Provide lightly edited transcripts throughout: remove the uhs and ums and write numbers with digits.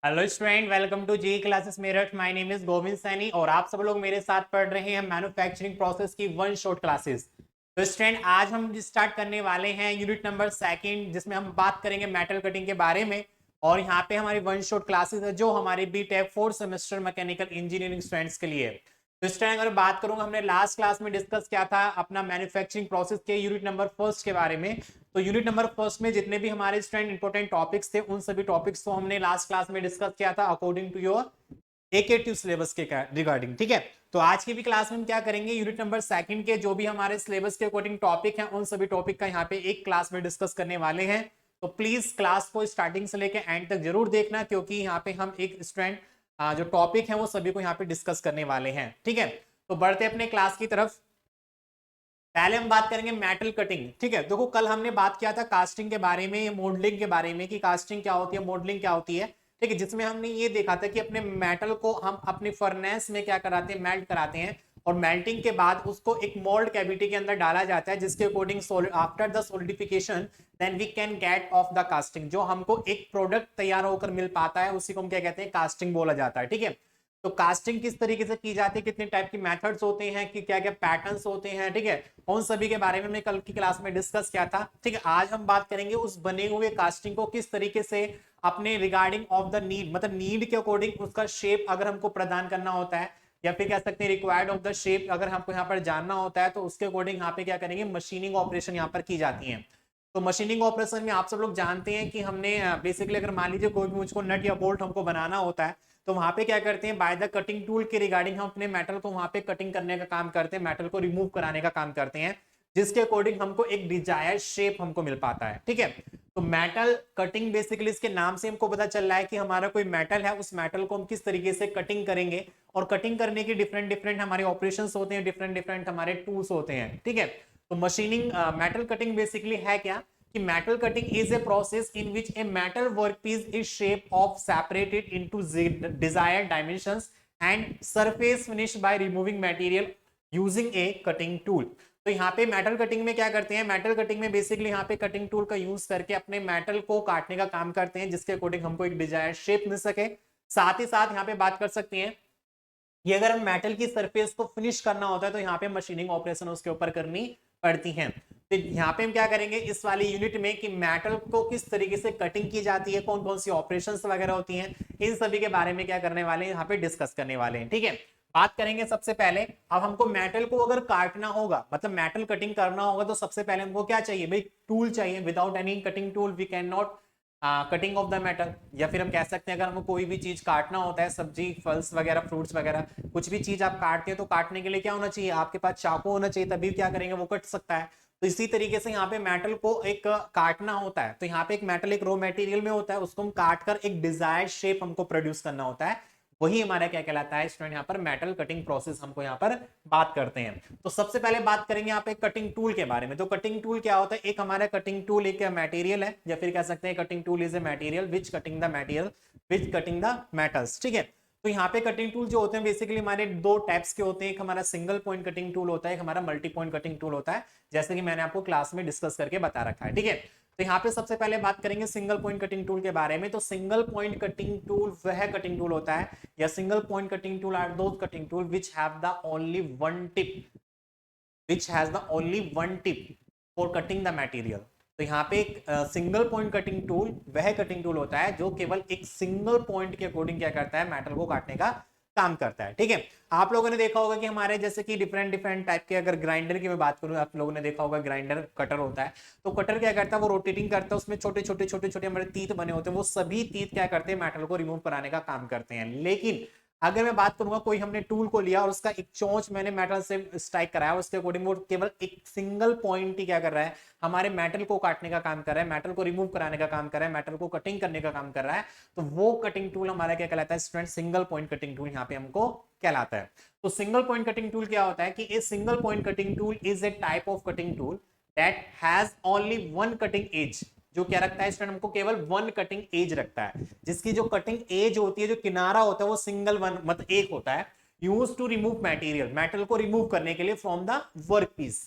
Hello student, welcome to G classes Meerut. My name is Govind Saini और आप सब लोग मेरे साथ पढ़ रहे हैं मैन्युफैक्चरिंग प्रोसेस की वन शॉट क्लासेस। तो स्टूडेंट, आज हम स्टार्ट करने वाले हैं यूनिट नंबर सेकंड, जिसमें हम बात करेंगे मेटल कटिंग के बारे में। और यहाँ पे हमारी वन शॉट क्लासेस है जो हमारी BTech fourth semester mechanical engineering students के लिए। तो इस टाइम अगर बात करूंगा, हमने लास्ट क्लास में डिस्कस किया था अपना मैन्युफैक्चरिंग प्रोसेस के यूनिट नंबर फर्स्ट के बारे में। तो यूनिट नंबर फर्स्ट में जितने भी हमारे स्टूडेंट इंपॉर्टेंट टॉपिक्स थे, उन सभी टॉपिक्स को हमने लास्ट क्लास में डिस्कस किया था अकॉर्डिंग टू योर एकेटिव सिलेबस के रिगार्डिंग। ठीक है, तो आज की भी क्लास में हम क्या करेंगे, यूनिट नंबर सेकंड के जो भी हमारे सिलेबस के अकॉर्डिंग टॉपिक हैं, उन सभी टॉपिक का यहाँ पे एक क्लास में डिस्कस करने वाले हैं। तो प्लीज क्लास को स्टार्टिंग से लेकर एंड तक जरूर देखना, क्योंकि यहाँ पे हम एक स्टूडेंट जो टॉपिक है वो सभी को यहाँ पे डिस्कस करने वाले हैं। ठीक है, तो बढ़ते अपने क्लास की तरफ। पहले हम बात करेंगे मेटल कटिंग। ठीक है, देखो कल हमने बात किया था कास्टिंग के बारे में, मॉडलिंग के बारे में, कि कास्टिंग क्या होती है, मॉडलिंग क्या होती है। ठीक है, जिसमें हमने ये देखा था कि अपने मेटल को हम अपनी फर्नेस में क्या कराते हैं, मेल्ट कराते हैं। और मेल्टिंग के बाद उसको एक मोल्ड कैविटी के अंदर डाला जाता है, जिसके according after the solidification then we can get of the casting. जो हमको एक प्रोडक्ट तैयार होकर मिल पाता है उसी को हम क्या कहते हैं, कास्टिंग बोला जाता है। ठीक है, तो कास्टिंग किस तरीके से की जाती है, कितने टाइप की मेथड्स होते हैं, कि क्या क्या पैटर्न्स होते हैं। ठीक है, उन सभी के बारे में मैं कल की क्लास में डिस्कस किया था। ठीक है, आज हम बात करेंगे उस बने हुए कास्टिंग को किस तरीके से अपने रिगार्डिंग ऑफ द नीड, मतलब नीड के अकॉर्डिंग उसका शेप अगर हमको प्रदान करना होता है, या फिर कह सकते हैं रिक्वायर्ड ऑफ द शेप अगर हमको यहाँ पर जानना होता है, तो उसके अकॉर्डिंग यहाँ पे क्या करेंगे, मशीनिंग ऑपरेशन यहाँ पर की जाती है। तो मशीनिंग ऑपरेशन में आप सब लोग जानते हैं कि हमने बेसिकली अगर मान लीजिए कोई भी मुझको नट या बोल्ट हमको बनाना होता है, तो वहां पे क्या करते हैं, बाय द कटिंग टूल के रिगार्डिंग हम अपने मेटल को वहां पे कटिंग करने का काम करते हैं, मेटल को रिमूव कराने का काम करते हैं, जिसके अकॉर्डिंग हमको एक डिजायर्ड शेप हमको मिल पाता है। ठीक है, तो मेटल कटिंग बेसिकली इसके नाम से हमको पता चल रहा है कि हमारा कोई मेटल है, उस मेटल को हम किस तरीके से कटिंग करेंगे। और कटिंग करने के डिफरेंट डिफरेंट हमारे ऑपरेशंस होते हैं, डिफरेंट डिफरेंट हमारे टूल्स होते हैं। ठीक है, तो मशीनिंग मेटल कटिंग बेसिकली है क्या, कि metal cutting is a process in which a metal workpiece is shaped of separated into desired dimensions and surface finished by removing material using a cutting tool। तो यहाँ पे metal cutting में क्या करते हैं, मेटल कटिंग में basically यहाँ पे कटिंग टूल का यूज करके अपने मेटल को काटने का काम करते हैं, जिसके अकॉर्डिंग हमको एक डिजायर्ड शेप मिल सके। साथ ही साथ यहाँ पे बात कर सकते हैं कि अगर हम मेटल की सरफेस को फिनिश करना होता है, तो यहाँ पे मशीनिंग ऑपरेशन उसके ऊपर करनी पड़ती है। तो यहाँ पे हम क्या करेंगे इस वाली यूनिट में, कि मेटल को किस तरीके से कटिंग की जाती है, कौन कौन सी ऑपरेशंस वगैरह होती हैं, इन सभी के बारे में क्या करने वाले हैं, यहाँ पे डिस्कस करने वाले हैं। ठीक है, बात करेंगे सबसे पहले। अब हमको मेटल को अगर काटना होगा, मतलब मेटल कटिंग करना होगा, तो सबसे पहले हमको क्या चाहिए भाई, टूल चाहिए। Without any cutting tool we can not cutting of the metal. या फिर हम कह सकते हैं अगर हमको कोई भी चीज काटना होता है, सब्जी फल्स वगैरह फ्रूट्स वगैरह कुछ भी चीज आप काटते हैं, तो काटने के लिए क्या होना चाहिए, आपके पास चाकू होना चाहिए, तभी क्या करेंगे वो कट सकता है। तो इसी तरीके से यहाँ पे मेटल को एक काटना होता है, तो यहाँ पे एक मेटल एक रॉ मटेरियल में होता है, उसको हम काट कर एक डिजायर्ड शेप हमको प्रोड्यूस करना होता है। वही हमारा क्या कहलाता है स्टूडेंट, यहाँ पर मेटल कटिंग प्रोसेस हमको यहाँ पर बात करते हैं। तो सबसे पहले बात करेंगे यहाँ पे कटिंग टूल के बारे में। तो कटिंग टूल क्या होता है, एक हमारा कटिंग टूल एक मटेरियल है, या फिर कह सकते हैं cutting tool is a material which cutting the material which cutting the metals. ठीक है, तो यहाँ पे कटिंग टूल जो होते हैं बेसिकली हमारे दो टाइप्स के होते हैं, एक हमारा सिंगल पॉइंट कटिंग टूल होता है, एक हमारा मल्टी पॉइंट कटिंग टूल होता है, जैसे कि मैंने आपको क्लास में डिस्कस करके बता रखा है। ठीक है, तो यहाँ पे सबसे पहले बात करेंगे सिंगल पॉइंट कटिंग टूल के बारे में। तो सिंगल पॉइंट कटिंग टूल वह कटिंग टूल होता है, या single point cutting tool are those cutting tool which have the only one tip, which has the only one tip for cutting the material. तो यहाँ पे एक सिंगल पॉइंट कटिंग टूल वह cutting tool होता है जो केवल एक सिंगल पॉइंट के अकॉर्डिंग क्या करता है, मेटल को काटने का काम करता है। ठीक है, आप लोगों ने देखा होगा कि हमारे जैसे कि डिफरेंट डिफरेंट टाइप के, अगर ग्राइंडर की मैं बात करूं, आप लोगों ने देखा होगा ग्राइंडर कटर होता है। तो कटर क्या करता है, वो रोटेटिंग करता है, उसमें छोटे छोटे छोटे छोटे हमारे तीत बने होते हैं, वो सभी तीत क्या करते हैं, मेटल को रिमूव कराने का काम करते हैं। लेकिन अगर मैं बात करूंगा, कोई हमने टूल को लिया और उसका एक चोंच मैंने मेटल से स्ट्राइक कराया, उसके अकॉर्डिंग वो केवल एक सिंगल पॉइंट ही क्या कर रहा है, हमारे मेटल को काटने का काम कर रहा है, मेटल को रिमूव कराने का काम कर रहा है, मेटल को कटिंग करने का काम कर रहा है। तो वो कटिंग टूल हमारा क्या कहलाता है student, single point cutting tool यहाँ पे हमको कहलाता है। तो सिंगल पॉइंट कटिंग टूल क्या होता है, कि a single point cutting tool is a type of cutting tool that has only one cutting edge. जो क्या रखता है स्टूडेंट, हमको केवल वन कटिंग एज रखता है, जिसकी जो कटिंग एज होती है, जो किनारा होता है, वो सिंगल वन मतलब एक होता है, use to remove material, metal को रिमूव करने के लिए from the work piece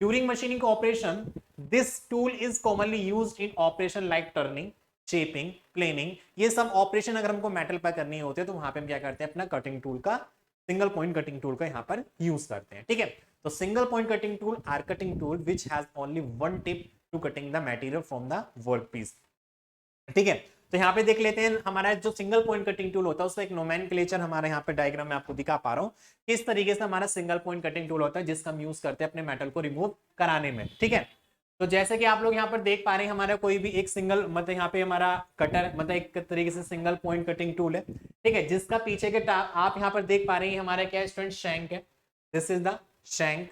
during machining operation. This tool is commonly used in operation like turning, shaping, planing, ये सब ऑपरेशन अगर हमको मेटल पर करनी होते हैं तो वहां पे हम क्या करते हैं, अपना कटिंग टूल का, सिंगल पॉइंट कटिंग टूल का यहाँ पर यूज करते हैं। ठीक है, तो single point cutting tool are cutting tool which has only one tip to cutting the material from the work piece. ठीक है, तो यहाँ पे देख लेते हैं हमारा जो सिंगल पॉइंट कटिंग टूल होता है उसका एक नोमेनक्लेचर हमारे यहाँ पे डायग्राम में आपको दिखा पा रहा हूँ किस तरीके से हमारा सिंगल पॉइंट कटिंग टूल होता है जिसका हम यूज करते हैं अपने मेटल को रिमूव कराने में। ठीक है, तो जैसे कि आप लोग यहाँ पर देख पा रहे हैं हमारा कोई भी एक सिंगल मतलब यहाँ पे हमारा कटर मतलब एक तरीके से सिंगल पॉइंट कटिंग टूल है। ठीक है, जिसका पीछे के आप यहाँ पर देख पा रहे हैं हमारा क्या स्टूडेंट, शैंक है। दिस इज द शैंक,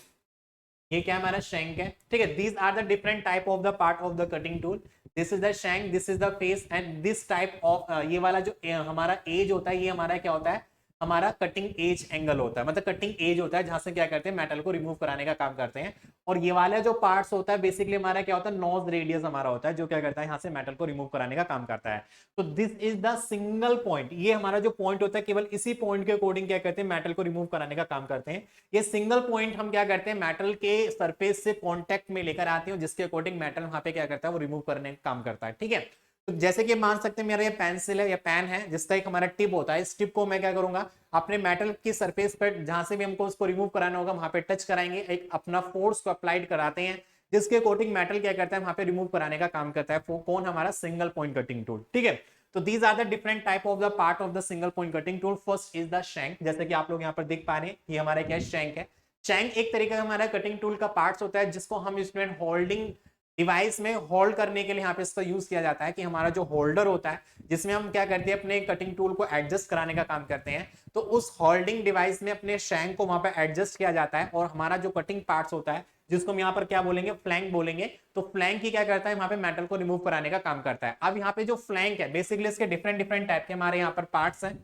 ये क्या हमारा शैंक है। ठीक है, these are the different type of the part of the cutting tool. This is the shank, this is the face and this type of ये वाला जो हमारा एज होता है ये हमारा क्या होता है, हमारा कटिंग एज एंगल होता है, मतलब कटिंग एज होता है जहां से क्या करते हैं मेटल को रिमूव कराने का काम करते हैं। और ये वाला जो पार्ट्स होता है बेसिकली हमारा क्या होता है, नोज रेडियस हमारा होता है जो क्या करता है यहाँ से मेटल को रिमूव कराने का काम करता है। तो this is the single point, ये हमारा जो पॉइंट होता है केवल इसी पॉइंट के अकॉर्डिंग क्या करते हैं मेटल को रिमूव कराने का काम करते हैं। ये सिंगल पॉइंट हम क्या करते हैं मेटल के सरफेस से कॉन्टेक्ट में लेकर आते हैं जिसके अकॉर्डिंग मेटल वहां पे क्या करता है वो रिमूव करने का काम करता है। ठीक है, तो जैसे कि मान सकते हैं मेरा ये पेंसिल है या पेन है जिसका एक हमारा टिप होता है, इस टिप को मैं क्या करूंगा अपने मेटल की सरफेस पर जहां से भी हमको उसको रिमूव कराना होगा वहां पे टच कराएंगे, एक अपना फोर्स को अप्लाइड कराते हैं जिसके अकॉर्डिंग मेटल क्या करता है वहां पे रिमूव कराने का काम करता है। कौन, हमारा सिंगल पॉइंट कटिंग टूल। ठीक है, तो these are the different type of the part of the single point cutting tool. First is the shank, जैसे कि आप लोग यहाँ पर देख पा रहे हैं ये हमारा क्या शैंक है। शैंक एक तरीके का हमारा कटिंग टूल का पार्ट्स होता है जिसको हम स्टूडेंट होल्डिंग डिवाइस में होल्ड करने के लिए यहाँ पे इसका यूज किया जाता है कि हमारा जो होल्डर होता है जिसमें हम क्या करते हैं अपने कटिंग टूल को एडजस्ट कराने का काम करते हैं, तो उस होल्डिंग डिवाइस में अपने शैंक को वहां पे एडजस्ट किया जाता है और हमारा जो कटिंग पार्ट्स होता है जिसको हम यहाँ पर क्या बोलेंगे, फ्लैंक बोलेंगे, तो फ्लैंक ही क्या करता है वहां पे मेटल को रिमूव कराने का काम करता है। अब यहाँ पे जो फ्लैंक है बेसिकली इसके डिफरेंट डिफरेंट टाइप के हमारे यहाँ पर पार्ट्स हैं,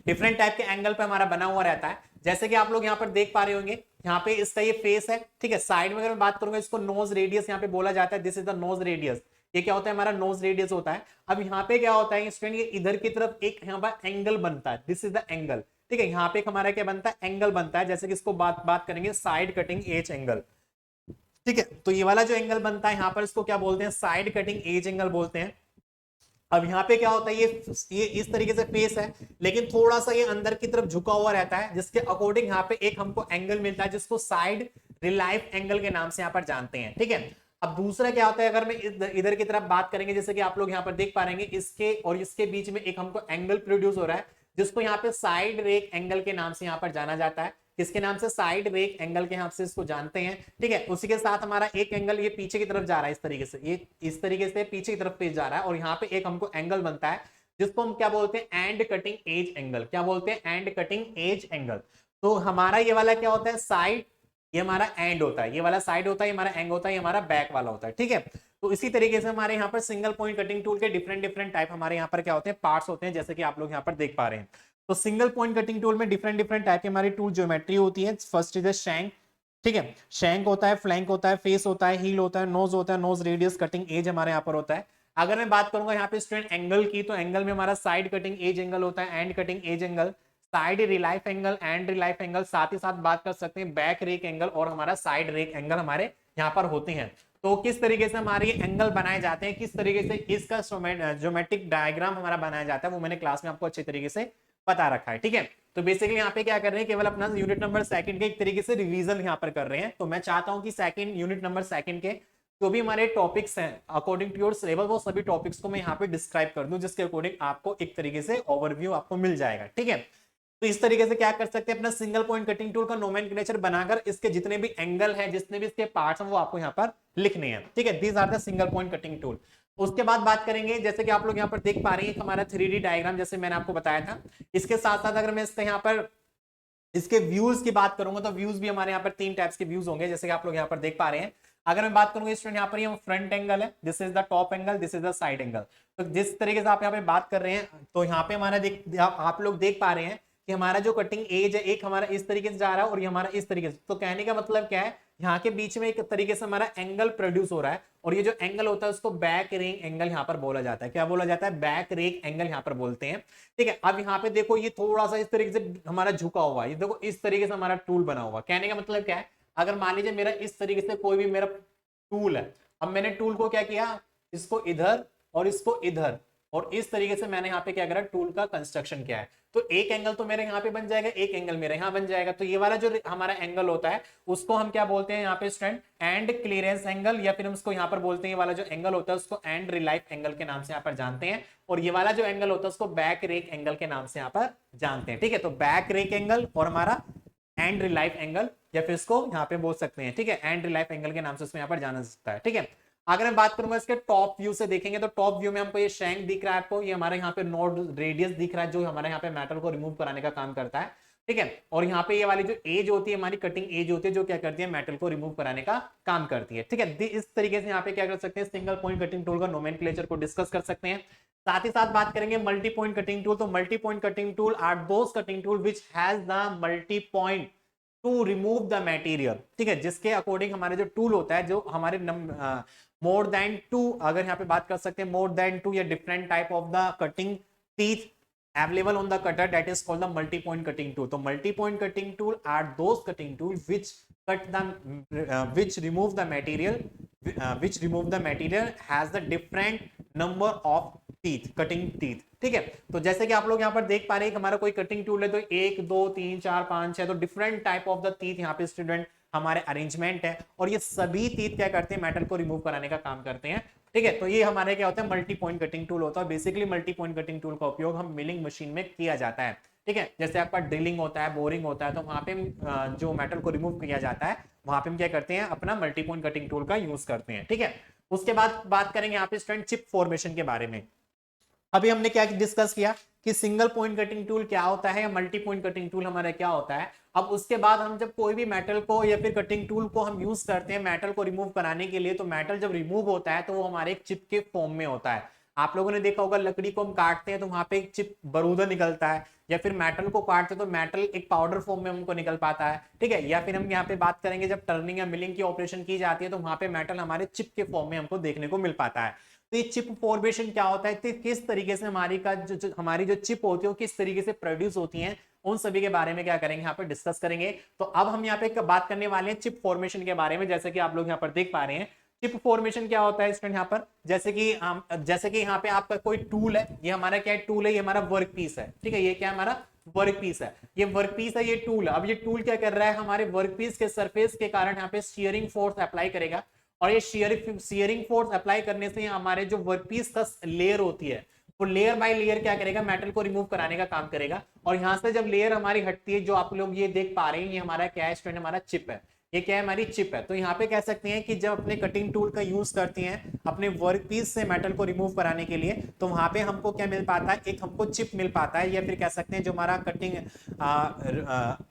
डिफरेंट टाइप के एंगल पे हमारा बना हुआ रहता है। जैसे कि आप लोग यहाँ पर देख पा रहे होंगे यहाँ पे इसका ये फेस है। ठीक है, साइड में अगर मैं बात करूंगा इसको नोज रेडियस यहाँ पे बोला जाता है, this is the nose radius, ये क्या होता है हमारा नोज रेडियस होता है। अब यहाँ पे क्या होता है स्टूडेंट, ये इधर की तरफ एक यहाँ पर एंगल बनता है, दिस इज द एंगल। ठीक है, यहाँ पे एक हमारा क्या बनता है, एंगल बनता है, जैसे कि इसको बात करेंगे साइड कटिंग एज एंगल। ठीक है, तो ये वाला जो एंगल बनता है यहाँ पर इसको क्या बोलते हैं, साइड कटिंग एज एंगल बोलते हैं। अब यहाँ पे क्या होता है ये इस तरीके से फेस है लेकिन थोड़ा सा ये अंदर की तरफ झुका हुआ रहता है जिसके अकॉर्डिंग यहाँ पे एक हमको एंगल मिलता है जिसको साइड रिलाइफ एंगल के नाम से यहाँ पर जानते हैं। ठीक है, अब दूसरा क्या होता है अगर मैं इधर की तरफ बात करेंगे जैसे कि आप लोग यहाँ पर देख पा रहे हैं इसके और इसके बीच में एक हमको एंगल प्रोड्यूस हो रहा है जिसको यहाँ पे साइड रेक एंगल के नाम से यहाँ पर जाना जाता है। किसके नाम से, साइड रेक एंगल के नाम से इसको जानते हैं। ठीक है, उसी के साथ हमारा एक एंगल ये पीछे की तरफ जा रहा है इस तरीके से, ये इस तरीके से पीछे की तरफ पेज जा रहा है और यहाँ पे एक हमको एंगल बनता है जिसको हम क्या बोलते हैं, एंड कटिंग एज एंगल। क्या बोलते हैं, एंड कटिंग एज एंगल। तो हमारा ये वाला क्या होता है, साइड, ये हमारा एंड होता है, ये वाला साइड होता है, ये हमारा एंग होता है, ये हमारा बैक वाला होता है। ठीक है, तो इसी तरीके से हमारे यहाँ पर सिंगल पॉइंट कटिंग टूल के डिफरेंट डिफरेंट टाइप हमारे यहाँ पर क्या होते हैं, पार्ट्स होते हैं, जैसे कि आप लोग यहाँ पर देख पा रहे हैं। तो सिंगल पॉइंट कटिंग टूल में डिफरेंट डिफरेंट टाइप की हमारी टूल ज्योमेट्री होती है। First is shank. ठीक है, शैंक होता है, फ्लैंक होता है, फेस होता है, हील होता है, नोज होता है, नोज रेडियस, कटिंग एज हमारे यहाँ पर होता है। अगर मैं बात करूंगा यहाँ पे स्टूडेंट एंगल की, तो एंगल में हमारा साइड कटिंग एज एंगल होता है, and cutting edge angle, side relief angle, and relief angle, साथ ही साथ बात कर सकते हैं बैक रेक एंगल और हमारा साइड रेक एंगल हमारे यहाँ पर होते हैं। तो किस तरीके से हमारे एंगल बनाए जाते हैं, किस तरीके से इसका ज्योमेट्रिक डायग्राम हमारा बनाया जाता है वो मैंने क्लास में आपको अच्छे तरीके से बता रखा है। ठीक है, तो बेसिकली यहाँ पे क्या कर रहे हैं, केवल अपना यूनिट नंबर सेकंड के एक तरीके से रिवीजन यहाँ पर कर रहे हैं। तो मैं चाहता हूं कि सेकंड यूनिट नंबर सेकंड के जो भी हमारे टॉपिक्स हैं अकॉर्डिंग टू योर सिलेबस वो सभी टॉपिक्स को मैं यहाँ पे डिस्क्राइब कर दूं जिसके अकॉर्डिंग आपको एक तरीके से ओवरव्यू आपको मिल जाएगा। ठीक है, तो इस तरीके से क्या कर सकते हैं, अपना सिंगल पॉइंट कटिंग टूल का नोमेनक्लेचर बनाकर इसके जितने भी एंगल हैं, जितने भी इसके पार्ट्स हैं वो आपको यहाँ पर लिखने हैं। ठीक है, these are the single point cutting tool. उसके बाद बात करेंगे जैसे कि आप लोग यहाँ पर देख पा रहे हैं हमारा 3D डायग्राम जैसे मैंने आपको बताया था। इसके साथ साथ अगर मैं इसका यहाँ पर इसके व्यूज की बात करूंगा तो व्यूज भी हमारे यहाँ पर 3 टाइप्स के व्यूज होंगे जैसे कि आप लोग यहाँ पर देख पा रहे हैं। अगर मैं बात करूंगा स्टूडेंट यहाँ पर ये फ्रंट एंगल है, this is the top angle, this is the side angle. तो जिस तरीके से आप यहाँ पे बात कर रहे हैं तो यहाँ पे हमारा आप लोग देख पा रहे हैं कि हमारा जो कटिंग एज है एक हमारा इस तरीके से जा रहा है और ये हमारा इस तरीके से। तो कहने का मतलब क्या है, यहाँ के बीच में एक तरीके से हमारा एंगल प्रोड्यूस हो रहा है और ये जो एंगल होता है उसको बैक रेक एंगल यहाँ पर बोला जाता है। क्या बोला जाता है, बैक रेक एंगल यहाँ पर बोलते हैं। ठीक है, अब यहाँ पे देखो ये थोड़ा सा इस तरीके से हमारा झुका हुआ है, ये देखो इस तरीके से हमारा टूल बना हुआ। कहने का मतलब क्या है, अगर मान लीजिए मेरा इस तरीके से कोई भी मेरा टूल है, अब मैंने टूल को क्या किया, इसको इधर और इसको इधर, और इस तरीके से मैंने यहाँ पे क्या करा, टूल का कंस्ट्रक्शन किया है। तो एक एंगल तो मेरे यहाँ पे बन जाएगा, एक एंगल मेरे यहाँ बन जाएगा। तो ये वाला जो हमारा एंगल होता है उसको हम क्या बोलते हैं यहाँ पे स्टूडेंट, एंड क्लियरेंस एंगल, या फिर हम उसको यहाँ पर बोलते हैं, ये वाला जो एंगल होता है उसको एंड रिलाइफ एंगल के नाम से यहाँ पर जानते हैं। और ये वाला जो एंगल होता है उसको बैक रेक एंगल के नाम से यहाँ पर जानते हैं। ठीक है, तो बैक रेक एंगल और हमारा एंड रिलाइफ एंगल, या फिर इसको यहाँ पे बोल सकते हैं, ठीक है, एंड रिलाइफ एंगल के नाम से इसमें यहाँ पर जाना सकता है। ठीक है, अगर मैं बात करूंगा इसके टॉप व्यू से देखेंगे तो टॉप व्यू में हमको ये शैंक दिख रहा है आपको, ये हमारे यहाँ पे नोड रेडियस दिख रहा है जो हमारे यहाँ पे मेटल को रिमूव कराने का काम करता है। ठीक है, और यहाँ पे ये वाली जो एज होती है हमारी कटिंग एज होती है जो क्या करती है, मेटल को रिमूव कराने का काम करती है। ठीक है, इस तरीके से यहाँ पे क्या कर सकते हैं, सिंगल पॉइंट कटिंग टूल का नोमेनक्लेचर को डिस्कस कर सकते हैं। साथ ही साथ बात करेंगे मल्टी पॉइंट कटिंग टूल। तो multi point cutting tool are those cutting tool which has the multi point to remove the material. ठीक है, जिसके अकॉर्डिंग हमारे जो टूल होता है, जो हमारे मोर देन टू, अगर यहाँ पे बात कर सकते हैं मोर देन टू या different type of the cutting teeth available on the cutter, that is called the multi point cutting tool. तो multi point cutting tool are those cutting tool which cut the which remove the material has the different number of teeth, cutting teeth. ठीक है, तो जैसे कि आप लोग यहाँ पर देख पा रहे हैं कि हमारा कोई कटिंग टूल है तो 1 2 3 4 5 6, तो different type of the teeth यहाँ पे स्टूडेंट हमारे अरेंजमेंट है, और ये सभी टीथ क्या करते हैं, मेटल को रिमूव कराने का काम करते हैं। ठीक है, तो ये हमारे क्या होता है, मल्टी पॉइंट कटिंग टूल होता है। Basically multi point cutting tool का उपयोग हम मिलिंग मशीन में किया जाता है। ठीक है, जैसे आपका ड्रिलिंग होता है, बोरिंग होता है, तो वहां पे जो मेटल को रिमूव किया जाता है वहां पे हम क्या करते हैं, अपना मल्टी पॉइंट कटिंग टूल का यूज करते हैं। ठीक है, उसके बाद बात करेंगे यहाँ पे स्टूडेंट चिप फॉर्मेशन के बारे में। अभी हमने क्या डिस्कस किया कि सिंगल पॉइंट कटिंग टूल क्या होता है या मल्टी पॉइंट कटिंग टूल हमारा क्या होता है। अब उसके बाद हम जब कोई भी मेटल को या फिर कटिंग टूल को हम यूज करते हैं मेटल को रिमूव कराने के लिए, तो मेटल जब रिमूव होता है तो वो हमारे एक चिप के फॉर्म में होता है। आप लोगों ने देखा होगा लकड़ी को हम काटते हैं तो वहां पे एक चिप बरूदा निकलता है, या फिर मेटल को काटते हैं तो मेटल एक पाउडर फॉर्म में हमको निकल पाता है। ठीक है, या फिर हम यहाँ पे बात करेंगे जब टर्निंग या मिलिंग की ऑपरेशन की जाती है तो वहां पे मेटल हमारे चिप के फॉर्म में हमको देखने को मिल पाता है। तो ये चिप फॉर्मेशन क्या होता है, तो किस तरीके से हमारी जो चिप होती है वो किस तरीके से प्रोड्यूस होती हैं, उन सभी के बारे में क्या करेंगे, यहाँ पर डिस्कस करेंगे। तो अब हम यहाँ पे बात करने वाले हैं चिप फॉर्मेशन के बारे में। जैसे कि आप लोग यहाँ पर देख पा रहे हैं चिप फॉर्मेशन क्या होता है स्टूडेंट, यहाँ पर जैसे कि यहाँ पे आपका कोई टूल है, ये हमारा क्या टूल है, ये हमारा वर्क पीस है। ठीक है, ये क्या हमारा वर्क पीस है, ये वर्क पीस है, ये टूल। अब ये टूल क्या कर रहा है, हमारे वर्क पीस के सरफेस के कारण यहाँ पे शियरिंग फोर्स अप्लाई करेगा, और ये शियरिंग फोर्स अप्लाई करने से हमारे जो वर्कपीस का लेयर होती है वो लेयर बाय लेयर क्या करेगा, मेटल को रिमूव कराने का काम करेगा। और यहां से जब लेयर हमारी हटती है, जो आप लोग ये देख पा रहे हैं, ये हमारा क्या है स्टूडेंट, हमारा चिप है। ये क्या है, हमारी चिप है। तो यहाँ पे कह सकते हैं कि जब अपने कटिंग टूल का यूज करते हैं अपने वर्क पीस से मेटल को रिमूव कराने के लिए, तो वहां पे हमको क्या मिल पाता है, एक हमको चिप मिल पाता है, या फिर कह सकते हैं जो हमारा कटिंग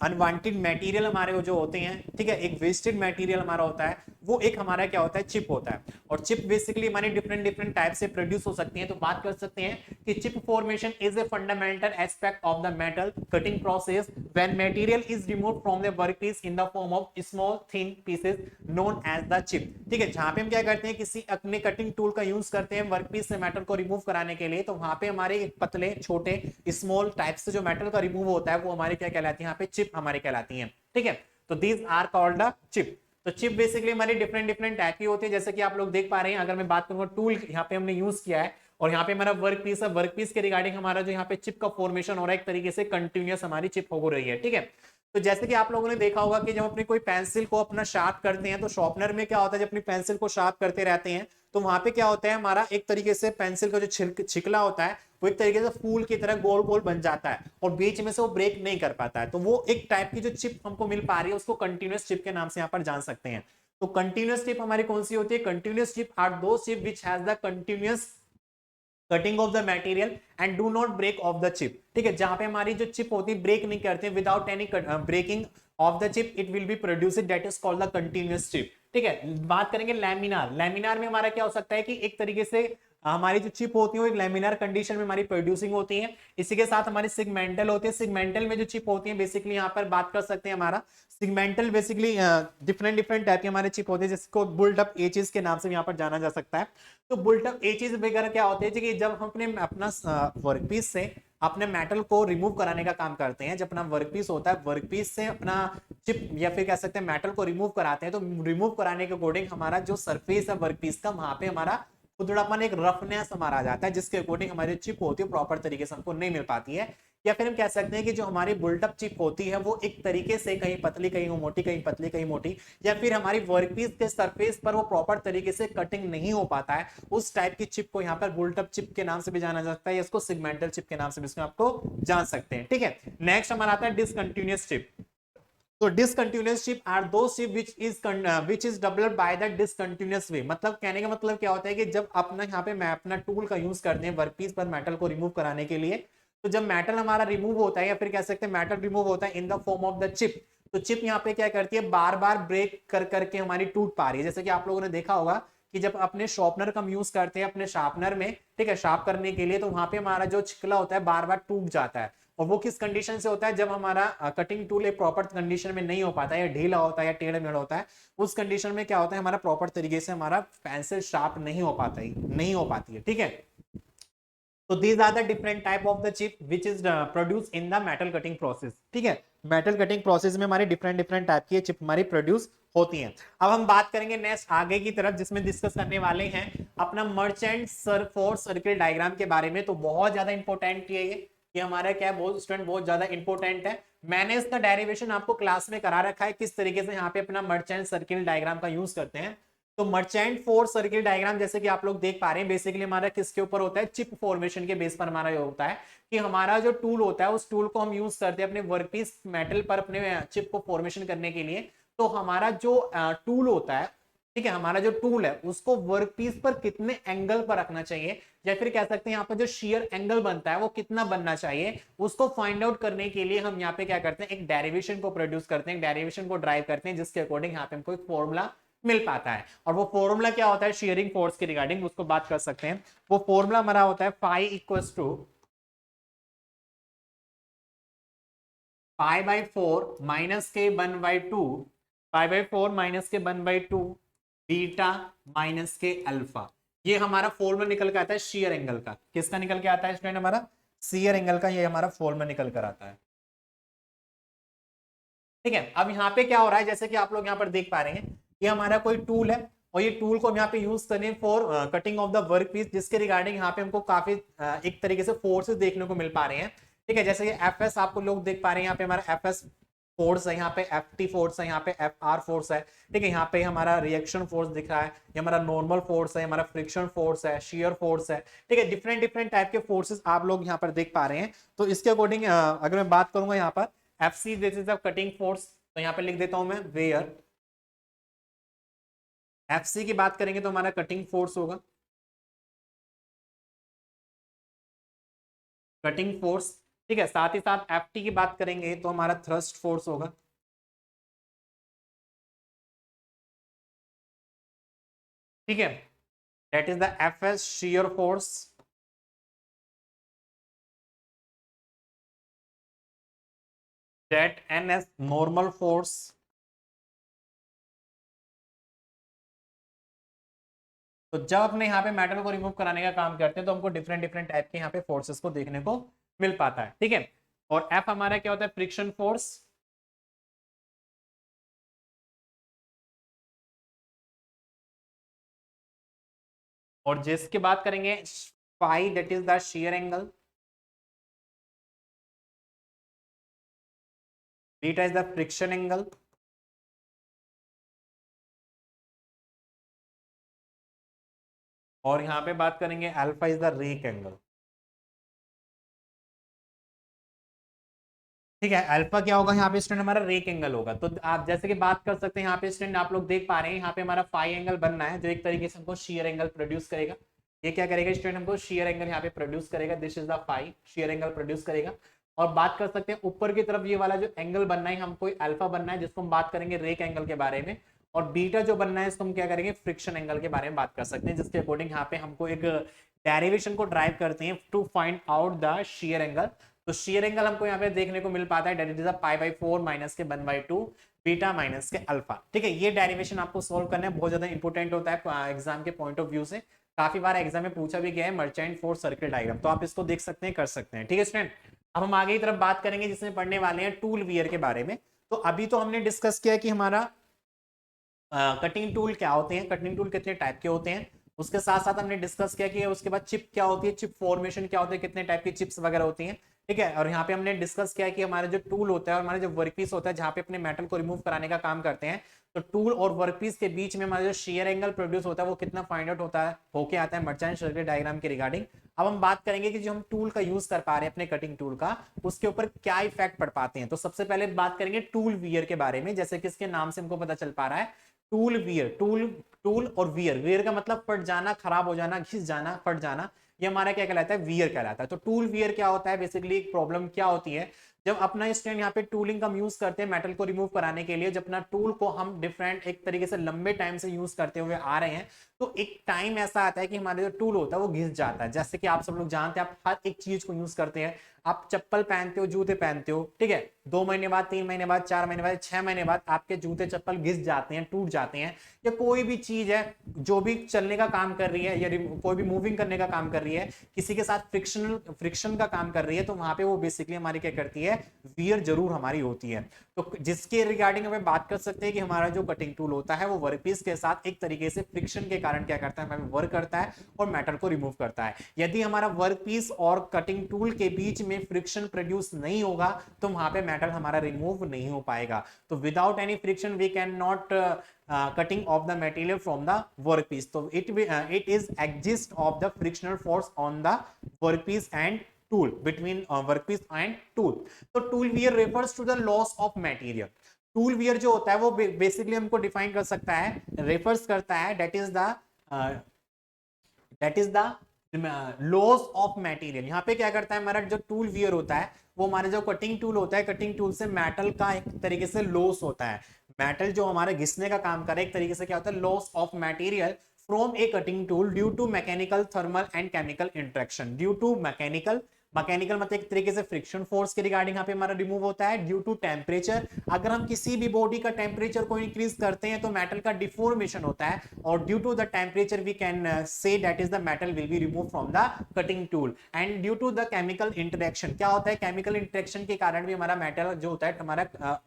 अनवांटेड मटेरियल हमारे जो होते हैं, ठीक है, एक वेस्टेड मटेरियल हमारा होता है, वो एक हमारा क्या होता है, चिप होता है। और चिप बेसिकली हमारे डिफरेंट टाइप से प्रोड्यूस हो सकती है। तो बात कर सकते हैं कि chip formation is a fundamental aspect of the metal cutting process when material is removed from the workpiece in the form of small thin pieces known as the chip. ठीक है, जहां पे हम क्या करते हैं, किसी अपने कटिंग टूल का यूज करते हैं वर्कपीस से मेटल को रिमूव कराने के लिए, तो वहां पे हमारे एक पतले छोटे स्मॉल टाइप से जो मेटल का रिमूव होता है वो हमारे क्या कहलाती है, यहाँ पे चिप हमारे कहलाती है। ठीक है, तो these are called the chip. तो चिप बेसिकली हमारी डिफरेंट टाइप की होती है। जैसे कि आप लोग देख पा रहे हैं, अगर मैं बात करूंगा टूल यहाँ पे हमने यूज किया है, और यहाँ पे हमारा वर्क पीस है, वर्क पीस के रिगार्डिंग हमारा जो यहाँ पे चिप का फॉर्मेशन हो रहा है, एक तरीके से कंटिन्यूअस हमारी चिप हो रही है। ठीक है, तो जैसे कि आप लोगों ने देखा होगा कि जब अपनी कोई पेंसिल को अपना शार्प करते हैं, तो शॉर्पनर में क्या होता है, जब अपनी पेंसिल को शार्प करते रहते हैं तो वहां पे क्या होता है, हमारा एक तरीके से पेंसिल का जो छिकला होता है वो एक तरीके से फूल की तरह गोल गोल बन जाता है, और बीच में से वो ब्रेक नहीं कर पाता है। तो वो एक टाइप की जो चिप हमको मिल पा रही है उसको कंटिन्यूअस चिप के नाम से यहाँ पर जान सकते हैं। तो कंटिन्यूअस चिप हमारी कौन सी होती है, कंटिन्यूअस चिप आर दो chip which has the continuous cutting of the material and do not break off the chip. ठीक है, जहां पे हमारी जो चिप होती है ब्रेक नहीं करते, without any breaking of the chip it will be produced, that is called the continuous chip. ठीक है, बात करेंगे लैमिनार। लैमिनार में हमारा क्या हो सकता है कि एक तरीके से हमारी जो चिप होती है वो एक लैमिनार कंडीशन में हमारी प्रोड्यूसिंग होती है। इसी के साथ हमारी सिगमेंटल होती है। सिगमेंटल में जो चिप होती है बेसिकली यहाँ पर बात कर सकते हैं, हमारा सिगमेंटल बेसिकली डिफरेंट टाइप के हमारे चिप होते हैं, जिसको बुल्ट अप एजेस के नाम से यहाँ पर जाना जा सकता है। तो बुल्ट अप एजेस वगैरह क्या होते हैं कि जब हम अपने अपना वर्कपीस से अपने मेटल को रिमूव कराने का काम करते हैं, जब अपना वर्कपीस होता है वर्कपीस से अपना चिप या फिर कह सकते हैं मेटल को रिमूव कराते हैं, तो रिमूव कराने के अकॉर्डिंग हमारा जो सरफेस है वर्कपीस का, वहां पे हमारा खुरदरापन एक रफनेस हमारा आ जाता है, जिसके अकॉर्डिंग हमारी चिप होती है प्रॉपर तरीके से हमको नहीं मिल पाती है। या फिर हम कह सकते हैं कि जो हमारी बुल्टअप चिप होती है वो एक तरीके से कहीं पतली कहीं मोटी, कहीं पतली कहीं मोटी, या फिर हमारी वर्कपीस के सरफेस पर वो प्रॉपर तरीके से कटिंग नहीं हो पाता है, उस टाइप की चिप को यहाँ पर बुल्टअप चिप के नाम से भी जाना जाता है, इसको सेगमेंटल चिप के नाम से भी इसको आपको जान सकते हैं। ठीक है, नेक्स्ट हमारा आता है डिसकंटिन्यूअस चिप। तो डिसकंटिन्यूअस चिप आर दो chip which is developed by the discontinuous way. मतलब कहने का मतलब क्या होता है कि जब अपना यहाँ पे मैं अपना टूल का यूज करते हैं वर्कपीस पर मेटल को रिमूव कराने के लिए, तो जब मेटल हमारा रिमूव होता है या फिर कह सकते हैं मेटल रिमूव होता है इन the form of the chip, तो चिप यहाँ पे क्या करती है, बार बार ब्रेक कर करके हमारी टूट पा रही है। जैसे कि आप लोगों ने देखा होगा कि जब अपने शॉर्पनर का हम यूज करते हैं अपने शार्पनर में, ठीक है, शार्प करने के लिए, तो वहां पे हमारा जो छिकला होता है बार बार टूट जाता है। और वो किस कंडीशन से होता है, जब हमारा कटिंग टूल एक प्रॉपर कंडीशन में नहीं हो पाता है, या ढीला होता है या टेढ़ा मेढ़ा होता है, उस कंडीशन में क्या होता है, हमारा प्रॉपर तरीके से हमारा पेंसिल शार्प नहीं हो पाता है, नहीं हो पाती है। ठीक है, तो these are the different type of the chip which is produced in the metal cutting process। ठीक है, मेटल कटिंग प्रोसेस में हमारी डिफरेंट डिफरेंट टाइप की चिप हमारी प्रोड्यूस होती हैं। अब हम बात करेंगे नेक्स्ट आगे की तरफ, जिसमें डिस्कस करने वाले हैं अपना मर्चेंट फोर्स सर्किल डायग्राम के बारे में। तो बहुत ज्यादा इंपॉर्टेंट ये हमारा क्या है, बहुत स्टूडेंट बहुत ज्यादा इंपॉर्टेंट है। मैंने इसका डेरिवेशन आपको क्लास में करा रखा है, किस तरीके से यहाँ पे अपना मर्चेंट सर्किल डायग्राम का यूज करते हैं। तो मर्चेंट फोर्स सर्किल डायग्राम जैसे कि आप लोग देख पा रहे हैं, बेसिकली हमारा किसके ऊपर होता है, चिप फॉर्मेशन के बेस पर हमारा ये होता है कि हमारा जो टूल होता है उस टूल को हम यूज करते हैं अपने वर्कपीस मेटल पर अपने चिप को फॉर्मेशन करने के लिए। तो हमारा जो टूल होता है, ठीक है, हमारा जो टूल है उसको वर्कपीस पर कितने एंगल पर रखना चाहिए, या फिर कह सकते हैं यहाँ पर जो शेयर एंगल बनता है वो कितना बनना चाहिए, उसको फाइंड आउट करने के लिए हम यहाँ पे क्या करते हैं, एक डेरिवेशन को प्रोड्यूस करते हैं, एक डेरिवेशन को ड्राइव करते हैं, जिसके अकॉर्डिंग यहाँ पे हमको एक फॉर्मूला मिल पाता है। और वो फॉर्मूला क्या होता है, शेयरिंग फोर्स के रिगार्डिंग उसको बात कर सकते हैं। वो फॉर्मूला हमारा होता है phi equals to pi by four minus के one by two, pi by four minus के one by two beta minus के अल्फा। ये हमारा फॉर्मूला निकल के आता है शेयर एंगल का। किसका निकल के आता है स्टूडेंट, हमारा शेयर एंगल का ये हमारा फॉर्मूला निकल कर आता है। ठीक है, अब यहाँ पे क्या हो रहा है, जैसे कि आप लोग यहाँ पर देख पा रहे हैं, ये हमारा कोई टूल है और ये टूल को हम यहाँ पे यूज करें for cutting of the work piece, जिसके रिगार्डिंग यहाँ पे हमको काफी एक तरीके से फोर्सेस देखने को मिल पा रहे हैं। ठीक है, जैसे कि एफ एस आपको लोग देख पा रहे हैं, यहाँ पे हमारा एफ एस फोर्स है, यहाँ पे एफ टी फोर्स है, यहाँ पे एफ आर फोर्स है। ठीक है, यहाँ पे हमारा रिएक्शन फोर्स दिख रहा है, ये हमारा नॉर्मल फोर्स है, हमारा फ्रिक्शन फोर्स है, शियर फोर्स है। ठीक है, डिफरेंट डिफरेंट टाइप के फोर्सेस आप लोग यहाँ पर देख पा रहे हैं। तो इसके अकॉर्डिंग अगर मैं बात करूंगा यहाँ पर F see this is the cutting force, तो यहाँ पे लिख देता हूं मैं वेयर एफ सी की बात करेंगे तो हमारा कटिंग फोर्स होगा, कटिंग फोर्स। ठीक है, साथ ही साथ एफ टी की बात करेंगे तो हमारा थ्रस्ट फोर्स होगा। ठीक है, that is the F S shear force, that N S normal force, तो जब अपने यहाँ पे मेटल को रिमूव कराने का काम करते हैं तो हमको डिफरेंट डिफरेंट टाइप के यहाँ पे फोर्सेस को देखने को मिल पाता है। ठीक है, और एफ हमारा क्या होता है, फ्रिक्शन फोर्स, और जिसकी बात करेंगे phi that is the shear angle, beta is the friction angle, और यहां पे बात करेंगे alpha is the rake angle. ठीक है, अल्फा क्या होगा यहाँ पे स्टूडेंट, हमारा रेक एंगल होगा। तो आप जैसे कि बात कर सकते हैं यहाँ पे स्टूडेंट, आप लोग देख पा रहे हैं यहाँ पे हमारा फाई एंगल बनना है, जो एक तरीके से हमको शेयर एंगल प्रोड्यूस करेगा। ये क्या करेगा स्टूडेंट, हमको शेयर एंगल यहाँ पे प्रोड्यूस करेगा, this is the phi, shear angle produce करेगा। और बात कर सकते हैं ऊपर की तरफ ये वाला जो एंगल बनना है हमको अल्फा बनना है, जिसको हम बात करेंगे रेक एंगल के बारे में। और बीटा जो बनना है इसको हम क्या करेंगे, फ्रिक्शन एंगल के बारे में बात कर सकते हैं, जिसके अकॉर्डिंग यहाँ पे हमको एक डेरिवेशन को ड्राइव करते हैं to find out the shear angle. तो शेयर एंगल हमको यहाँ पे देखने को मिल पाता है, that is pi by four minus के one by two beta minus के अल्फा। ठीक है, ये डेरिवेशन आपको सोल्व करना है, बहुत ज्यादा इंपॉर्टेंट होता है एग्जाम के पॉइंट ऑफ व्यू से। काफी बार एग्जाम में पूछा भी गया है मर्चेंट फोर्स सर्किल डायग्राम, तो आप इसको देख सकते हैं, कर सकते हैं। ठीक है स्टूडेंट, अब हम आगे की तरफ बात करेंगे जिसमें पढ़ने वाले हैं टूल वियर के बारे में। तो अभी तो हमने डिस्कस किया कि हमारा कटिंग टूल क्या होते हैं, कटिंग टूल कितने टाइप के होते हैं। उसके साथ साथ हमने डिस्कस किया कि उसके बाद चिप क्या होती है, चिप फॉर्मेशन क्या होता है, कितने टाइप की चिप्स वगैरह होती हैं, ठीक है। और यहाँ पे हमने डिस्कस किया कि हमारा जो टूल होता है और हमारा जो वर्कपीस होता है जहाँ पे अपने मेटल को रिमूव कराने का काम करते हैं, तो टूल और वर्कपीस के बीच में हमारा जो शेयर एंगल प्रोड्यूस होता है वो कितना फाइंड आउट होता है, होके आता है मर्चेंट सर्किट डायग्राम के रिगार्डिंग। अब हम बात करेंगे कि जो हम टूल का यूज कर पा रहे हैं अपने कटिंग टूल का, उसके ऊपर क्या इफेक्ट पड़ पाते हैं। तो सबसे पहले बात करेंगे टूल वियर के बारे में, जैसे कि इसके नाम से हमको पता चल पा रहा है टूल वियर, टूल टूल और वियर, वियर का मतलब फट जाना, खराब हो जाना, घिस जाना, फट जाना, ये हमारा क्या कहलाता है, वियर कहलाता है। तो टूल वियर क्या होता है, बेसिकली एक प्रॉब्लम क्या होती है, जब अपना स्टूडेंट यहाँ पे टूलिंग का यूज करते हैं मेटल को रिमूव कराने के लिए, जब अपना टूल को हम डिफरेंट एक तरीके से लंबे टाइम से यूज करते हुए आ रहे हैं, तो एक टाइम ऐसा आता है कि हमारा जो टूल होता है वो घिस जाता है। जैसे कि आप सब लोग जानते हैं, आप हर एक चीज को यूज करते हैं, आप चप्पल पहनते हो, जूते पहनते हो, ठीक है, 2 महीने बाद, 3 महीने बाद, 4 महीने बाद, 6 महीने बाद आपके जूते चप्पल घिस जाते हैं, टूट जाते हैं, या कोई भी चीज है जो भी चलने का काम कर रही है या कोई भी मूविंग करने का काम कर रही है, किसी के साथ फ्रिक्शन का काम कर रही है, तो वहां पे वो बेसिकली हमारी क्या करती है, वियर जरूर हमारी होती है। तो जिसके रिगार्डिंग हमें बात कर सकते हैं कि हमारा जो कटिंग टूल होता है वो वर्कपीस के साथ एक तरीके से फ्रिक्शन के कारण क्या करता है, हमें वर्क करता है और मेटल को रिमूव करता है। यदि हमारा वर्कपीस और कटिंग टूल के बीच में फ्रिक्शन प्रोड्यूस नहीं होगा तो वहां पे मेटल हमारा रिमूव नहीं हो पाएगा। तो without any friction we can not cutting of the material from the workpiece. So it is exist of the frictional force on the workpiece and tool, between workpiece and tool. So tool wear refers to the loss of material. Tool wear जो होता है वो basically हमको define कर सकता है, refers करता है, that is the loss of material. यहाँ पे क्या करता है, हमारा जो टूल वियर होता है वो हमारे जो कटिंग टूल होता है, कटिंग टूल से मेटल का एक तरीके से लॉस होता है, मेटल जो हमारे घिसने का काम करे, एक तरीके से क्या होता है, loss of material from a cutting tool due to mechanical, thermal and chemical interaction. Due to mechanical, mechanical मतलब एक तरीके से फ्रिक्शन फोर्स के रिगार्डिंग यहाँ पे हमारा रिमूव होता है। ड्यू टू टेम्परेचर, अगर हम किसी भी बॉडी का टेम्परेचर को इंक्रीज करते हैं तो मेटल का डिफॉर्मेशन होता है, और due to the temperature we can say that is the metal will be remove from the cutting tool. And due to the chemical interaction, क्या होता है, केमिकल इंटरेक्शन के कारण भी हमारा मेटल जो होता है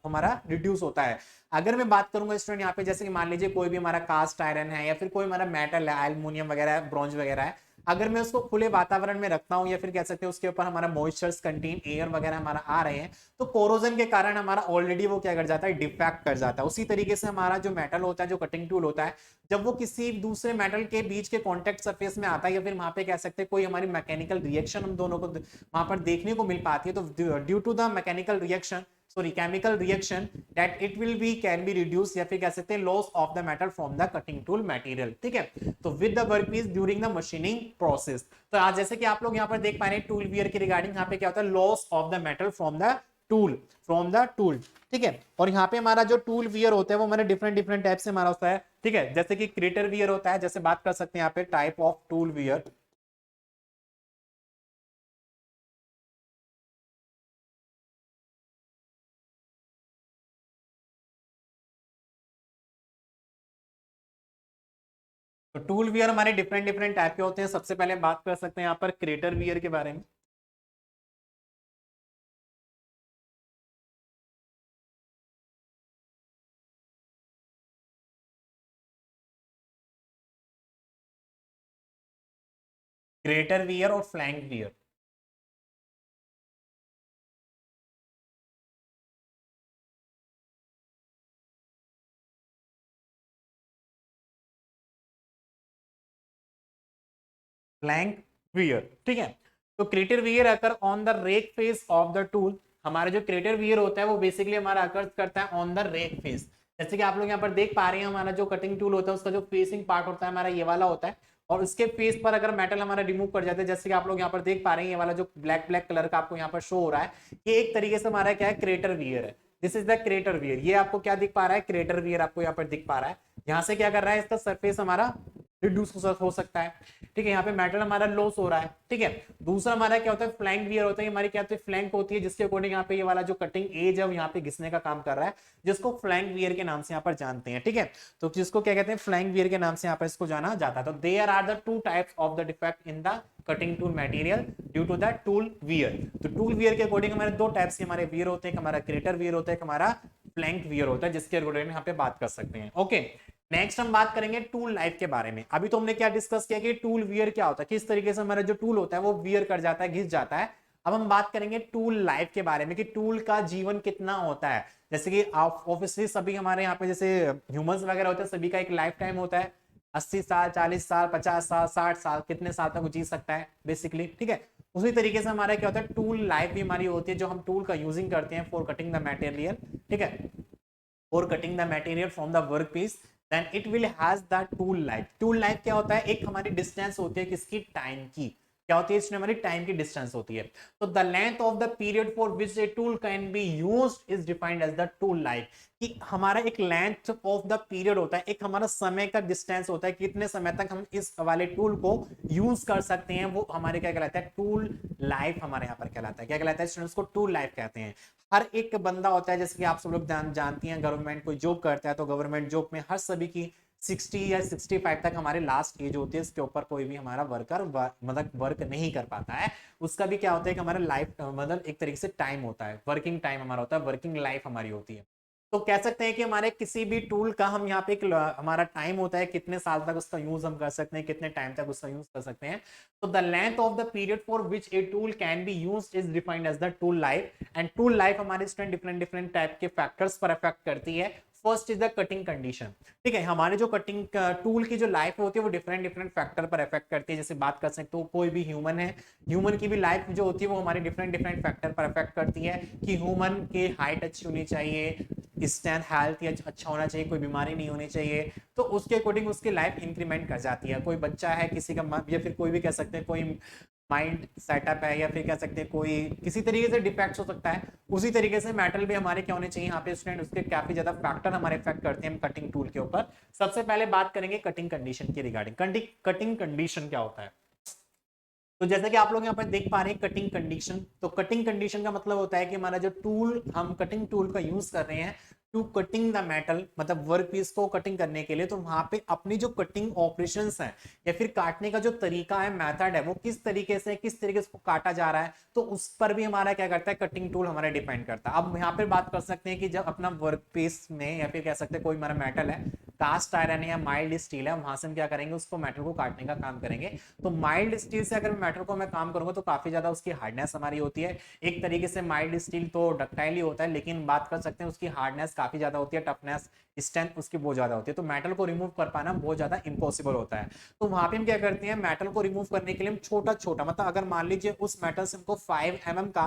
हमारा रिड्यूस होता है। अगर मैं बात करूंगा स्टूडेंट यहाँ पे, जैसे कि मान लीजिए कोई भी हमारा कास्ट आयरन है या फिर कोई हमारा मेटल है, एल्युमिनियम वगैरह, ब्रॉन्ज वगैरह है, अगर मैं उसको खुले वातावरण में रखता हूं या फिर कह सकते हैं उसके ऊपर हमारा मॉइस्चर्स कंटेन एयर वगैरह हमारा आ रहे हैं, तो कोरोजन के कारण हमारा ऑलरेडी वो क्या कर जाता है, डिफेक्ट कर जाता है। उसी तरीके से हमारा जो मेटल होता है, जो कटिंग टूल होता है, जब वो किसी दूसरे मेटल के बीच के कॉन्टेक्ट सरफेस में आता है या फिर वहां पे कह सकते हैं कोई हमारी मैकेनिकल रिएक्शन हम दोनों को वहां पर देखने को मिल पाती है, तो due to the mechanical reaction, sorry chemical reaction, that it will be can be reduce, या फिर कह सकते हैं loss of the metal from the cutting tool material, ठीक है। तो with the workpiece during the machining process, तो आज जैसे कि आप लोग यहाँ पर देख पा रहे हैं टूल वियर के रिगार्डिंग, यहाँ पे क्या होता है, loss of the metal from the tool, ठीक है। और यहाँ पे हमारा जो टूल वियर होता है वो हमारे डिफरेंट टाइप से हमारा होता है, ठीक है। जैसे कि क्रेटर वियर होता है, जैसे बात कर सकते हैं यहाँ पे टाइप ऑफ टूल वियर, तो टूल वियर हमारे डिफरेंट टाइप के होते हैं। सबसे पहले बात कर सकते हैं यहाँ पर क्रेटर वियर के बारे में। क्रेटर वियर और फ्लैंक वियर, फ्लैंक वियर, ठीक है। तो crater wear occur on the rake face of the tool, हमारा जो क्रेटर वियर होता है वो बेसिकली हमारा अकर करता है ऑन द रेक फेस। जैसे कि आप लोग यहाँ पर देख पा रहे हैं, हमारा जो कटिंग टूल होता है उसका जो फेसिंग पार्ट होता है हमारा ये वाला होता है, और उसके फेस पर अगर मेटल हमारा रिमूव कर जाता है, जैसे कि आप लोग यहाँ पर देख पा रहे हैं, ये वाला जो ब्लैक कलर का आपको यहाँ पर शो हो रहा है, ये एक तरीके से हमारा क्या है, क्रेटर वियर है। This is the crater wear. ये आपको क्या दिख पा रहा है, क्रेटर वियर आपको यहाँ पर दिख पा रहा है। यहाँ से क्या कर रहा है, इसका सरफेस हमारा रिड्यूस हो सकता है, ठीक है। यहाँ पे मेटल हमारा लॉस हो रहा है, ठीक है। दूसरा हमारा क्या होता है, फ्लैंक वियर होता है। हमारी क्या होती है, फ्लैंक होती है, जिसके अकॉर्डिंग यहाँ पे ये वाला जो कटिंग एज है यहाँ पे घिसने का काम कर रहा है, जिसको फ्लैंक वियर के नाम से यहाँ पर जानते हैं, ठीक है। तो जिसको क्या कहते हैं, फ्लैंक वियर के नाम से यहाँ पर इसको जाना जाता है। तो there are the two types of the defect in the cutting tool material due to the tool wear. तो टूल वियर के अकॉर्डिंग हमारे दो टाइप्स के हमारे वियर होते हैं, हमारा क्रेटर वियर होता है, हमारा फ्लैंक वियर होता है, जिसके अकॉर्डिंग यहाँ पे बात कर सकते हैं, ओके। नेक्स्ट हम बात करेंगे टूल लाइफ के बारे में। अभी तो हमने क्या डिस्कस किया कि टूल वियर क्या होता है, किस तरीके से हमारा जो टूल होता है वो वियर कर जाता है, घिस जाता है। अब हम बात करेंगे टूल लाइफ के बारे में कि टूल का जीवन कितना होता है। जैसे कि आप ऑब्वियसली सभी हमारे यहाँ पे जैसे ह्यूमंस वगैरह होते हैं, सभी का एक लाइफ टाइम होता है, 80 साल, 40 साल, 50 साल, 60 साल, कितने साल तक वो जी सकता है बेसिकली, ठीक है। उसी तरीके से हमारा क्या होता है, टूल लाइफ भी हमारी होती है, जो हम टूल का यूजिंग करते हैं फॉर कटिंग द मटेरियल, ठीक है, for cutting the material from the work piece, then it will has the tool life. Tool life क्या होता है, एक हमारी डिस्टेंस होती है किसकी, टाइम की, क्या होती है इसमें हमारी टाइम की डिस्टेंस होती है। तो the length of the period for which a tool can be used is defined as the tool life, कि हमारा एक लेंथ ऑफ द पीरियड होता है, एक हमारा समय का डिस्टेंस होता है, कितने समय तक हम इस वाले टूल को यूज कर सकते हैं, वो हमारे क्या कहलाता है, टूल लाइफ हमारे यहाँ पर कहलाता है। क्या कहलाता है स्टूडेंट्स को, टूल लाइफ कहते हैं। हर एक बंदा होता है, जैसे कि आप सब लोग जानती हैं, गवर्नमेंट कोई जॉब करता है तो गवर्नमेंट जॉब में हर सभी की 60 या 65 तक हमारी लास्ट एज होती है, इसके ऊपर कोई भी हमारा वर्कर मतलब वर्क नहीं कर पाता है। उसका भी क्या होता है कि हमारा लाइफ मतलब एक तरीके से टाइम होता है, वर्किंग टाइम हमारा होता है, वर्किंग लाइफ हमारी होती है। तो कह सकते हैं कि हमारे किसी भी टूल का हम यहाँ पे एक हमारा टाइम होता है, कितने साल तक उसका यूज हम कर सकते हैं, कितने टाइम तक उसका यूज कर सकते हैं। तो the length of the period for which a tool can be used is defined as the tool life. And tool life हमारे स्टूडेंट डिफरेंट डिफरेंट टाइप के फैक्टर्स पर अफेक्ट करती है। First is the cutting condition, ठीक है, हमारे जो cutting tool की जो लाइफ होती है वो डिफरेंट डिफरेंट फैक्टर पर अफेक्ट करती है। जैसे बात कर सकते हो, कोई भी ह्यूमन है, ह्यूमन की भी लाइफ जो होती है वो हमारे डिफरेंट डिफरेंट फैक्टर पर अफेक्ट करती है, कि ह्यूमन की हाइट अच्छी होनी चाहिए, स्टैंड हेल्थ अच्छा होना चाहिए, कोई बीमारी नहीं होनी चाहिए, तो उसके अकॉर्डिंग उसकी लाइफ इंक्रीमेंट कर जाती है। कोई बच्चा है किसी का, या फिर कोई भी कह सकते हैं कोई माइंड सेटअप है, या फिर कह सकते हैं कोई किसी तरीके से डिफेक्ट हो सकता है, उसी तरीके से मेटल भी हमारे क्या होने चाहिए यहाँ पे स्टूडेंट, उसके काफी ज्यादा फैक्टर हमारे इफेक्ट करते हैं कटिंग टूल के ऊपर। सबसे पहले बात करेंगे कटिंग कंडीशन की रिगार्डिंग। कटिंग कंडीशन क्या होता है, तो जैसे कि आप लोग यहाँ पर देख पा रहे हैं कटिंग कंडीशन, तो कटिंग कंडीशन का मतलब होता है कि हमारा जो टूल, हम कटिंग टूल का यूज कर रहे हैं टू कटिंग द मेटल, मतलब वर्क पीस को कटिंग करने के लिए, तो वहां पे अपनी जो कटिंग ऑपरेशंस हैं या फिर काटने का जो तरीका है, मेथड है, वो किस तरीके से उसको काटा जा रहा है, तो उस पर भी हमारा क्या करता है, कटिंग टूल हमारा डिपेंड करता है। अब यहाँ पे बात कर सकते हैं कि जब अपना वर्क पीस में, या फिर कह सकते हैं कोई हमारा मेटल है, कास्ट आयरन है या माइल्ड स्टील है, वहां से हम क्या करेंगे, उसको मेटल को काटने का काम करेंगे। तो माइल्ड स्टील से अगर मेटल को मैं काम करूंगा तो काफी ज्यादा उसकी हार्डनेस हमारी होती है। एक तरीके से माइल्ड स्टील तो डक्टाइल ही होता है, लेकिन बात कर सकते हैं उसकी हार्डनेस काफी ज्यादा होती है, टफनेस, स्ट्रेंथ उसकी बहुत ज्यादा होती है, तो मेटल को रिमूव कर पाना बहुत ज्यादा इंपॉसिबल होता है। तो वहां पे हम क्या करते हैं, मेटल को रिमूव करने के लिए हम छोटा छोटा, मतलब अगर मान लीजिए उस मेटल से हमको 5 mm का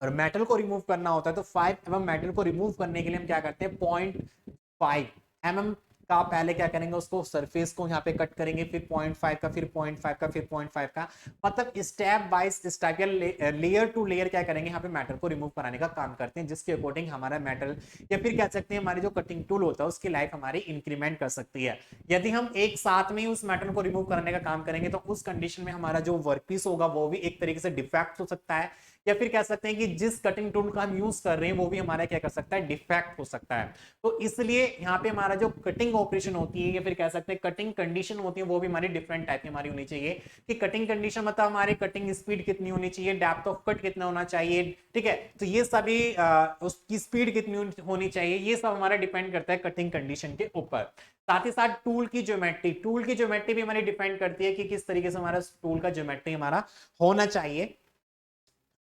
और मेटल को रिमूव करना होता है, तो 5 mm मेटल को रिमूव करने के लिए हम क्या करते हैं, 0.5 mm का पहले क्या करेंगे, उसको सरफेस को यहाँ पे कट करेंगे, फिर 0.5 का, फिर 0.5 का, फिर 0.5 का, मतलब स्टेप बाय स्टेप या लेयर टू लेयर क्या करेंगे, यहाँ पे मेटल को रिमूव कराने का काम करते हैं, जिसके अकॉर्डिंग हमारा मेटल या फिर कह सकते हैं हमारी जो कटिंग टूल होता है उसकी लाइफ हमारी इंक्रीमेंट कर सकती है। यदि हम एक साथ में ही उस मेटल को रिमूव करने का काम करेंगे तो उस कंडीशन में हमारा जो वर्कपीस होगा वो भी एक तरीके से डिफेक्ट हो सकता है, या फिर कह सकते हैं कि जिस कटिंग टूल का हम यूज कर रहे हैं वो भी हमारा क्या कर सकता है, डिफेक्ट हो सकता है। तो इसलिए यहाँ पे हमारा जो कटिंग ऑपरेशन होती है, या फिर कह सकते हैं कटिंग कंडीशन होती है, वो भी हमारी डिफरेंट टाइप की हमारी होनी चाहिए। कि कटिंग कंडीशन मतलब हमारी कटिंग स्पीड कितनी होनी चाहिए, डेप्थ ऑफ कट कितना होना चाहिए, ठीक है, तो ये सभी उसकी स्पीड कितनी होनी चाहिए, ये सब हमारा डिपेंड करता है कटिंग कंडीशन के ऊपर। साथ ही साथ टूल की ज्योमेट्री भी हमारी डिपेंड करती है कि किस तरीके से हमारा टूल का ज्योमेट्री हमारा होना चाहिए।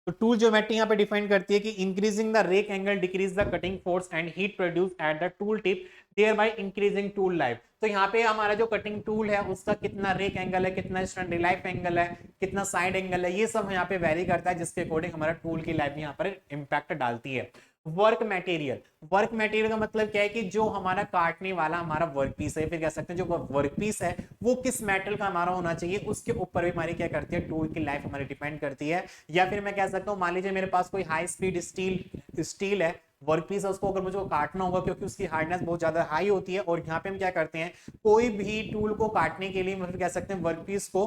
तो टूल ज्योमेट्री यहाँ पे डिफाइन करती है कि increasing the rake angle decrease the cutting force and heat produce at the tool tip, thereby increasing tool life. तो यहाँ पे हमारा जो कटिंग टूल है उसका कितना रेक एंगल है, कितना रिलाइफ एंगल है, कितना साइड एंगल है, ये सब यहाँ पे वेरी करता है, जिसके अकॉर्डिंग हमारा टूल की लाइफ यहाँ पर इंपैक्ट डालती है। वर्क मटेरियल का मतलब क्या है कि जो हमारा काटने वाला हमारा वर्क पीस है, फिर कह सकते हैं जो वर्क पीस है वो किस मेटल का हमारा होना चाहिए, उसके ऊपर भी हमारी क्या करती है, टूल की लाइफ हमारी डिपेंड करती है। या फिर मैं कह सकता हूँ, मान लीजिए मेरे पास कोई हाई स्पीड स्टील है, वर्क पीस है, उसको अगर मुझे काटना होगा क्योंकि उसकी हार्डनेस बहुत ज्यादा हाई होती है, और यहाँ पे हम क्या करते हैं, कोई भी टूल को काटने के लिए, मतलब कह सकते हैं वर्क पीस को,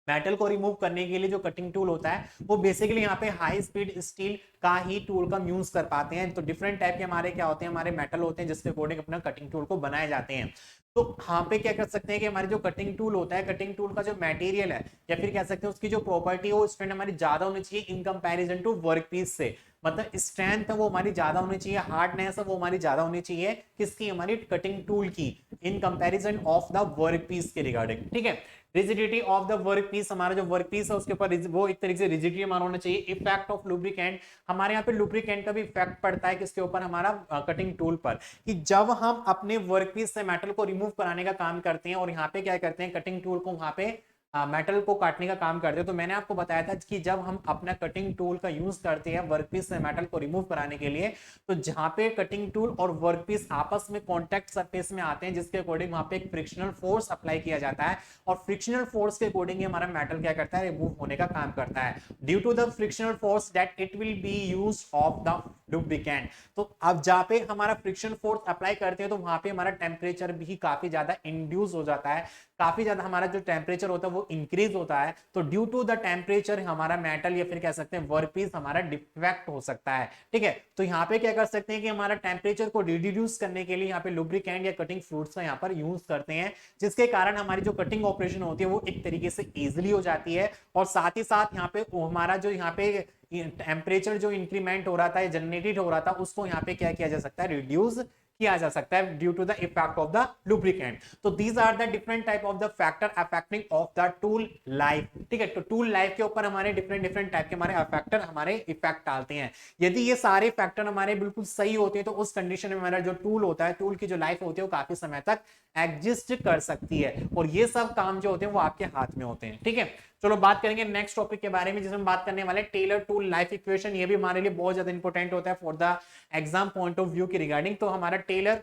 मेटल को रिमूव करने के लिए जो कटिंग टूल होता है वो बेसिकली यहाँ पे हाई स्पीड स्टील का ही टूल का यूज कर पाते हैं। तो डिफरेंट टाइप के हमारे क्या होते हैं, हमारे मेटल होते हैं जिसके अकॉर्डिंग अपना कटिंग टूल को बनाए जाते हैं। तो यहाँ पे क्या कर सकते हैं कि हमारे जो कटिंग टूल होता है, कटिंग टूल का जो मटेरियल है या फिर कह सकते हैं उसकी जो प्रॉपर्टी है वो स्ट्रेंथ हमारी ज्यादा होनी चाहिए in comparison to work piece से। मतलब स्ट्रेंथ है वो हमारी ज्यादा होनी चाहिए, हार्डनेस है वो हमारी ज्यादा होनी चाहिए, किसकी, हमारी कटिंग टूल की, in comparison of the work piece के रिगार्डिंग, ठीक है। Rigidity of the work piece, हमारा जो वर्क पीस है उसके ऊपर वो एक तरीके से रिजिडिटी हमारा होना चाहिए। इफेक्ट ऑफ लुब्रिकेंट, हमारे यहाँ पे लुब्रिकेंट का भी इफेक्ट पड़ता है किसके ऊपर, हमारा कटिंग टूल पर, कि जब हम अपने वर्क पीस से मेटल को रिमूव कराने का काम करते हैं और यहाँ पे क्या करते हैं, कटिंग टूल को वहां पे मेटल को काटने का काम करते हैं, तो मैंने आपको बताया था कि जब हम अपना कटिंग टूल का यूज करते हैं वर्कपीस से मेटल को रिमूव कराने के लिए, तो जहां पे कटिंग टूल और वर्कपीस आपस में कॉन्टेक्ट सरफेस में आते हैं, जिसके अकॉर्डिंग वहां पे एक फ्रिक्शनल फोर्स अप्लाई किया जाता है, और फ्रिक्शनल फोर्स के अकॉर्डिंग ही हमारा मेटल क्या करता है, रिमूव होने का काम करता है। Due to the frictional force that it will be use of the lubricant, तो अब जहां पे हमारा फ्रिक्शन फोर्स अप्लाई करते हैं तो वहां पे हमारा टेम्परेचर भी काफी ज्यादा इंड्यूस हो जाता है, काफी ज्यादा हमारा जो टेम्परेचर होता है वो इंक्रीज होता है। तो ड्यू टू द टेम्परेचर हमारा मेटल या फिर कह सकते हैं वर्कपीस हमारा डिफेक्ट हो सकता है, ठीक है। तो यहाँ पे क्या कर सकते हैं कि हमारा टेम्परेचर को रिड्यूस करने के लिए यहाँ पे लुब्रिकेंट या कटिंग फ्लूइड्स का यहाँ पर यूज करते हैं, जिसके कारण हमारी जो कटिंग ऑपरेशन होती है वो एक तरीके से इजिली हो जाती है, और साथ ही साथ यहाँ पे हमारा जो यहाँ पे टेम्परेचर जो इंक्रीमेंट हो रहा था, जनरेटेड हो रहा था, उसको यहाँ पे क्या किया जा सकता है, रिड्यूस किया जा सकता है due to the effect of the lubricant. तो these are the different type of the factor affecting of the tool life, ठीक है। तो टूल लाइफ के ऊपर हमारे डिफरेंट डिफरेंट टाइप के हमारे फैक्टर हमारे इफेक्ट डालते हैं। यदि ये सारे फैक्टर हमारे बिल्कुल सही होते हैं तो उस कंडीशन में हमारा जो टूल होता है, टूल की जो लाइफ होती है वो काफी समय तक एग्जिस्ट कर सकती है, और ये सब काम जो होते हैं वो आपके हाथ में होते हैं, ठीक है। चलो बात करेंगे नेक्स्ट टॉपिक के बारे में, जिसमें बात करने वाले टेलर टूल लाइफ इक्वेशन। ये भी हमारे लिए बहुत ज्यादा इंपॉर्टेंट होता है for the exam point of view की रिगार्डिंग। तो हमारा टेलर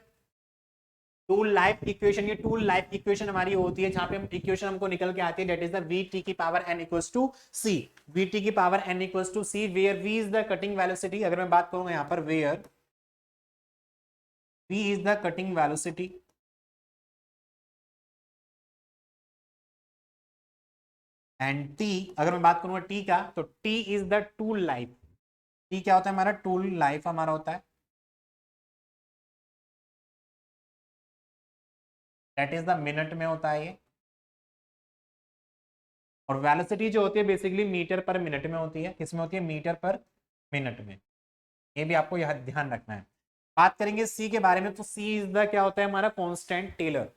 टूल लाइफ इक्वेशन, ये टूल लाइफ इक्वेशन हमारी होती है जहां पे हम इक्वेशन हमको निकल के आती है, दैट इज द वी की power n equals to C, V की power n equals to C, where v is the cutting velocity. अगर मैं बात करूंगा यहाँ पर where v is the cutting velocity and t, अगर मैं बात करूंगा t का, तो t is the tool life. t क्या होता है, हमारा टूल लाइफ हमारा होता है, दैट इज द मिनट में होता है ये, और वेलोसिटी जो होती है बेसिकली मीटर पर मिनट में होती है, किसमें होती है, मीटर पर मिनट में। ये भी आपको यह ध्यान रखना है। बात करेंगे सी के बारे में, तो सी इज द क्या होता है, हमारा कांस्टेंट टेलर।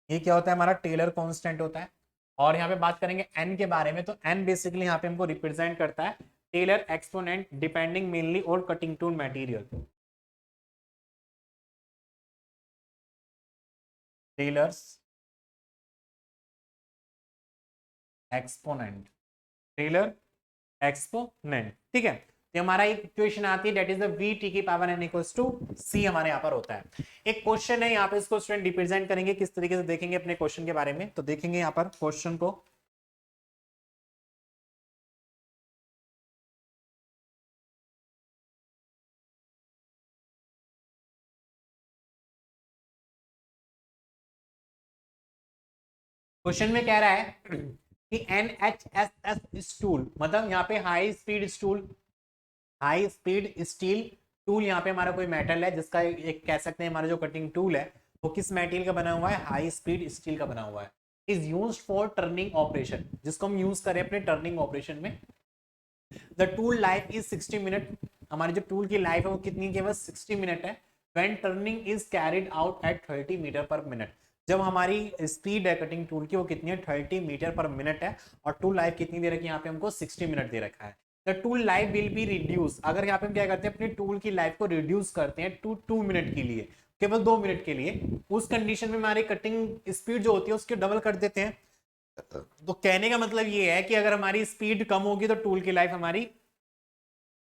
ये क्या होता है, हमारा टेलर कांस्टेंट होता है। और यहाँ पे बात करेंगे एन के बारे में, तो एन बेसिकली यहाँ पे हमको रिप्रेजेंट करता है Taylor exponent depending mainly on cutting tool material. Taylor's exponent, Taylor exponent, ठीक है। तो हमारा एक इक्वेशन आती है, that is the V T की power n equals to C, हमारे यहाँ पर होता है। एक क्वेश्चन है यहाँ पे, इसको स्टूडेंट रिप्रेजेंट करेंगे किस तरीके से, देखेंगे अपने क्वेश्चन के बारे में। तो देखेंगे यहाँ पर क्वेश्चन को, क्वेश्चन में कह रहा है कि NHSS स्टूल, मतलब यहाँ पे high speed stool, high speed steel tool, यहाँ पे हमारा कोई मेटल है जिसका एक कह सकते हैं हमारा जो कटिंग टूल है वो किस मेटेरियल का बना हुआ है, हाई स्पीड स्टील का बना हुआ है, is used for turning operation, जिसको हम यूज करें अपने टर्निंग ऑपरेशन में। The tool life is 60 minute, हमारी जो टूल की लाइफ है वो कितनी, केवल 60 मिनट है। When turning is carried out at 30 metre per minute, जब हमारी स्पीड है कटिंग टूल की वो कितनी है, 30 मीटर पर मिनट है, और टूल लाइफ कितनी दे रखी है यहाँ पे हमको, 60 मिनट दे रखा है। The tool life will be reduce, अगर यहाँ पे हम क्या करते हैं, अपने टूल की लाइफ को रिड्यूस करते हैं टू 2 मिनट के लिए, केवल 2 मिनट के लिए, उस कंडीशन में हमारी कटिंग स्पीड जो होती है उसके डबल कर देते हैं। तो कहने का मतलब ये है कि अगर हमारी स्पीड कम होगी तो टूल की लाइफ हमारी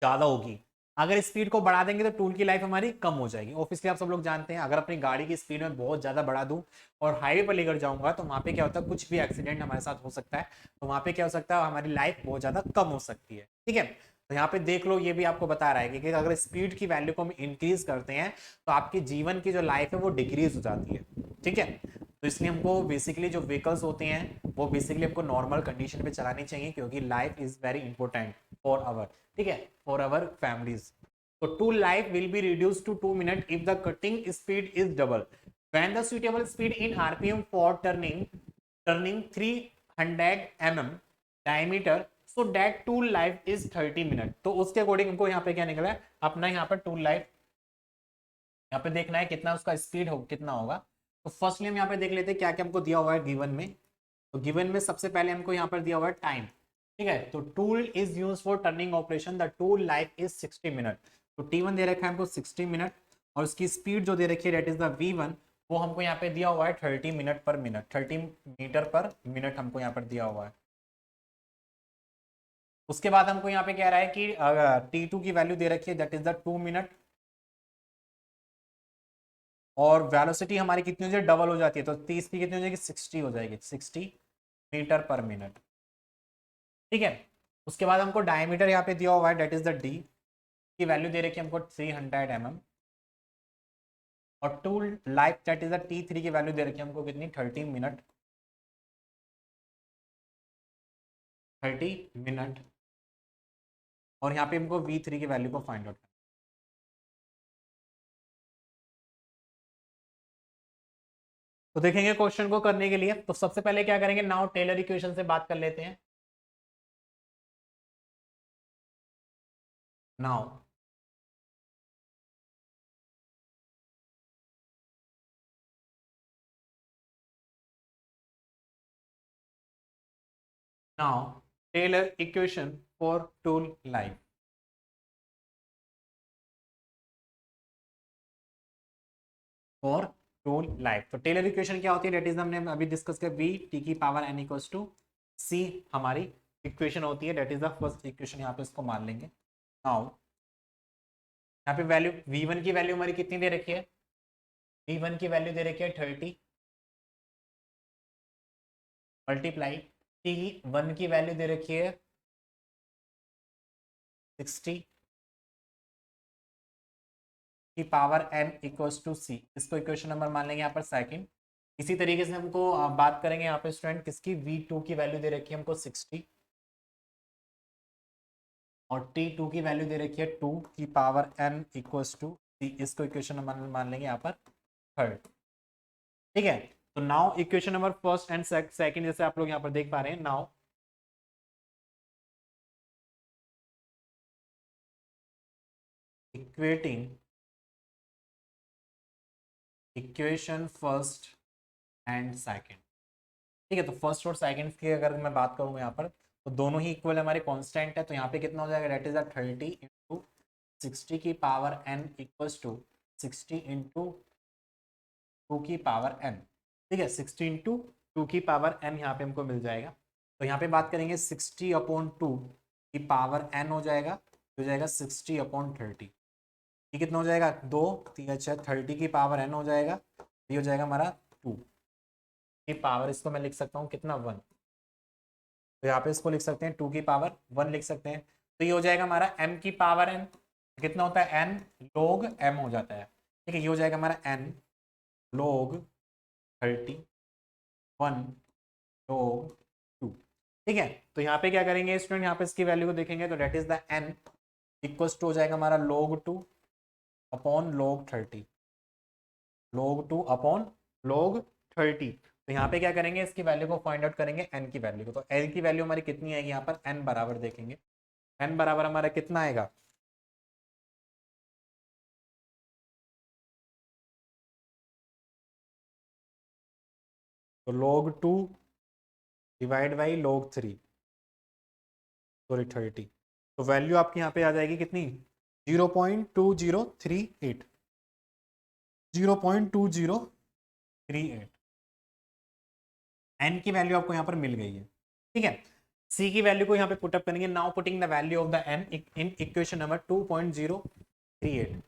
ज्यादा होगी, अगर स्पीड को बढ़ा देंगे तो टूल की लाइफ हमारी कम हो जाएगी। ऑब्वियसली आप सब लोग जानते हैं, अगर अपनी गाड़ी की स्पीड में बहुत ज्यादा बढ़ा दूं और हाईवे पर लेकर जाऊंगा तो वहां पे क्या होता है, कुछ भी एक्सीडेंट हमारे साथ हो सकता है, तो वहां पे क्या हो सकता है, हमारी लाइफ बहुत ज्यादा कम हो सकती है, ठीक है। तो यहाँ पे देख लो, ये भी आपको बता रहा है कि अगर स्पीड की वैल्यू को हम इंक्रीज करते हैं तो आपके जीवन की जो लाइफ है वो डिक्रीज हो जाती है, ठीक है। तो इसलिए हमको बेसिकली जो व्हीकल्स होते हैं वो बेसिकली हमको नॉर्मल कंडीशन पे चलानी चाहिए, क्योंकि life is very important for our, ठीक है, फॉर अवर फैमिलीज। तो tool life will be reduce to 2 minute if the cutting speed is double, when the suitable speed in RPM for turning 3 200 mm diameter, so that tool life is 30 minute. तो उसके according हमको यहाँ पे क्या निकला है, अपना यहाँ पर टूल लाइफ यहाँ पे देखना है कितना उसका स्पीड हो कितना होगा। तो फर्स्टली हम यहाँ पे देख लेते हैं क्या क्या हमको दिया हुआ है गिवन में। तो गिवन में सबसे पहले हमको यहाँ पर दिया हुआ है टाइम, ठीक है। तो tool is use for turning operation, the tool life is 60 minute. तो T1 दे रखा है हमको 60 मिनट, और उसकी स्पीड जो दे रखी है दैट इज द V1, वो हमको यहाँ पे दिया हुआ है 30 मिनट पर मिनट, 30 मीटर पर मिनट हमको यहाँ पर दिया हुआ है। उसके बाद हमको यहाँ पे कह रहा है कि T2 की वैल्यू दे रखी है दैट इज द 2 मिनट, और वेलोसिटी हमारी कितनी हो जाएगी, डबल हो जाती है, तो 30 की कितनी हो जाएगी, 60 हो जाएगी, 60 मीटर पर मिनट, ठीक है। उसके बाद हमको डायमीटर यहाँ पे दिया हुआ है दैट इज द D की वैल्यू दे रखी है हमको 300 mm, और tool life that is the T3 की वैल्यू दे रखी है हमको कितनी, 30 मिनट, 30 मिनट, और यहाँ पे हमको V3 की वैल्यू को फाइंड आउट करना। तो देखेंगे क्वेश्चन को करने के लिए, तो सबसे पहले क्या करेंगे, नाउ टेलर इक्वेशन से बात कर लेते हैं। Now now Taylor equation for tool life. For tool life, तो टेलर इक्वेशन क्या होती है, डेट इज हमने अभी डिस्कस किया, वी टी की power N equals to C हमारी इक्वेशन होती है, that is the first equation, यहाँ पे इसको मान लेंगे। नाउ यहाँ पे वैल्यू V1 की वैल्यू हमारी कितनी दे रखी है, V1 की वैल्यू दे रखी है 30, मल्टीप्लाई T1 की वैल्यू दे रखी है 60 की पावर n इक्वल्स टू सी, इसको इक्वेशन नंबर मान लेंगे यहाँ पर सेकंड। इसी तरीके से हमको बात करेंगे यहाँ पे स्टूडेंट किसकी, V2 की वैल्यू दे रखी है हमको 60, और T2 की वैल्यू दे रखी है 2 की पावर n इक्वल्स टू सी, इसको इक्वेशन नंबर मान लेंगे यहाँ पर थर्ड, ठीक है। तो now equation number first and second जैसे आप लोग यहाँ पर देख पा रहे हैं, now equating equation first and second, ठीक है। तो फर्स्ट और सेकंड की अगर मैं बात करूँ यहाँ पर, तो दोनों ही इक्वल हमारे कांस्टेंट है, तो यहाँ पे कितना हो जाएगा, डेट इज 30 इंटू 60 की power n equals to 60 into 2 की पावर n, ठीक है। 60 इंटू 2 की पावर n यहाँ पे हमको मिल जाएगा। तो यहाँ पे बात करेंगे 60/2 की पावर n हो जाएगा 60/30, ये कितना हो जाएगा, 2 3 अच्छा 30 की पावर n हो जाएगा, ये हो जाएगा हमारा 2 की पावर, इसको मैं लिख सकता हूँ कितना 1, तो यहाँ पे इसको लिख सकते हैं 2 की पावर 1 लिख सकते हैं। तो ये हो जाएगा हमारा m की पावर n, कितना होता है n log m हो जाता है, ठीक है। ये हो जाएगा हमारा n log 30 1 log 2, ठीक है। तो यहाँ पे क्या करेंगे स्टूडेंट, यहाँ पे इसकी वैल्यू को देखेंगे, तो that is the n equals to हो जाएगा हमारा log 2 upon log 30, log 2 upon log 30। तो यहाँ पे क्या करेंगे, इसकी वैल्यू को फाइंड आउट करेंगे n की वैल्यू को, तो n की वैल्यू हमारी कितनी आएगी, यहाँ पर n बराबर देखेंगे, n बराबर हमारा कितना आएगा, तो log 2 divide by log 3 sorry 30, तो वैल्यू आपकी यहाँ पे आ जाएगी कितनी, 0.2038, 0.2038, n की वैल्यू आपको यहाँ पर मिल गई है, ठीक है। c की वैल्यू को यहाँ पे पुटअप करेंगे, now putting the value of the n in equation number 2.038,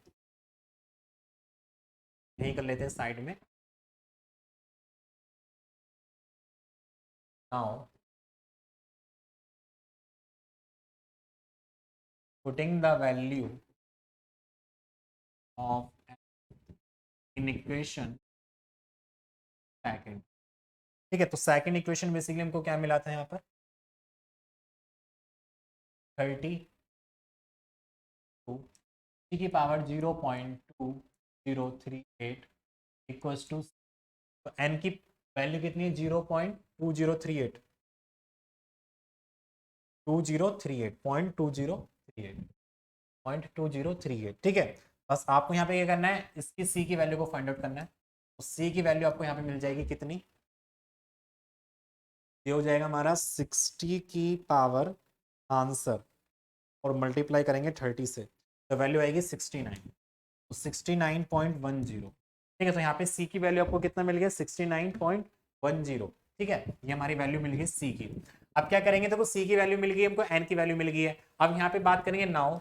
यही कर लेते हैं साइड में। Now putting the value of n in equation second, ठीक है। तो सेकंड इक्वेशन बेसिकली हमको क्या मिला था यहाँ पर, 30 की पावर 0.2038 इक्वल्स टू, तो n की वैल्यू कितनी है, 0.2038, 2038 0.2038 ठीक है। बस आपको यहाँ पे क्या करना है, इसकी सी की वैल्यू को फाइंड आउट करना है। तो सी की वैल्यू आपको यहाँ पे मिल जाएगी कितनी, ये हो जाएगा हमारा 60 की पावर आंसर और मल्टीप्लाई करेंगे 30 से, तो वैल्यू आएगी 69, तो 69.10 ठीक है। तो यहाँ पे सी की वैल्यू आपको कितना मिल गया, 69.10 ठीक है, ये हमारी वैल्यू मिल गई सी की। अब क्या करेंगे, देखो सी की वैल्यू मिल गई हमको, एन की वैल्यू मिल गई है। अब यहाँ पे बात करेंगे नाउ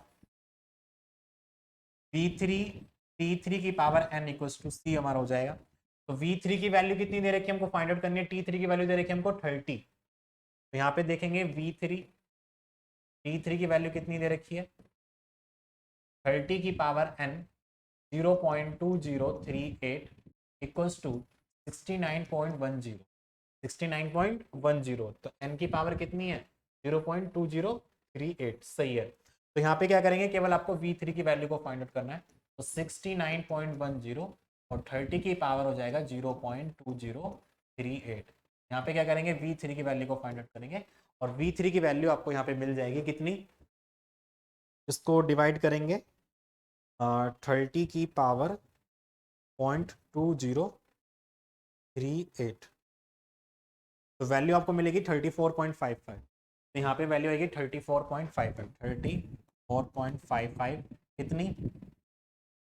V3 T3 की पावर n इक्वल्स टू सी हमारा हो जाएगा। तो V3 की वैल्यू कितनी दे रखी है हमको, फाइंड आउट करनी है। T3 की वैल्यू दे रखी है हमको 30, तो यहाँ पे देखेंगे V3 T3 की वैल्यू कितनी दे रखी है, 30 की पावर n 0.2038 इक्वल्स टू 69.10 69.10, तो n की पावर कितनी है 0.2038, सही है। तो यहाँ पे क्या करेंगे, केवल आपको V3 की वैल्यू को फाइंड आउट करना है। तो 69.10 और 30 की पावर हो जाएगा 0.2038। यहाँ पे क्या करेंगे, V3 की वैल्यू को फाइंड आउट करेंगे और V3 की वैल्यू आपको यहाँ पे मिल जाएगी कितनी, इसको डिवाइड करेंगे 30 की पावर 0.2038, तो वैल्यू आपको मिलेगी 34.55। तो यहाँ पे वैल्यू आएगी 34.55 कितनी,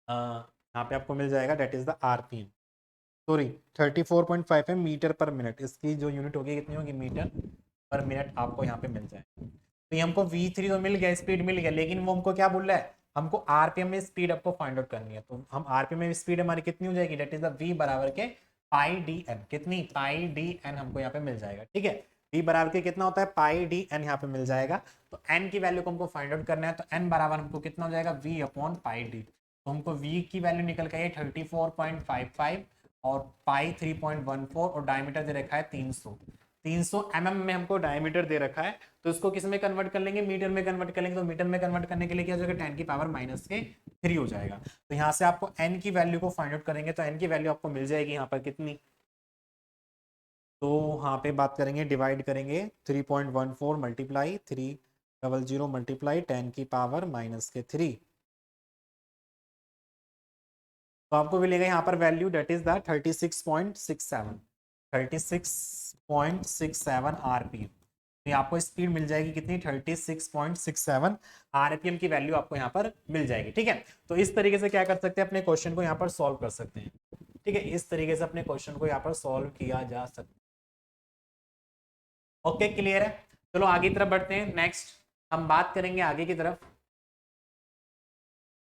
यहाँ पे आपको मिल जाएगा that is the RPM, sorry 34.55 metre per minute, इसकी जो यूनिट होगी कितनी होगी, मीटर पर मिनट आपको यहाँ पे मिल जाएगा। तो ये हमको V3 तो मिल गया, स्पीड मिल गया, लेकिन वो हमको क्या बोल रहा है, हमको आरपीएम में स्पीड आपको फाइंड आउट करनी है। तो हम आरपीएम में स्पीड हमारी कितनी हो जाएगी, डेट इज द V बराबर के पाई डी एन, कितनी पाई डी एन हमको यहाँ पे मिल जाएगा, ठीक है। V बराबर के कितना होता है, पाई डी एन यहाँ पे मिल जाएगा। तो n की वैल्यू को हमको फाइंड आउट करना है, तो n बराबर हमको कितना हो जाएगा, V अपॉन पाई डी। तो हमको V की वैल्यू निकल के आई 34.55 और पाई 3.14 और डायमीटर दे रखा है 300 mm में हमको डायमीटर दे रखा है। तो इसको किस में कन्वर्ट कर लेंगे, मीटर में कन्वर्ट कर लेंगे। तो मीटर में कन्वर्ट करने के लिए क्या हो जाएगा, 10 की पावर -3 हो जाएगा। तो यहाँ से आपको n की वैल्यू को फाइंड आउट करेंगे, तो n की वैल्यू आपको मिल जाएगी यहाँ पर कितनी, तो यहाँ पे बात करेंगे, डिवाइड करेंगे 3.14 मल्टीप्लाई 300 मल्टीप्लाई 10 की पावर -3, तो आपको मिलेगा यहाँ पर value that is the 36.67 RPM. तो आपको स्पीड मिल जाएगी कितनी, 36.67 आरपीएम की वैल्यू आपको यहाँ पर मिल जाएगी, ठीक है। तो इस तरीके से क्या कर सकते हैं, अपने क्वेश्चन को यहाँ पर सॉल्व कर सकते हैं, ठीक है। इस तरीके से अपने क्वेश्चन को यहाँ पर सॉल्व किया जा सकता है। ओके, क्लियर है। चलो आगे की तरफ बढ़ते हैं। नेक्स्ट हम बात करेंगे आगे की तरफ,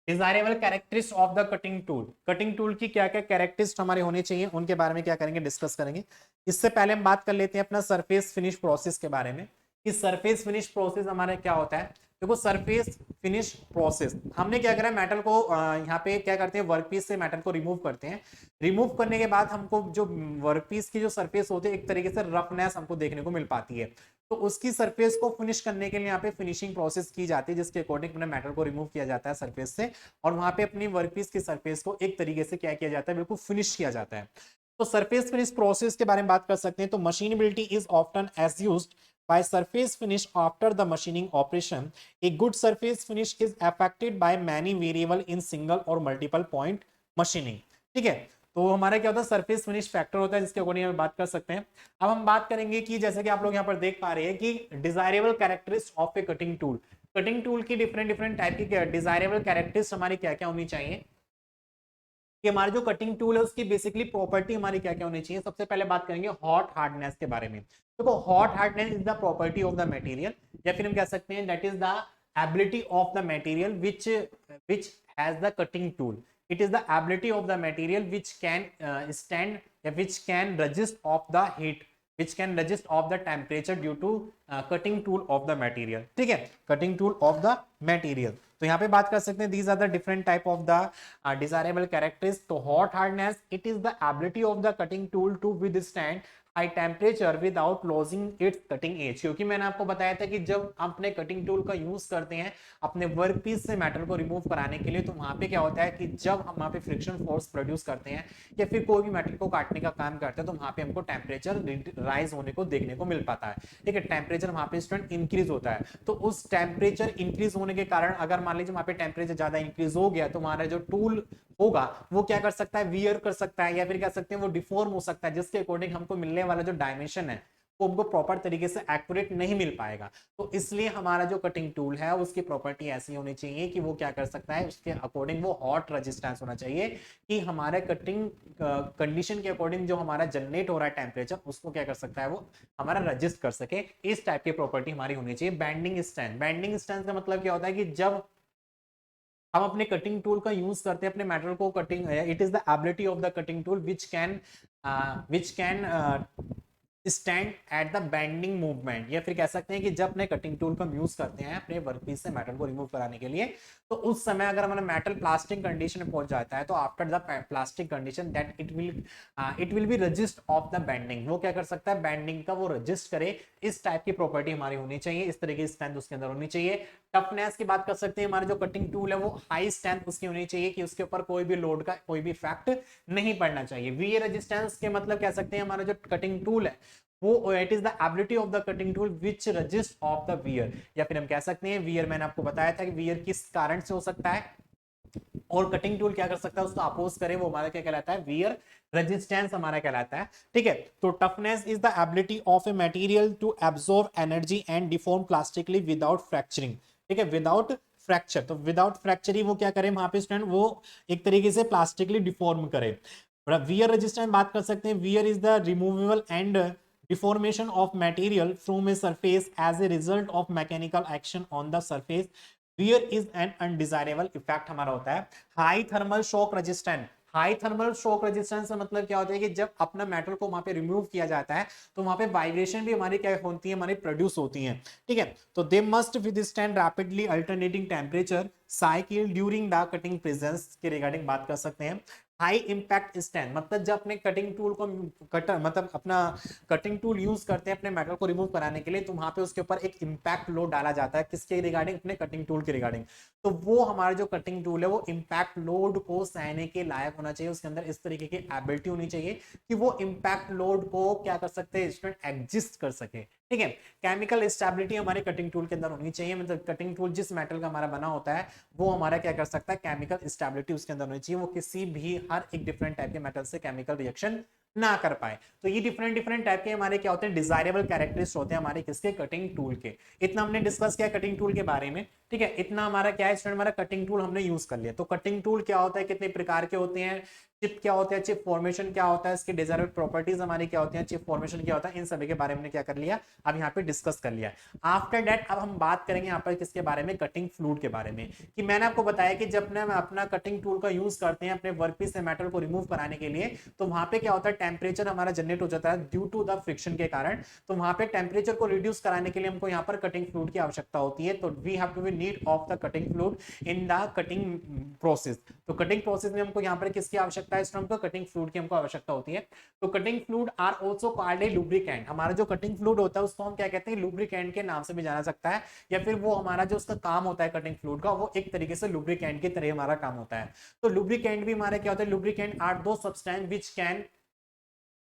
desirable characteristic of the cutting tool. Cutting tool की क्या क्या कैरेक्टरिस्ट हमारे होने चाहिए, उनके बारे में क्या करेंगे, डिस्कस करेंगे। इससे पहले हम बात कर लेते हैं अपना सरफेस फिनिश प्रोसेस के बारे में, कि सरफेस फिनिश प्रोसेस हमारा क्या होता है। देखो सरफेस फिनिश प्रोसेस, हमने क्या करा, मेटल को यहाँ पे क्या करते हैं, वर्कपीस से मेटल को रिमूव करते हैं। रिमूव करने के बाद हमको जो वर्कपीस की जो सरफेस होती है, एक तरीके से रफनेस हमको देखने को मिल पाती है। तो उसकी सरफेस को फिनिश करने के लिए यहाँ पे फिनिशिंग प्रोसेस की जाती है, जिसके अकॉर्डिंग अपने मेटल को रिमूव किया जाता है सरफेस से, और वहां पे अपनी वर्कपीस की सरफेस को एक तरीके से क्या किया जाता है, बिल्कुल फिनिश किया जाता है। तो सरफेस फिनिश प्रोसेस के बारे में बात कर सकते हैं। तो machinability is often assessed by surface finish after the machining operation. A good surface finish is affected by many variable in single or multiple point machining. ठीक है, तो हमारा क्या होता है, सरफेस फिनिश फैक्टर होता है, जिसके अकॉर्डिंग हम बात कर सकते हैं। अब हम बात करेंगे कि जैसे कि आप लोग यहाँ पर देख पा रहे हैं कि desirable characteristics of A cutting tool, cutting tool की डिफरेंट डिफरेंट टाइप की डिजायरेबल कैरेक्टरिस्टिक्स हमारी क्या क्या होनी चाहिए, कि हमारा जो कटिंग टूल है उसकी बेसिकली प्रॉपर्टी हमारी क्या क्या होनी चाहिए। सबसे पहले बात करेंगे हॉट हार्डनेस के बारे में। देखो hot hardness is the property of the material, या फिर हम कह सकते हैं that is the ability of the material which has the cutting tool. It is the ability of the material which can stand, which can resist of the heat, which can resist of the temperature due to cutting tool of the material. ठीक है, cutting tool of the material। तो यहाँ पे बात कर सकते हैं these are the different type of the desirable characteristics। तो hot hardness, it is the ability of the cutting tool to withstand high temperature without losing it's cutting edge, क्योंकि मैंने आपको बताया था कि जब आप अपने कटिंग टूल का यूज करते हैं अपने वर्क पीस से मेटल को रिमूव कराने के लिए, तो वहां पे क्या होता है कि जब हम वहां पे फ्रिक्शन फोर्स प्रोड्यूस करते हैं या फिर कोई भी मेटल को काटने का काम करते हैं, तो वहां पे हमको टेम्परेचर राइज होने को देखने को मिल पाता है। ठीक है, टेम्परेचर वहां पे स्टूडेंट इंक्रीज होता है। तो उस टेम्परेचर इंक्रीज होने के कारण अगर मान लीजिए वहां पे टेम्परेचर ज्यादा इंक्रीज हो गया, तो हमारा जो टूल होगा वो क्या कर सकता है, वियर कर सकता है, या फिर कह सकते हैं वो डिफॉर्म हो सकता है, जिसके अकॉर्डिंग हमको मिलने वाला जो डायमेंशन है वो हमको प्रॉपर तरीके से एक्यूरेट नहीं मिल पाएगा। तो इसलिए हमारा जो कटिंग टूल है उसकी प्रॉपर्टी ऐसी होनी चाहिए कि वो क्या कर सकता है, उसके अकॉर्डिंग वो हॉट रेजिस्टेंस होना चाहिए कि हमारे कटिंग कंडीशन के अकॉर्डिंग जो हमारा जनरेट हो रहा है टेम्परेचर उसको क्या कर सकता है, वो हमारा रजिस्ट कर सके। इस टाइप की प्रॉपर्टी हमारी होनी चाहिए। बैंडिंग स्ट्रेंथ, बैंडिंग स्ट्रेंथ का मतलब क्या होता है कि जब हम अपने कटिंग टूल का यूज करते हैं अपने मेटल को cutting, it is the ability of the cutting tool which can stand at the bending movement, या फिर कह सकते हैं कि जब अपने कटिंग टूल का यूज करते हैं अपने वर्कपीस से मेटल को रिमूव कराने के लिए, तो उस समय अगर हमारा मेटल प्लास्टिक कंडीशन में पहुंच जाता है, तो after the plastic condition that it will B resist of the bending, वो क्या कर सकता है, बेंडिंग का वो रजिस्ट करे। इस टाइप की प्रॉपर्टी हमारी होनी चाहिए, इस तरीके की स्ट्रेंथ उसके अंदर होनी चाहिए। टफनेस की बात कर सकते हैं, हमारा जो कटिंग टूल है वो हाई स्ट्रेंथ उसकी होनी चाहिए कि उसके ऊपर कोई भी लोड का कोई भी इफेक्ट नहीं पड़ना चाहिए। वी रेजिस्टेंस के मतलब कह सकते हैं हमारा जो कटिंग टूल है वो it is the ability of the cutting tool which resist of the wear, या फिर हम कह सकते हैं वियर, मैंने आपको बताया था कि वियर किस कारण से हो सकता है और कटिंग टूल क्या कर सकता है उसको अपोज करे, वो हमारा क्या कहलाता है, वियर रेजिस्टेंस हमारा कहलाता है। ठीक है, तो toughness is the ability of a material to absorb energy and deform plastically without fracturing. ठीक है, विदाउट फ्रैक्चर, तो विदाउट फ्रैक्चर ही वो क्या करे वहां पे स्टूडेंट, वो एक तरीके से प्लास्टिकली डिफॉर्म करे। वियर रेजिस्टेंस बात कर सकते हैं, wear is the removable and deformation of material from a surface as a result of mechanical action on the surface, where is an undesirable effect हमारा होता है। High thermal shock resistant, high thermal shock resistance का मतलब क्या होता है कि जब अपना मेटल को वहां पे रिमूव किया जाता है तो वहां पे वाइब्रेशन भी हमारी क्या होती है, हमारी प्रोड्यूस होती है। ठीक है, तो they must withstand rapidly alternating temperature cycle during the cutting presence के रिगार्डिंग बात कर सकते हैं। हाई इंपैक्ट स्ट्रेंथ मतलब जब अपने कटिंग टूल को कटर मतलब अपना कटिंग टूल यूज करते हैं अपने मेटल को रिमूव कराने के लिए, तो वहां पे उसके ऊपर एक इंपैक्ट लोड डाला जाता है, किसके रिगार्डिंग, अपने कटिंग टूल के रिगार्डिंग। तो वो हमारा जो कटिंग टूल है वो इंपैक्ट लोड को सहने के लायक होना चाहिए, उसके अंदर इस तरीके की एबिलिटी होनी चाहिए कि वो इंपैक्ट लोड को क्या कर सकते हैं, स्टूडेंट एग्जिस्ट कर सके। ठीक है, केमिकल स्टेबिलिटी हमारे कटिंग टूल के अंदर होनी चाहिए, मतलब कटिंग टूल जिस मेटल का हमारा बना होता है वो हमारा क्या कर सकता है, केमिकल स्टेबिलिटी उसके अंदर होनी चाहिए, वो किसी भी हर एक डिफरेंट टाइप के मेटल से केमिकल रिएक्शन ना कर पाए। तो ये डिफरेंट टाइप के हमारे क्या होते हैं, डिजायरेबल कैरेक्टरिस्टिक्स होते हैं हमारे किसके, कटिंग टूल के। इतना हमने डिस्कस किया कटिंग टूल के बारे में। ठीक है, इतना हमारा क्या है स्टूडेंट, हमारा कटिंग टूल हमने यूज कर लिया। तो कटिंग टूल क्या होता है, कितने प्रकार के होते हैं, चिप क्या होता है, चिप फॉर्मेशन क्या होता है, इसके डिजायरेबल प्रॉपर्टीज हमारी क्या होती हैं, चिप फॉर्मेशन क्या होता है, इन सभी के बारे में क्या कर लिया, अब यहाँ पे डिस्कस कर लिया। आफ्टर दैट अब हम बात करेंगे यहाँ पर किसके बारे में, कटिंग फ्लूइड के बारे में। कि मैंने आपको बताया कि जब हम अपना कटिंग टूल का यूज करते हैं अपने वर्कपीस से मेटल को रिमूव कराने के लिए, तो वहां पे क्या होता है, टेम्परेचर हमारा जनरेट हो जाता है ड्यू टू द फ्रिक्शन के कारण। तो वहां पे टेम्परेचर को रिड्यूस कराने के लिए हमको यहाँ पर कटिंग फ्लूइड की आवश्यकता होती है। तो we have to be need of the cutting fluid in the cutting process. तो कटिंग प्रोसेस में हमको यहाँ पर किसकी आवश्यकता है, हमको कटिंग फ्लूइड की हमको आवश्यकता होती है। तो cutting fluid are also called a lubricant, हमारा जो कटिंग फ्लूइड होता है उसको हम क्या कहते हैं, लुब्रिकेंट के नाम से भी जाना सकता है, या फिर वो हमारा जो उसका काम होता है कटिंग फ्लूइड का, वो एक तरीके से लुब्रिकेंट की तरह हमारा काम होता है। तो लुब्रिकेंट भी हमारे क्या होता है, लुब्रिकेंट आर दो substance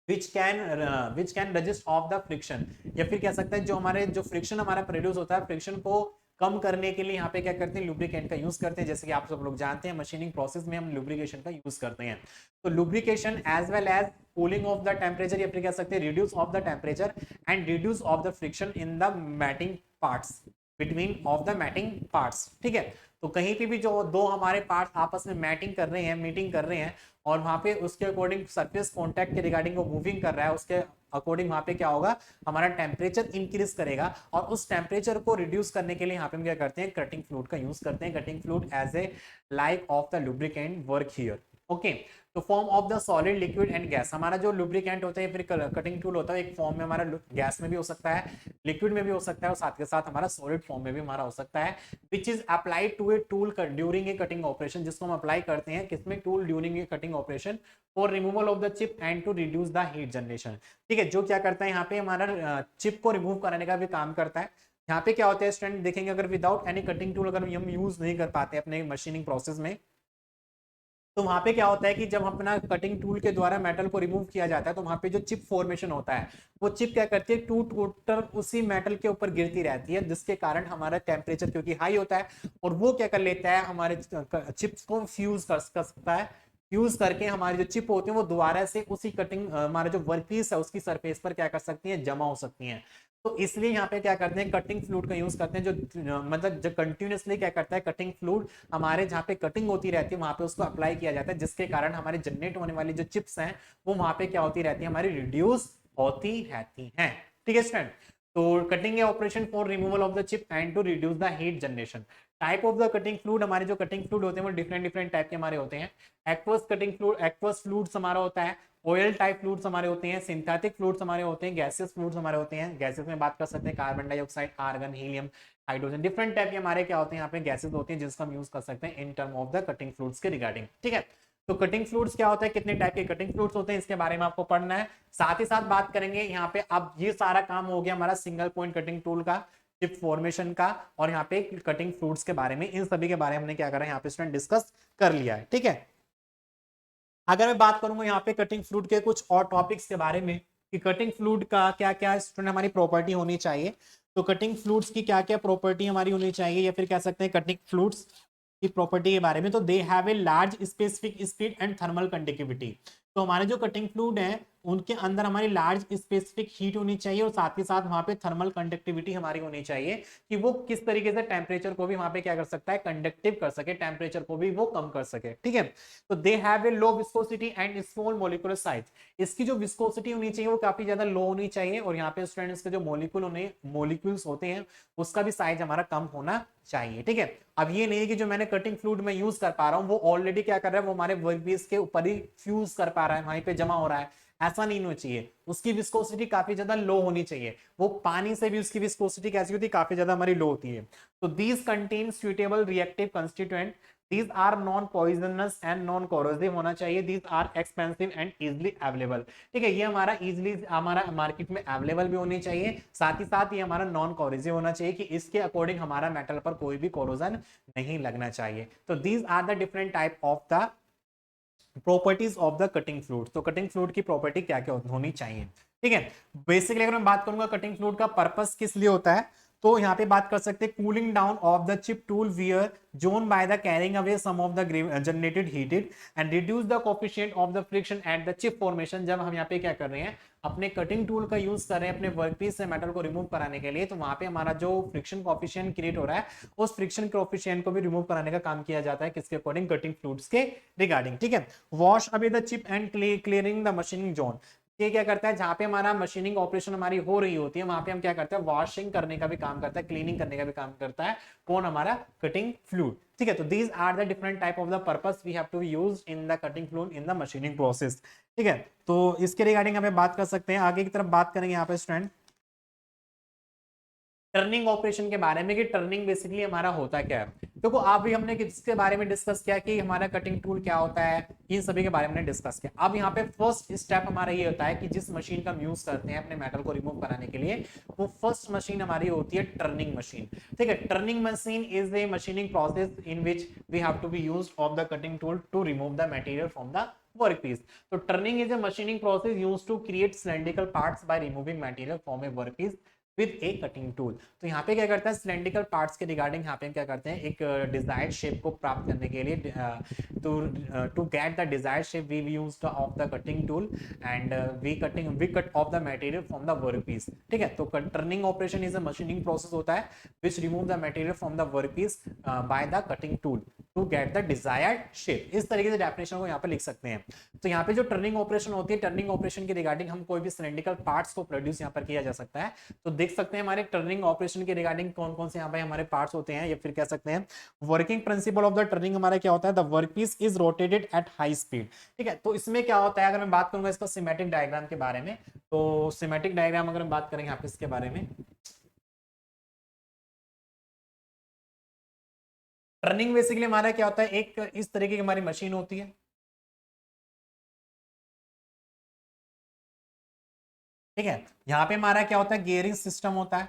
which can resist of the friction, या फिर कह सकते हैं जो हमारे जो फ्रिक्शन हमारा प्रोड्यूस होता है, फ्रिक्शन को कम करने के लिए यहाँ पे क्या करते हैं, लुब्रिकेंट का यूज करते हैं। जैसे कि आप सब लोग जानते हैं मशीनिंग प्रोसेस में हम लुब्रिकेशन का यूज करते हैं। तो lubrication as well as cooling of the temperature, या फिर कह सकते हैं reduce of the temperature and reduce of the friction in the mating parts, between of the mating parts. ठीक है, तो कहीं पे भी जो दो हमारे पार्ट्स आपस में मैटिंग कर रहे हैं, मीटिंग कर रहे हैं, और वहां पे उसके अकॉर्डिंग सरफेस कांटेक्ट के रिगार्डिंग वो मूविंग कर रहा है, उसके अकॉर्डिंग वहां पे क्या होगा, हमारा टेम्परेचर इंक्रीज करेगा। और उस टेम्परेचर को रिड्यूस करने के लिए यहाँ पे हम क्या करते हैं, कटिंग फ्लूइड का यूज करते हैं। Cutting fluid as a like of the lubricant work here. Okay. तो form of the solid, liquid and gas, हमारा जो लुब्रिकेंट होता है फिर कटिंग टूल होता है, एक फॉर्म में हमारा गैस में भी हो सकता है, लिक्विड में भी हो सकता है, और साथ के साथ हमारा सॉलिड फॉर्म में भी हमारा हो सकता है, which is applied to a tool during a cutting operation, जिसको हम अप्लाई करते हैं किसमें, tool during a cutting operation for removal of the chip and to reduce the heat generation. ठीक है, जो क्या करता है यहाँ पे हमारा चिप को रिमूव कराने का भी काम करता है। यहाँ पे क्या होता है स्टूडेंट देखेंगे, अगर विदाउट एनी कटिंग टूल अगर हम यूज नहीं कर पाते अपने मशीनिंग प्रोसेस में, तो वहां पे क्या होता है कि जब अपना कटिंग टूल के द्वारा मेटल को रिमूव किया जाता है तो वहां पे जो चिप फॉर्मेशन होता है वो चिप क्या करती है, टूट टूट कर उसी मेटल के ऊपर गिरती रहती है, जिसके कारण हमारा टेम्परेचर क्योंकि हाई होता है और वो क्या कर लेता है, हमारे चिप्स को फ्यूज कर सकता है, फ्यूज करके हमारी जो चिप होती है वो दोबारा से उसी कटिंग हमारे जो वर्कपीस है उसकी सरफेस पर क्या कर सकती है, जमा हो सकती है। तो इसलिए यहाँ पे क्या करते हैं, कटिंग फ्लूइड का यूज करते हैं, जो मतलब जो कंटिन्यूअसली क्या करता है, कटिंग फ्लूइड हमारे जहाँ पे कटिंग होती रहती है वहां पे उसको अप्लाई किया जाता है, जिसके कारण हमारे जनरेट होने वाली जो चिप्स हैं वो वहां पे क्या होती रहती है, हमारी रिड्यूस होती रहती हैं। ठीक है स्टूडेंट, तो cutting operation for removal of the chip and to reduce the heat generation. Type of the cutting fluid, हमारे जो कटिंग फ्लूइड होते हैं वो डिफरेंट डिफरेंट टाइप के हमारे होते हैं। Aqueous cutting fluid, aqueous fluids हमारा होता है, ऑयल टाइप फ्लूइड्स हमारे होते हैं, सिंथेटिक फ्लूइड्स हमारे होते हैं, गैसेस फ्लूइड्स हमारे होते हैं। गैसेस में बात कर सकते हैं carbon dioxide, argon, helium, hydrogen, different type के हमारे क्या होते हैं यहाँ पे गैसेस होते हैं जिसका हम यूज कर सकते हैं in term of the cutting fluids के रिगार्डिंग। ठीक है, तो कटिंग फ्लूइड्स क्या होता है, कितने टाइप के कटिंग फ्लूइड्स होते हैं इसके बारे में आपको पढ़ना है, साथ ही साथ बात करेंगे यहाँ पे। अब ये सारा काम हो गया हमारा सिंगल पॉइंट कटिंग टूल का, चिप फॉर्मेशन का, और यहाँ पे कटिंग फ्लूइड्स के बारे में, इन सभी के बारे में हमने क्या करा यहाँ पे स्टूडेंट डिस्कस कर लिया है। ठीक है, अगर मैं बात करूंगा यहाँ पे कटिंग फ्लूइड के कुछ और टॉपिक्स के बारे में कि कटिंग फ्लूइड का क्या क्या स्टूडेंट हमारी प्रॉपर्टी होनी चाहिए, तो कटिंग फ्लूइड्स की क्या क्या प्रॉपर्टी हमारी होनी चाहिए, या फिर कह सकते हैं कटिंग फ्लूइड्स की प्रॉपर्टी के बारे में, तो they have a large specific speed and thermal conductivity. तो हमारे जो कटिंग फ्लूइड है उनके अंदर हमारी लार्ज स्पेसिफिक हीट होनी चाहिए और साथ ही साथ वहां पे थर्मल कंडक्टिविटी हमारी होनी चाहिए कि वो किस तरीके से टेम्परेचर को भी वहां पे क्या कर सकता है, कंडक्टिव कर सके, टेम्परेचर को भी वो कम कर सके। ठीक है, तो they have a low viscosity and small molecular size, इसकी जो विस्कोसिटी होनी चाहिए वो काफी ज्यादा लो होनी चाहिए, और यहाँ पे स्टूडेंट्स के जो मॉलिक्यूल्स होते हैं उसका भी साइज हमारा कम होना चाहिए। ठीक है, अब ये नहीं है कि जो मैंने कटिंग फ्लूइड में यूज कर पा रहा हूँ वो ऑलरेडी क्या कर रहा है, वो हमारे वर्कपीस के ऊपर ही फ्यूज कर पा रहा है, वहीं पे जमा हो रहा है, ऐसा नहीं होना चाहिए। उसकी विस्कोसिटी काफी ज्यादा लो होनी चाहिए, वो पानी से भी उसकी विस्कोसिटी कैसी होती है, काफी ज्यादा हमारी लो होती है। तो these contain suitable reactive constituent, these are non poisonous and non corrosive होना चाहिए, these are expensive and easily available। ठीक है, ये हमारा इजिली हमारा मार्केट में अवेलेबल भी होनी चाहिए, साथ ही साथ ये हमारा नॉन कोरोसिव होना चाहिए कि इसके अकॉर्डिंग हमारा मेटल पर कोई भी कोरोजन नहीं लगना चाहिए। तो these are the different type of the properties of the cutting fluid. तो कटिंग फ्लूइड की प्रॉपर्टी क्या क्या होनी चाहिए। ठीक है, बेसिकली अगर मैं बात करूंगा कटिंग फ्लूइड का पर्पस किस लिए होता है, तो यहाँ पे बात कर सकते हैं cooling down of the chip tool wear zone by the carrying away some of the generated heated and reduce the coefficient of the friction at the chip formation. जब हम यहाँ पे क्या कर रहे हैं, अपने कटिंग टूल का यूज कर रहे हैं अपने वर्कपीस से मेटल को रिमूव कराने के लिए, तो वहां पे हमारा जो फ्रिक्शन कोफिशिएंट क्रिएट हो रहा है उस फ्रिक्शन कोफिशिएंट को भी रिमूव कराने का काम किया जाता है, किसके अकॉर्डिंग, कटिंग फ्लूइड्स के रिगार्डिंग। ठीक है, wash away the chip and clearing the machining zone, ये क्या करता है, जहां पे हमारा मशीनिंग ऑपरेशन हमारी हो रही होती है वहां पे हम क्या करते हैं, वॉशिंग करने का भी काम करता है, क्लीनिंग करने का भी काम करता है, कौन, हमारा कटिंग फ्लूइड। ठीक है, तो these are the different type of the purpose we have to use in the cutting fluid in the machining process. ठीक है, तो इसके रिगार्डिंग हमें बात कर सकते हैं, आगे की तरफ बात करेंगे यहाँ पे स्टूडेंट टर्निंग ऑपरेशन के बारे में कि टर्निंग बेसिकली हमारा होता क्या है। देखो आप भी हमने किसके बारे में डिस्कस किया कि हमारा कटिंग टूल क्या होता है, इन सभी के बारे में डिस्कस किया। अब यहाँ पे फर्स्ट स्टेप हमारा ये होता है कि जिस मशीन का हम यूज करते हैं अपने मेटल को रिमूव कराने के लिए, वो फर्स्ट मशीन हमारी होती है टर्निंग मशीन। ठीक है, turning machine is a machining process in which we have to be used of the cutting tool to remove the material from the workpiece। तो turning is a machining process used to create cylindrical parts by removing material from a workpiece with a cutting tool. तो यहाँ पे क्या करता है, cylindrical parts के regarding यहाँ पे हम क्या करते हैं, एक डिजायर्ड शेप को प्राप्त करने के लिए to get the desired shape we used of the cutting tool and we cut of the material from the workpiece. ठीक है, तो turning operation is a machining process होता है which remove the material from the workpiece by the cutting tool to get the desired shape. इस तरीके से definition को यहाँ पे लिख सकते हैं। तो यहाँ पे जो टर्निंग ऑपरेशन होती है, टर्निंग ऑपरेशन के रिगार्डिंग हम कोई भी सिलेंड्रिकल पार्ट्स को प्रोड्यूस यहाँ पर किया जा सकता है। तो देख सकते हैं हमारे टर्निंग ऑपरेशन के रिगार्डिंग कौन कौन से यहाँ पे हमारे पार्ट्स होते हैं, या फिर कह सकते हैं working principle of the turning हमारा क्या होता है, the workpiece is rotated at high speed. ठीक है, तो इसमें क्या होता है, अगर मैं बात करूंगा इसका सिमेट्रिक डायग्राम के बारे में, तो सिमेट्रिक डायग्राम अगर हम बात करेंगे यहाँ पे इसके बारे में, टर्निंग बेसिकली हमारा क्या होता है, एक इस तरीके की हमारी मशीन होती है। ठीक है, यहाँ पे हमारा क्या होता है, गियरिंग सिस्टम होता है,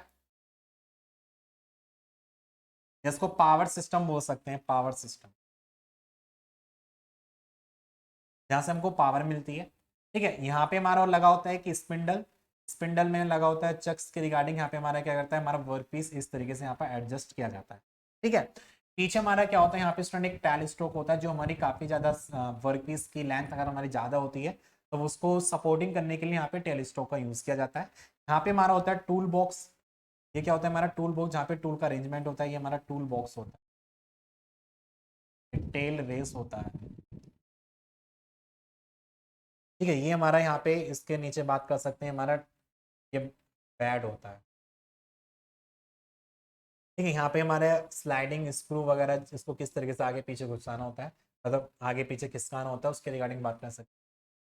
जिसको पावर सिस्टम बोल सकते हैं, पावर सिस्टम, जहां से हमको पावर मिलती है। ठीक है, यहाँ पे हमारा और लगा होता है कि स्पिंडल, स्पिंडल में लगा होता है चक्स के रिगार्डिंग, यहाँ पे हमारा क्या करता है, हमारा वर्क पीस इस तरीके से यहाँ पर एडजस्ट किया जाता है। ठीक है, पीछे हमारा क्या होता है, यहाँ पे स्टूडेंट एक टेल स्ट्रोक होता है, जो हमारी काफी ज्यादा वर्क पीस की लेंथ अगर हमारी ज्यादा होती है तो उसको सपोर्टिंग करने के लिए यहाँ पे टेल स्ट्रोक का यूज किया जाता है। यहाँ पे हमारा होता है टूल बॉक्स, ये क्या होता है हमारा टूल बॉक्स, जहाँ पे टूल का अरेंजमेंट होता है, ये हमारा टूल बॉक्स होता है, टेल रेस होता है। ठीक है, ये हमारा यहाँ पे इसके नीचे बात कर सकते हैं, हमारा ये पैड होता है। ठीक है, यहाँ पे हमारे स्लाइडिंग स्क्रू वगैरह, इसको किस तरीके से आगे पीछे घुसाना होता है, मतलब आगे पीछे खिसकाना होता है, उसके रिगार्डिंग बात कर सकते हैं।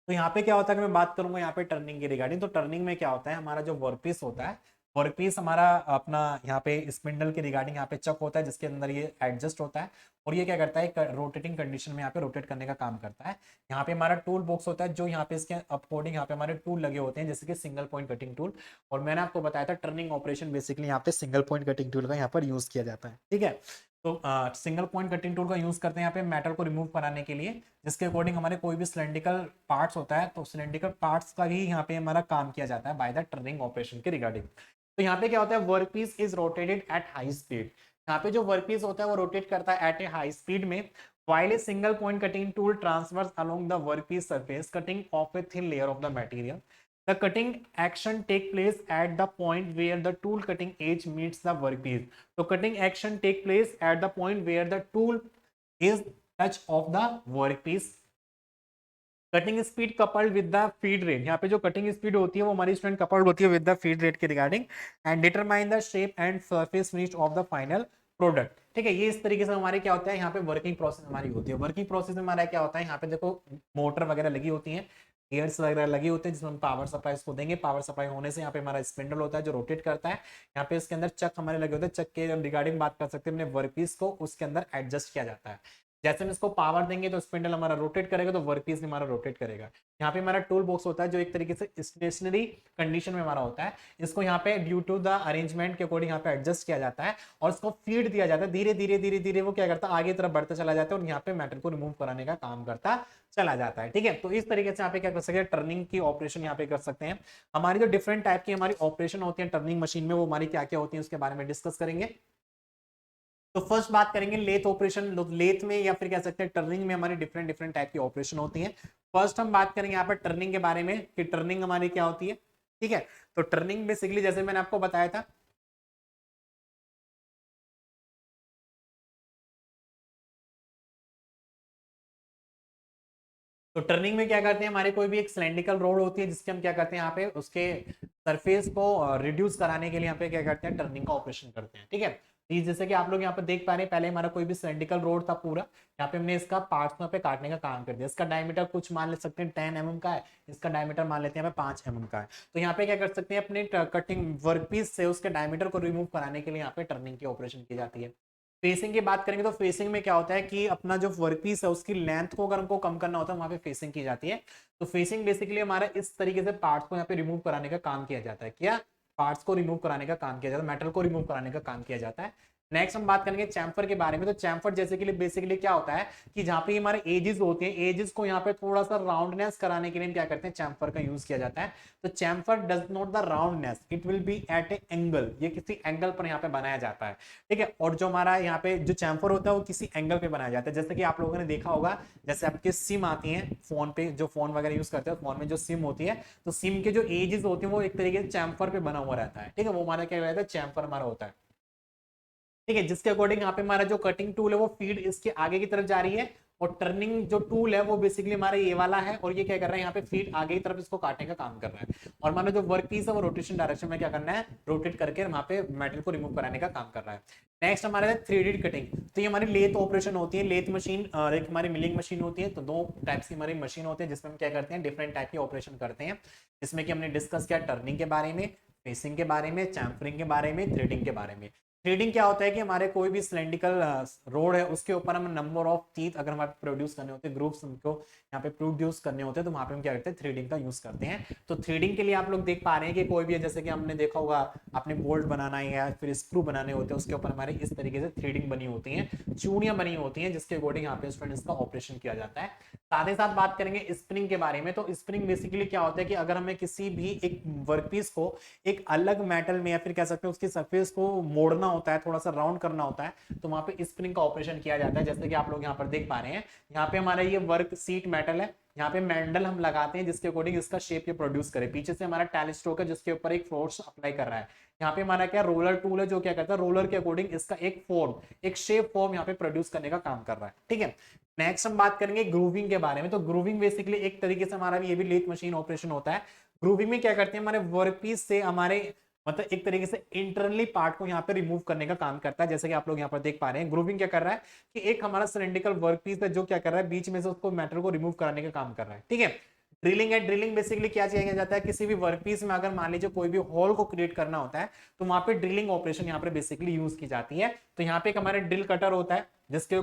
तो यहाँ पे क्या होता है कि मैं बात करूंगा यहाँ पे टर्निंग की रिगार्डिंग, तो टर्निंग में क्या होता है, हमारा जो वर्कपीस होता है, वर्कपीस हमारा अपना यहाँ पे स्पिंडल की रिगार्डिंग यहाँ पे चक होता है, जिसके अंदर ये एडजस्ट होता है, और ये क्या करता है, रोटेटिंग कंडीशन में यहाँ पे रोटेट करने का काम करता है। यहाँ पे हमारा टूल बॉक्स होता है, जो यहाँ पे इसके अकॉर्डिंग यहाँ पे हमारे टूल लगे होते हैं, जैसे कि सिंगल पॉइंट कटिंग टूल, और मैंने आपको बताया था टर्निंग ऑपरेशन बेसिकली यहाँ पे सिंगल पॉइंट कटिंग टूल का यहाँ पर यूज किया जाता है। ठीक है, तो सिंगल पॉइंट कटिंग टूल का यूज करते हैं यहाँ पे मेटल को रिमूव कराने के लिए, जिसके अकॉर्डिंग हमारे कोई भी सिलेंड्रिकल पार्ट्स होता है, तो सिलेंड्रिकल पार्ट्स का भी यहाँ पे हमारा काम किया जाता है बाय द टर्निंग ऑपरेशन के रिगार्डिंग। तो यहाँ पे क्या होता है, work piece is rotated at high speed. यहाँ पे जो वर्क पीस होता है वो रोटेट करता है एट ए हाई स्पीड में, while a single point cutting tool transfers along the workpiece surface, cutting off a thin layer of the material. The cutting action take place at the point where the tool cutting edge meets the workpiece. So cutting action take place at the point where the tool is touch of the workpiece. Cutting speed coupled with the feed rate, यहाँ पे जो cutting speed होती है वो हमारी student coupled होती है with the feed rate के regarding, and determine the shape and surface finish off the final product. ठीक है, ये इस तरीके से हमारे क्या होता है, यहाँ पे वर्किंग प्रोसेस हमारी होती है। वर्किंग प्रोसेस में हमारा क्या होता है, यहाँ पे देखो मोटर वगैरह लगी होती है, गियर्स वगैरह लगी होते हैं, जिसमें हम पावर सप्लाई इसको देंगे, पावर सप्लाई होने से यहाँ पे हमारा स्पिंडल होता है जो रोटेट करता है, यहाँ पे इसके अंदर चक हमारे लगे होते हैं, चक के रिगार्डिंग बात कर सकते हैं, अपने वर्कपीस को उसके अंदर एडजस्ट किया जाता है। जैसे हम इसको पावर देंगे तो स्पिंडल हमारा रोटेट करेगा, तो वर्कपीस हमारा रोटेट करेगा। यहाँ पे हमारा टूल बॉक्स होता है, जो एक तरीके से स्टेशनरी कंडीशन में हमारा होता है, इसको यहाँ पे ड्यू टू द अरेंजमेंट के अकॉर्डिंग यहाँ पे एडजस्ट किया जाता है, और इसको फीड दिया जाता है, धीरे धीरे धीरे धीरे वो क्या करता है, आगे तरफ बढ़ता चला जाता है, और यहाँ पे मेटल को रिमूव कराने का काम करता चला जाता है। ठीक है, तो इस तरीके से यहाँ पे क्या कर सकते हैं, टर्निंग की ऑपरेशन यहाँ पे कर सकते हैं। हमारी जो डिफरेंट टाइप की हमारी ऑपरेशन होती है टर्निंग मशीन में, वो हमारी क्या क्या होती है उसके बारे में डिस्कस करेंगे। तो फर्स्ट बात करेंगे लेथ ऑपरेशन। लेथ में या फिर कह सकते हैं टर्निंग में हमारी डिफरेंट डिफरेंट टाइप की ऑपरेशन होती है। फर्स्ट हम बात करेंगे यहाँ पर टर्निंग के बारे में कि टर्निंग हमारी क्या होती है। ठीक है, तो टर्निंग बेसिकली जैसे मैंने आपको बताया था, तो टर्निंग में क्या करते हैं, हमारे कोई भी एक सिलेंड्रिकल रोड होती है, जिसके हम क्या करते हैं, यहाँ पे उसके सरफेस को रिड्यूस कराने के लिए यहाँ पे क्या करते हैं, टर्निंग का ऑपरेशन करते हैं। ठीक है, ये जैसे कि आप लोग यहाँ पे देख पा रहे हैं, पहले हमारा कोई भी सिलेंड्रिकल रोड था पूरा, यहाँ पे हमने इसका पार्ट्स में पे काटने का काम कर दिया। इसका डायमीटर कुछ मान ले सकते हैं 10 mm का है, इसका डायमीटर मान लेते हैं यहाँ पे 5 mm का है। तो यहाँ पे क्या कर सकते हैं, अपने कटिंग वर्कपीस से उसके डायमीटर को रिमूव कराने के लिए यहाँ पे टर्निंग की ऑपरेशन की जाती है। फेसिंग की बात करेंगे तो फेसिंग में क्या होता है कि अपना जो वर्कपीस है उसकी लेंथ को अगर हमको कम करना होता है, वहां पे फेसिंग की जाती है। तो फेसिंग बेसिकली हमारा इस तरीके से पार्ट्स को यहाँ पे रिमूव कराने का काम किया जाता है। क्या पार्ट्स को रिमूव कराने का काम किया जाता है, मेटल को रिमूव कराने का काम किया जाता है। नेक्स्ट हम बात करेंगे चैम्फर के बारे में। तो चैम्फर जैसे कि बेसिकली क्या होता है कि जहां पे हमारे एजेस होते हैं, एजेस को यहाँ पे थोड़ा सा राउंडनेस कराने के लिए क्या करते हैं, चैम्फर का यूज किया जाता है। तो chamfer does not the roundness, it will be at a angle, ये किसी एंगल पर यहाँ पे बनाया जाता है। ठीक है, और जो हमारा यहाँ पे जो चैम्फर होता है वो किसी एंगल पे बनाया जाता है। जैसे कि आप लोगों ने देखा होगा, जैसे आपके सिम आती है फोन पे, जो फोन वगैरह यूज करते हैं, फोन में जो सिम होती है, तो सिम के जो एजेस होते हैं वो एक तरीके से चैम्फर पे बना हुआ रहता है। ठीक है, वो हमारा क्या रहता है, चैम्फर हमारा होता है। ठीक है, जिसके अकॉर्डिंग यहाँ पे हमारा जो कटिंग टूल है वो फीड इसके आगे की तरफ जा रही है, और टर्निंग जो टूल है वो बेसिकली हमारा ये वाला है, और ये क्या कर रहा है यहाँ पे फीड आगे की तरफ इसको काटने का काम कर रहा है, और हमारा जो वर्क पीस है वो रोटेशन डायरेक्शन में क्या करना है, रोटेट करके वहां पे मेटल को रिमूव कराने का काम कर रहा है। नेक्स्ट हमारा है 3D कटिंग। तो ये हमारी लेथ ऑपरेशन होती है, लेथ मशीन और एक हमारी मिलिंग मशीन होती है। तो दो टाइप्स की हमारी मशीन होती है जिसमें हम क्या करते हैं, डिफरेंट टाइप की ऑपरेशन करते हैं, जिसमें कि हमने डिस्कस किया टर्निंग के बारे में, फेसिंग के बारे में, चैम्फरिंग के बारे में, थ्रेडिंग के बारे में। थ्रेडिंग क्या होता है कि हमारे कोई भी सिलेंड्रिकल रोड है उसके ऊपर हम नंबर ऑफ टीथ अगर हमारे प्रोड्यूस करने होते हैं, ग्रुप्स हमको यहाँ पे प्रोड्यूस करने होते हैं, तो वहां पे हम क्या करते हैं, थ्रेडिंग का यूज करते हैं। तो थ्रेडिंग के लिए आप लोग देख पा रहे हैं कि कोई भी, जैसे कि हमने देखा होगा, अपने बोल्ट बनाना है या फिर स्क्रू बनाने होते हैं, उसके ऊपर हमारे इस तरीके से थ्रेडिंग बनी होती है, चूड़ियां बनी होती हैं, जिसके अकॉर्डिंग यहाँ पे स्टूडेंट्स का ऑपरेशन किया जाता है। साथ ही साथ बात करेंगे स्प्रिंग के बारे में। तो स्प्रिंग बेसिकली क्या होता है कि अगर हमें किसी भी एक वर्कपीस को एक अलग मेटल में या फिर कह सकते हैं उसकी सरफेस को मोड़ना होता है, थोड़ा सा राउंड करना होता है, तो वहां पे स्प्रिंग का ऑपरेशन किया जाता है। जैसे कि आप लोग यहाँ पर देख पा रहे हैं, यहाँ पे हमारा ये वर्क सीट मेटल है, यहाँ पे मैंडल हम लगाते हैं जिसके अकॉर्डिंग इसका शेप ये प्रोड्यूस करे। पीछे से हमारा टेलीस्ट्रोक है जिसके ऊपर एक फोर्स अप्लाई कर रहा है। यहाँ पे हमारा क्या रोलर टूल है जो क्या करता है, रोलर के अकॉर्डिंग इसका एक फॉर्म, एक शेप फॉर्म यहाँ पे प्रोड्यूस करने का काम कर रहा है। ठीक है, नेक्स्ट हम बात करेंगे ग्रूविंग के बारे में। तो ग्रूविंग बेसिकली एक तरीके से हमारा ये भी लेथ मशीन ऑपरेशन होता है। ग्रूविंग में क्या करते हैं, हमारे वर्कपीस से हमारे मतलब एक तरीके से इंटरनली पार्ट को यहाँ पे रिमूव करने का काम करता है। जैसे कि आप लोग यहाँ पर देख पा रहे हैं, ग्रूविंग क्या कर रहा है कि एक हमारा सिलेंड्रिकल वर्कपीस है जो क्या कर रहा है, बीच में से उसको मेटल को रिमूव कराने का काम कर रहा है। ठीक है, ड्रिलिंग है। ड्रिलिंग बेसिकली क्या किया जाता है, किसी भी वर्कपीस में अगर मान लीजिए कोई भी होल को क्रिएट करना होता है तो वहां पे ड्रिलिंग ऑपरेशन यहाँ पे बेसिकली यूज की जाती है। तो यहाँ पे एक हमारे ड्रिल कटर होता है जिसके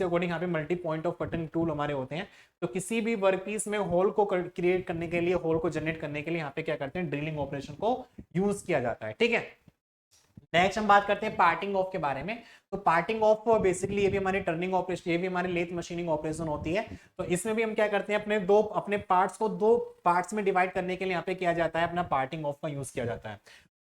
अकॉर्डिंग यहाँ पे multi point of cutting tool हमारे होते हैं। तो किसी भी वर्कपीस में होल को क्रिएट करने के लिए, होल को जनरेट करने के लिए यहाँ पे क्या करते हैं, ड्रिलिंग ऑपरेशन को यूज किया जाता है। ठीक है, नेक्स्ट हम बात करते हैं पार्टिंग ऑफ के बारे में। तो पार्टिंग ऑफ बेसिकली ये भी हमारी टर्निंग ऑपरेशन, ये भी हमारी लेथ मशीनिंग ऑपरेशन होती है। तो इसमें भी हम क्या करते हैं, अपने पार्ट्स को दो पार्ट्स में डिवाइड करने के लिए यहाँ पे किया जाता है, अपना पार्टिंग ऑफ का यूज किया जाता है।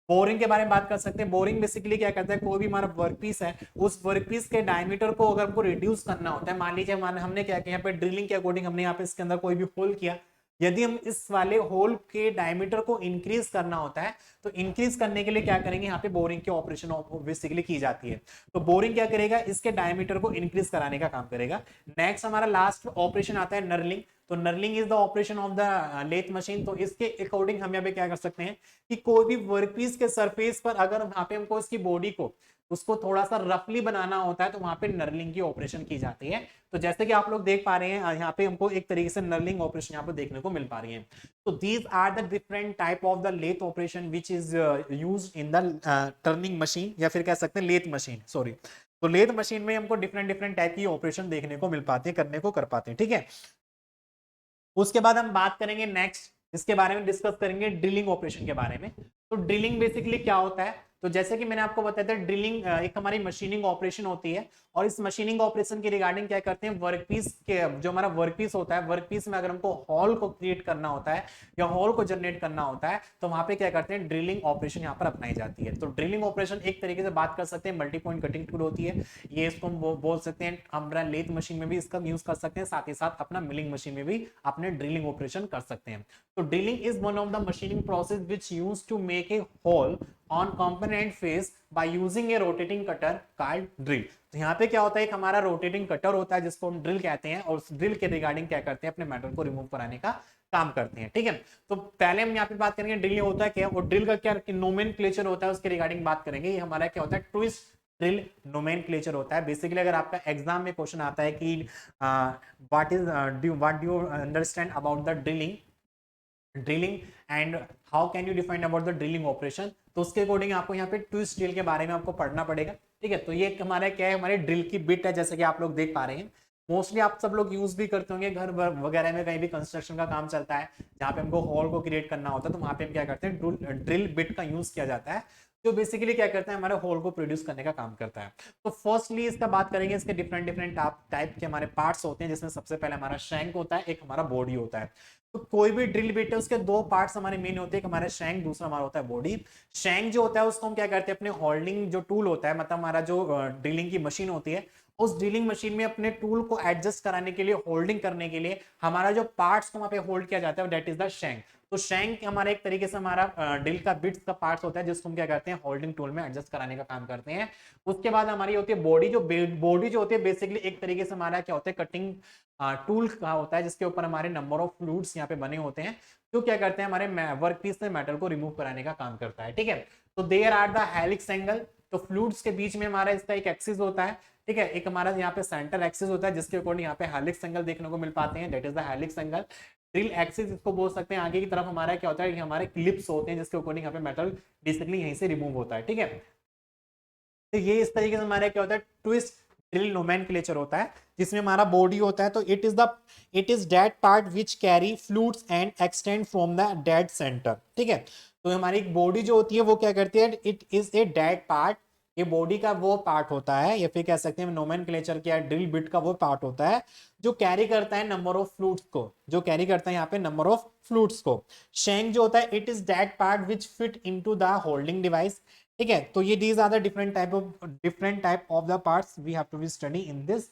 बोरिंग के बारे में बात कर सकते हैं। बोरिंग बेसिकली क्या करता है, कोई भी हमारा वर्कपीस है, उस वर्कपीस के डायमीटर को अगर हमको रिड्यूस करना होता है, मान लीजिए हमने क्या किया, यहाँ पे ड्रिलिंग के अकॉर्डिंग हमने यहाँ पे इसके अंदर कोई भी होल किया, यदि हम इस वाले होल के डायमीटर को इंक्रीज करना होता है तो इंक्रीज करने के लिए क्या करेंगे, यहाँ पे बोरिंग की ऑपरेशन बेसिकली की जाती है। तो बोरिंग क्या करेगा, इसके डायमीटर को इंक्रीज कराने का काम करेगा। नेक्स्ट हमारा लास्ट ऑपरेशन आता है नर्लिंग। तो knurling is the operation of the lathe machine. तो इसके अकॉर्डिंग हम यहाँ पे क्या कर सकते हैं कि कोई भी वर्कपीस के सरफेस पर अगर यहाँ पे हमको इसकी बॉडी को उसको थोड़ा सा रफली बनाना होता है तो वहां पे नर्लिंग की ऑपरेशन की जाती है। तो जैसे कि आप लोग देख पा रहे हैं यहाँ पे हमको एक तरीके से नर्लिंग ऑपरेशन यहाँ पे देखने को मिल पा रही है। तो these are the different type of the lathe operation which is used in the turning machine, या फिर कह सकते हैं लेथ मशीन, सॉरी। तो लेथ मशीन में हमको डिफरेंट डिफरेंट टाइप की ऑपरेशन देखने को मिल पाती है, करने को कर पाते हैं। ठीक है, उसके बाद हम बात करेंगे नेक्स्ट, इसके बारे में डिस्कस करेंगे ड्रिलिंग ऑपरेशन के बारे में। तो ड्रिलिंग बेसिकली क्या होता है, तो जैसे कि मैंने आपको बताया था, ड्रिलिंग एक हमारी मशीनिंग ऑपरेशन होती है, और इस मशीनिंग ऑपरेशन के रिगार्डिंग क्या करते हैं, वर्कपीस के जो हमारा वर्कपीस होता है, वर्कपीस में अगर हमको हॉल को क्रिएट करना होता है या हॉल को जनरेट करना होता है तो वहां पे क्या करते हैं, ड्रिलिंग ऑपरेशन यहाँ पर अपनाई जाती है। तो ड्रिलिंग ऑपरेशन एक तरीके से बात कर सकते हैं, मल्टी पॉइंट कटिंग टूल होती है, ये इसको हम बोल सकते हैं। हमारा लेथ मशीन में भी इसका यूज कर सकते हैं, साथ ही साथ अपना मिलिंग मशीन में भी अपने ड्रिलिंग ऑपरेशन कर सकते हैं। तो drilling is one of the machining process which use to make a hole on component face by using a rotating cutter called drill। तो यहाँ पे क्या होता है, एक हमारा रोटेटिंग कटर होता है जिसको हम ड्रिल कहते हैं, और उस ड्रिल के रिगार्डिंग क्या करते हैं, अपने मेटल को रिमूव कराने का काम करते हैं। ठीक है, तो पहले हम यहाँ पे बात करेंगे ड्रिल होता है क्या, और ड्रिल का क्या नोमेनक्लेचर होता है उसके रिगार्डिंग बात करेंगे। ये हमारा क्या होता है, ट्विस्ट ड्रिल नोमेनक्लेचर होता है। बेसिकली अगर आपका एग्जाम में क्वेश्चन आता है कि what do you understand about the drilling and how can you define about the drilling operation, तो उसके अकॉर्डिंग आपको यहाँ पे ट्विस्ट ड्रिल के बारे में आपको पढ़ना पड़ेगा। ठीक है, तो ये हमारा क्या है, हमारे ड्रिल की बिट है, जैसे कि आप लोग देख पा रहे हैं। मोस्टली आप सब लोग यूज भी करते होंगे घर वगैरह में, कहीं भी कंस्ट्रक्शन का काम चलता है जहाँ पे हमको हॉल को क्रिएट करना होता है, तो वहां पे हम क्या करते हैं, ड्रिल बिट का यूज किया जाता है, जो बेसिकली क्या करता है, हमारे होल को प्रोड्यूस करने का काम करता है। तो फर्स्टली इसका बात करेंगे, इसके डिफरेंट डिफरेंट टाइप के हमारे पार्ट्स होते हैं, जिसमें सबसे पहले हमारा शैंक होता है, एक हमारा बॉडी होता है। तो कोई भी ड्रिल बिट है उसके दो पार्ट्स हमारे मेन होते हैं, एक हमारा शैंक, दूसरा हमारा होता है बॉडी। शैंक जो होता है उसको हम क्या करते हैं, अपने होल्डिंग जो टूल होता है, मतलब हमारा जो ड्रिलिंग की मशीन होती है, उस ड्रिलिंग मशीन में अपने टूल को एडजस्ट कराने के लिए, होल्डिंग करने के लिए हमारा जो पार्ट्स को वहां पे होल्ड किया जाता है दैट इज द शैंक। तो शैंक हमारा एक तरीके से हमारा ड्रिल का बिट्स का पार्ट्स होता है जिसको हम क्या करते हैं होल्डिंग टूल में एडजस्ट कराने का काम करते हैं। उसके बाद हमारी होती है बॉडी, जो बॉडी जो होती है बेसिकली एक तरीके से हमारा क्या होता है कटिंग टूल का होता है जिसके ऊपर हमारे नंबर ऑफ फ्लूइड्स यहाँ पे बने होते हैं जो क्या करते हैं हमारे वर्क पीस से मेटल को रिमूव कराने का काम करता है। ठीक है, तो there are the helix angle, तो फ्लूइड्स के बीच में हमारा इसका एक एक्सिस होता है। ठीक है, एक हमारा यहाँ पे सेंटर एक्सिस होता है जिसके अकॉर्डिंग यहाँ पे हेलिक्स एंगल देखने को मिल पाते हैं, that is the helix angle. Drill axis इसको बोल सकते हैं। आगे की तरफ हमारा क्या होता है कि हमारे क्लिप्स होते हैं जिसके अकॉर्डिंग यहाँ पे मेटल बेसिकली यहीं से रिमूव होता है। ठीक है, तो ये इस तरीके से हमारा क्या होता है ट्विस्ट ड्रिल नोमेनक्लेचर होता है जिसमें हमारा बॉडी होता है। तो it is that part which carry fluids and extend from the dead centre. ठीक है, तो हमारी एक बॉडी जो होती है वो क्या करती है, it is a dead part, ये बॉडी का वो पार्ट होता है या फिर कह सकते हैं नोमेनक्लेचर क्या ड्रिल बिट का वो पार्ट होता है जो कैरी करता है नंबर ऑफ फ्लूइड्स को, जो कैरी करता है यहाँ पे नंबर ऑफ फ्लूइड्स को। शैंक जो होता है it is that part which fit into the holding device. ठीक है, तो ये these are the different type of the parts we have to be study in this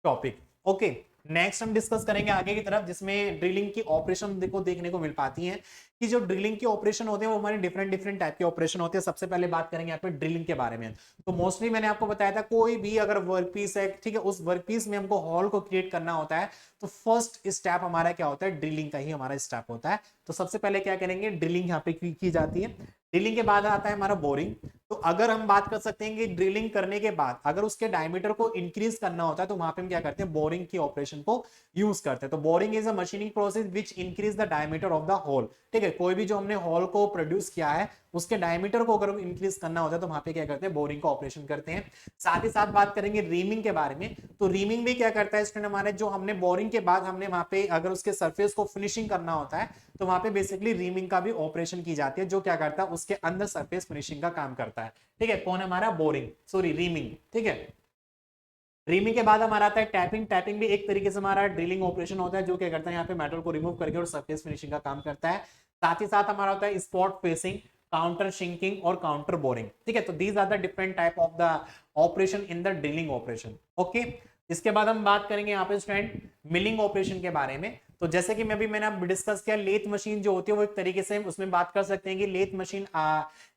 topic. Okay, next हम discuss करेंगे आगे की तरफ जिसमें ड्रिलिंग की ऑपरेशन देखो देखने को मिल पाती हैं कि जो ड्रिलिंग की ऑपरेशन होते हैं वो हमारे डिफरेंट टाइप के ऑपरेशन होते हैं। सबसे पहले बात करेंगे यहाँ पे ड्रिलिंग के बारे में। तो मोस्टली मैंने आपको बताया था कोई भी अगर वर्कपीस है, ठीक है, उस वर्कपीस में हमको हॉल को क्रिएट करना होता है तो फर्स्ट स्टेप हमारा क्या होता है, ड्रिलिंग का ही हमारा स्टेप होता है। तो सबसे पहले क्या करेंगे, ड्रिलिंग यहाँ पे की जाती है। ड्रिलिंग के बाद आता है हमारा बोरिंग। तो अगर हम बात कर सकते हैं कि ड्रिलिंग करने के बाद अगर उसके डायमीटर को इंक्रीज करना होता है तो वहां पे हम क्या करते हैं, बोरिंग की ऑपरेशन को यूज करते हैं। तो boring is a machining process which increase the diameter of the hole. ठीक है, कोई भी जो हमने होल को प्रोड्यूस किया है उसके डायमीटर को अगर इंक्रीज करना होता है तो वहां पे क्या करते हैं, बोरिंग का ऑपरेशन करते हैं। साथ ही साथ बात करेंगे रीमिंग के बारे में। तो रीमिंग भी क्या करता है स्टूडेंट, हमारे जो हमने बोरिंग के बाद हमने वहां पे अगर उसके सरफेस को फिनिशिंग करना होता है तो वहां पे बेसिकली रीमिंग का भी ऑपरेशन की जाती है जो क्या करता है उसके अंदर सरफेस फिनिशिंग का काम करता है। ठीक है, कौन हमारा बोरिंग, सॉरी रीमिंग। ठीक है, रीमिंग के बाद हमारा आता है टैपिंग। टैपिंग भी एक तरीके से हमारा ड्रिलिंग ऑपरेशन होता है जो क्या करता है यहाँ पे मेटल को रिमूव करके और सरफेस फिनिशिंग का काम करता है। साथ ही साथ हमारा होता है स्पॉट फेसिंग, काउंटर शिंकिंग और काउंटर बोरिंग। ठीक है, तो these are the different type of the operation in the drilling operation. Okay, इसके बाद हम बात करेंगे यहाँ पे स्टूडेंट मिलिंग ऑपरेशन के बारे में। तो जैसे कि मैंने डिस्कस किया लेथ मशीन जो होती है वो एक तरीके से उसमें बात कर सकते हैं कि lathe machine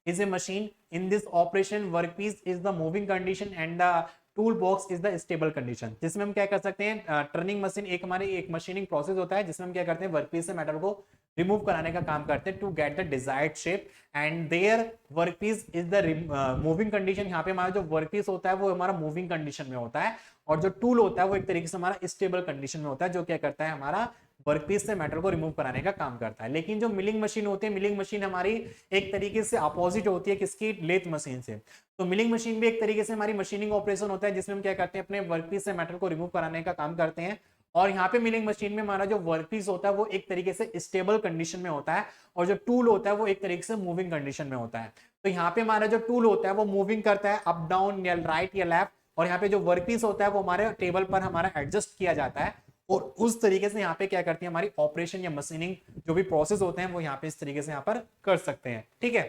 is a machine in this operation workpiece is the moving condition and the tool box is the stable condition. जिसमें हम क्या कर सकते हैं, टर्निंग मशीन एक हमारी एक मशीनिंग प्रोसेस होता है जिसमें हम क्या करते हैं वर्कपीस से मेटल को रिमूव कराने का काम करते हैं to get the desired shape and there workpiece is the moving condition. यहाँ पे हमारा जो वर्कपीस होता है वो हमारा मूविंग कंडीशन में होता है और जो टूल होता है वो एक तरीके से हमारा स्टेबल कंडीशन में होता है जो क्या करता है हमारा वर्कपीस से मेटल को रिमूव कराने का काम करता है। लेकिन जो मिलिंग मशीन होती है, मिलिंग मशीन हमारी एक तरीके से अपोजिट होती है किसकी, लेथ मशीन से। तो मिलिंग मशीन भी एक तरीके से हमारी मशीनिंग ऑपरेशन होता है जिसमें हम क्या करते हैं अपने वर्कपीस से मेटल को रिमूव कराने का काम करते हैं। और यहाँ पे मिलिंग मशीन में हमारा जो वर्कपीस होता है वो एक तरीके से स्टेबल कंडीशन में होता है और जो टूल होता है वो एक तरीके से मूविंग कंडीशन में होता है। तो यहाँ पे हमारा जो टूल होता है वो मूविंग करता है अप डाउन या राइट या लेफ्ट, और यहाँ पे जो वर्कपीस होता है वो हमारे टेबल पर हमारा एडजस्ट किया जाता है और उस तरीके से यहाँ पे क्या करती है हमारी ऑपरेशन या मशीनिंग जो भी प्रोसेस होते हैं वो यहाँ पे इस तरीके से यहाँ पर कर सकते हैं। ठीक है,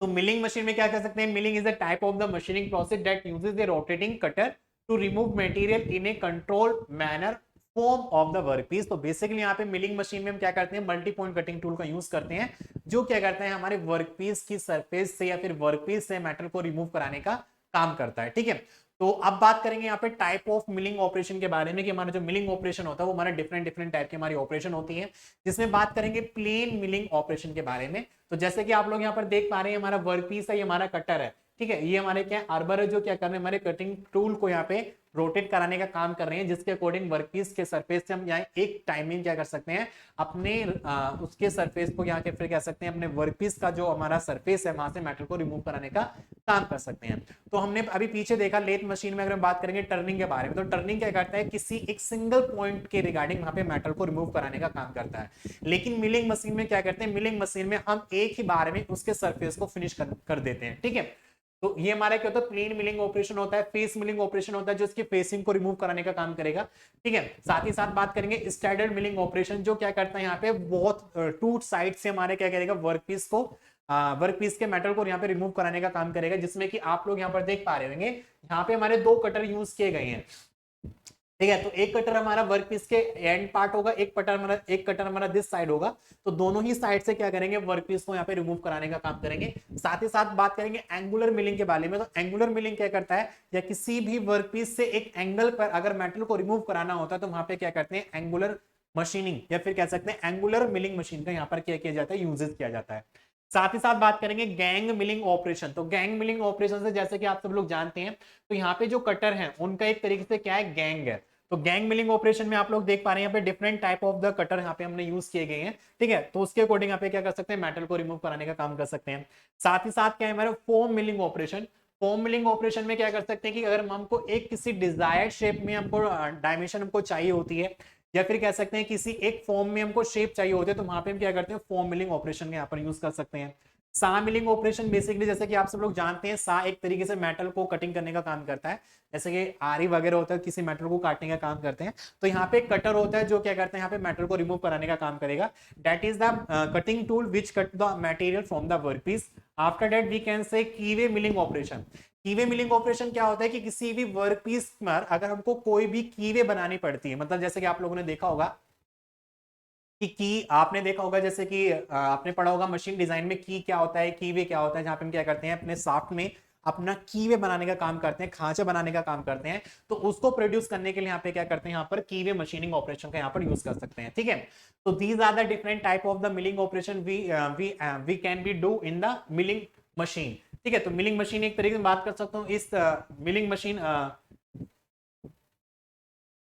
तो मिलिंग मशीन में क्या कर सकते हैं, milling is a type of the machining process that uses a rotating cutter to remove material in a control manner form of the workpiece. तो बेसिकली यहाँ पे मिलिंग मशीन में हम क्या करते हैं, मल्टी पॉइंट कटिंग टूल का use करते हैं जो क्या करते हैं हमारे वर्कपीस की सरफेस से या फिर वर्कपीस से मेटल को रिमूव कराने का काम करता है। ठीक है, तो अब बात करेंगे यहाँ पे टाइप ऑफ मिलिंग ऑपरेशन के बारे में कि हमारा जो मिलिंग ऑपरेशन होता है वो हमारा डिफरेंट टाइप की हमारी ऑपरेशन होती है जिसमें बात करेंगे प्लेन मिलिंग ऑपरेशन के बारे में। तो जैसे कि आप लोग यहाँ पर देख पा रहे हैं हमारा वर्कपीस है, ये हमारा कटर है। ठीक है, ये हमारे क्या आर्बर है जो क्या कर रहे हैं हमारे कटिंग टूल को यहाँ पे रोटेट कराने का काम कर रहे हैं जिसके अकॉर्डिंग वर्कपीस के सरफेस से हम यहाँ एक टाइम में क्या कर सकते हैं अपने उसके सरफेस को यहाँ के फिर कह सकते हैं अपने वर्कपीस का जो हमारा सरफेस है वहां से मेटल को रिमूव कराने का काम कर सकते हैं। तो हमने अभी पीछे देखा लेथ मशीन में अगर हम बात करेंगे टर्निंग के बारे में, तो टर्निंग क्या करता है किसी एक सिंगल पॉइंट के रिगार्डिंग वहां पे मेटल को रिमूव कराने का काम करता है। लेकिन मिलिंग मशीन में क्या करते हैं, मिलिंग मशीन में हम एक ही बार में उसके सरफेस को फिनिश कर देते हैं। ठीक है, तो ये हमारा क्या होता है प्लेन मिलिंग ऑपरेशन होता है, फेस मिलिंग ऑपरेशन होता है जो इसके फेसिंग को रिमूव कराने का काम करेगा। ठीक है, साथ ही साथ बात करेंगे स्टैंडर्ड मिलिंग ऑपरेशन जो क्या करता है यहाँ पे बहुत टू साइड से हमारे क्या करेगा वर्कपीस को वर्कपीस के मेटल को यहाँ पे रिमूव कराने का काम करेगा जिसमें कि आप लोग यहाँ पर देख पा रहे होंगे यहाँ पे हमारे दो कटर यूज किए गए हैं। ठीक है। तो एक कटर हमारा वर्क पीस के एंड पार्ट होगा, एक कटर हमारा दिस साइड होगा। तो दोनों ही साइड से क्या करेंगे, वर्क पीस को यहाँ पे रिमूव कराने का काम करेंगे। साथ ही साथ बात करेंगे एंगुलर मिलिंग के बारे में। तो एंगुलर मिलिंग क्या करता है, या किसी भी वर्क पीस से एक एंगल पर अगर मेटल को रिमूव कराना होता है तो वहां पे क्या करते हैं, एंगुलर मशीनिंग या फिर कह सकते हैं एंगुलर मिलिंग मशीन का यहाँ पर क्या किया जाता है, यूजेस किया जाता है। साथ ही साथ बात करेंगे गैंग मिलिंग ऑपरेशन। तो गैंग मिलिंग ऑपरेशन से जैसे कि आप सब लोग जानते हैं, तो यहाँ पे जो कटर है उनका एक तरीके से क्या है, गैंग है। तो गैंग मिलिंग ऑपरेशन में आप लोग देख पा रहे हैं यहाँ पे different type of the cutter यहाँ पे हमने यूज किए गए हैं। ठीक है, तो उसके अकॉर्डिंग यहाँ पे क्या कर सकते हैं, मेटल को रिमूव कराने का काम कर सकते हैं। साथ ही साथ क्या है हमारे foam milling operation. Foam milling operation में क्या कर सकते हैं कि अगर हमको एक किसी डिजायर्ड शेप में हमको डायमेंशन हमको चाहिए होती है, या फिर कह सकते हैं किसी एक फॉर्म में हमको शेप चाहिए होती है, तो वहां पे हम क्या करते हैं, फोम मिलिंग ऑपरेशन का यहाँ पर यूज कर सकते हैं। सा मिलिंग ऑपरेशन बेसिकली जैसे कि आप सब लोग जानते हैं, सा एक तरीके से मेटल को कटिंग करने का काम करता है। जैसे कि आरी वगैरह होता है, किसी मेटल को काटने का काम करते हैं। तो यहाँ पे कटर होता है जो क्या करते हैं, यहाँ पे मेटल को रिमूव कराने का काम करेगा। That is the cutting tool which cut the material from the work piece. After that we can say keyway milling operation. Keyway milling operation क्या होता है कि किसी भी वर्क पीस पर अगर हमको कोई भी कीवे बनानी पड़ती है, मतलब जैसे कि आप लोगों ने देखा होगा कि की आपने देखा होगा, जैसे कि आपने पढ़ा होगा मशीन डिजाइन में की क्या होता है, कीवे क्या होता है, जहां पे हम क्या करते हैं अपने साफ्ट में अपना कीवे बनाने का काम करते हैं, खांचे बनाने का काम करते हैं। तो उसको प्रोड्यूस करने के लिए यहाँ पे क्या करते हैं, यहाँ पर कीवे मशीनिंग ऑपरेशन का यहाँ पर यूज कर सकते हैं। ठीक है, तो these are the different type of the milling operation we can be do in the milling machine. ठीक है, तो मिलिंग मशीन एक तरीके से बात कर सकता हूँ इस मिलिंग मशीन।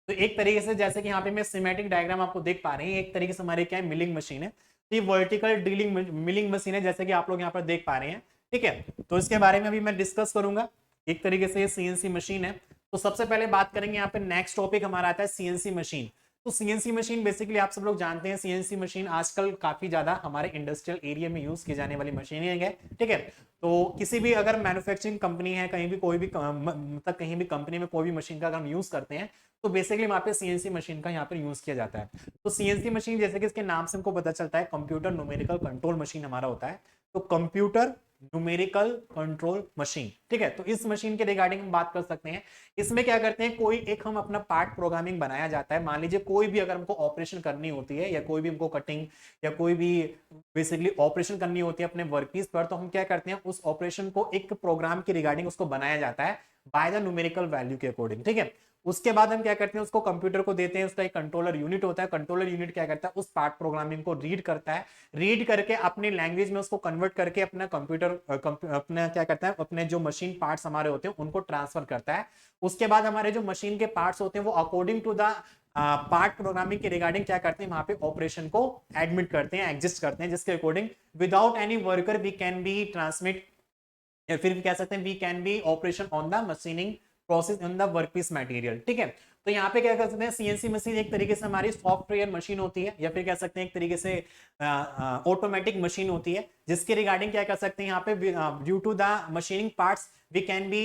तो एक तरीके से जैसे कि यहाँ पे मैं सिमेटिक डायग्राम आपको देख पा रहे हैं, एक तरीके से हमारे क्या है, मिलिंग मशीन है। तो ये वर्टिकल ड्रिलिंग मिलिंग मशीन है, जैसे कि आप लोग यहाँ पर देख पा रहे हैं। ठीक है, तो इसके बारे में अभी मैं डिस्कस करूंगा। एक तरीके से ये सीएनसी मशीन है। तो सबसे पहले बात करेंगे यहाँ पे, नेक्स्ट टॉपिक हमारा आता है सीएनसी मशीन। तो सीएनसी मशीन बेसिकली आप सब लोग जानते हैं, सीएनसी मशीन आजकल काफी ज्यादा हमारे इंडस्ट्रियल एरिया में यूज की जाने वाली मशीन है। ठीक है, तो किसी भी अगर मैन्युफैक्चरिंग कंपनी है, कहीं भी कोई भी मतलब कहीं भी कंपनी में कोई भी मशीन का अगर हम यूज करते हैं, तो बेसिकली वहां पे सीएनसी मशीन का यहाँ पर यूज किया जाता है। तो सीएनसी मशीन जैसे कि इसके नाम से हमको पता चलता है, कंप्यूटर न्यूमेरिकल कंट्रोल मशीन हमारा होता है। तो कंप्यूटर न्यूमेरिकल कंट्रोल मशीन। ठीक है, तो इस मशीन के रिगार्डिंग हम बात कर सकते हैं। इसमें क्या करते हैं, कोई एक हम अपना पार्ट प्रोग्रामिंग बनाया जाता है। मान लीजिए कोई भी अगर हमको ऑपरेशन करनी होती है, या कोई भी हमको कटिंग या कोई भी बेसिकली ऑपरेशन करनी होती है अपने वर्कपीस पर, तो हम क्या करते हैं, उस ऑपरेशन को एक प्रोग्राम के रिगार्डिंग उसको बनाया जाता है बाय द न्यूमेरिकल वैल्यू के अकॉर्डिंग। ठीक है, उसके बाद हम क्या करते हैं, उसको कंप्यूटर को देते हैं, उसका एक कंट्रोलर यूनिट होता है। कंट्रोलर यूनिट क्या करता है, उस पार्ट प्रोग्रामिंग को रीड करता है, रीड करके अपने लैंग्वेज में उसको कन्वर्ट करके अपना कंप्यूटर अपना क्या करता है, अपने जो मशीन पार्ट्स हमारे होते हैं उनको ट्रांसफर करता है। उसके बाद हमारे जो मशीन के पार्ट्स होते हैं वो according to the part programming के रिगार्डिंग क्या करते हैं, वहां पे ऑपरेशन को एडमिट करते हैं, एग्जिस्ट करते हैं, जिसके according without any worker we can be transmit, या फिर कह सकते हैं we can be operation on the machining process in the workpiece material. ठीक है, तो यहाँ पे क्या कर सकते हैं, सीएनसी मशीन एक तरीके से हमारी सॉफ्टवेयर मशीन होती है, या फिर कह सकते हैं एक तरीके से ऑटोमेटिक मशीन होती है, जिसके रिगार्डिंग क्या कर सकते हैं, यहाँ पे due to the machining parts we can be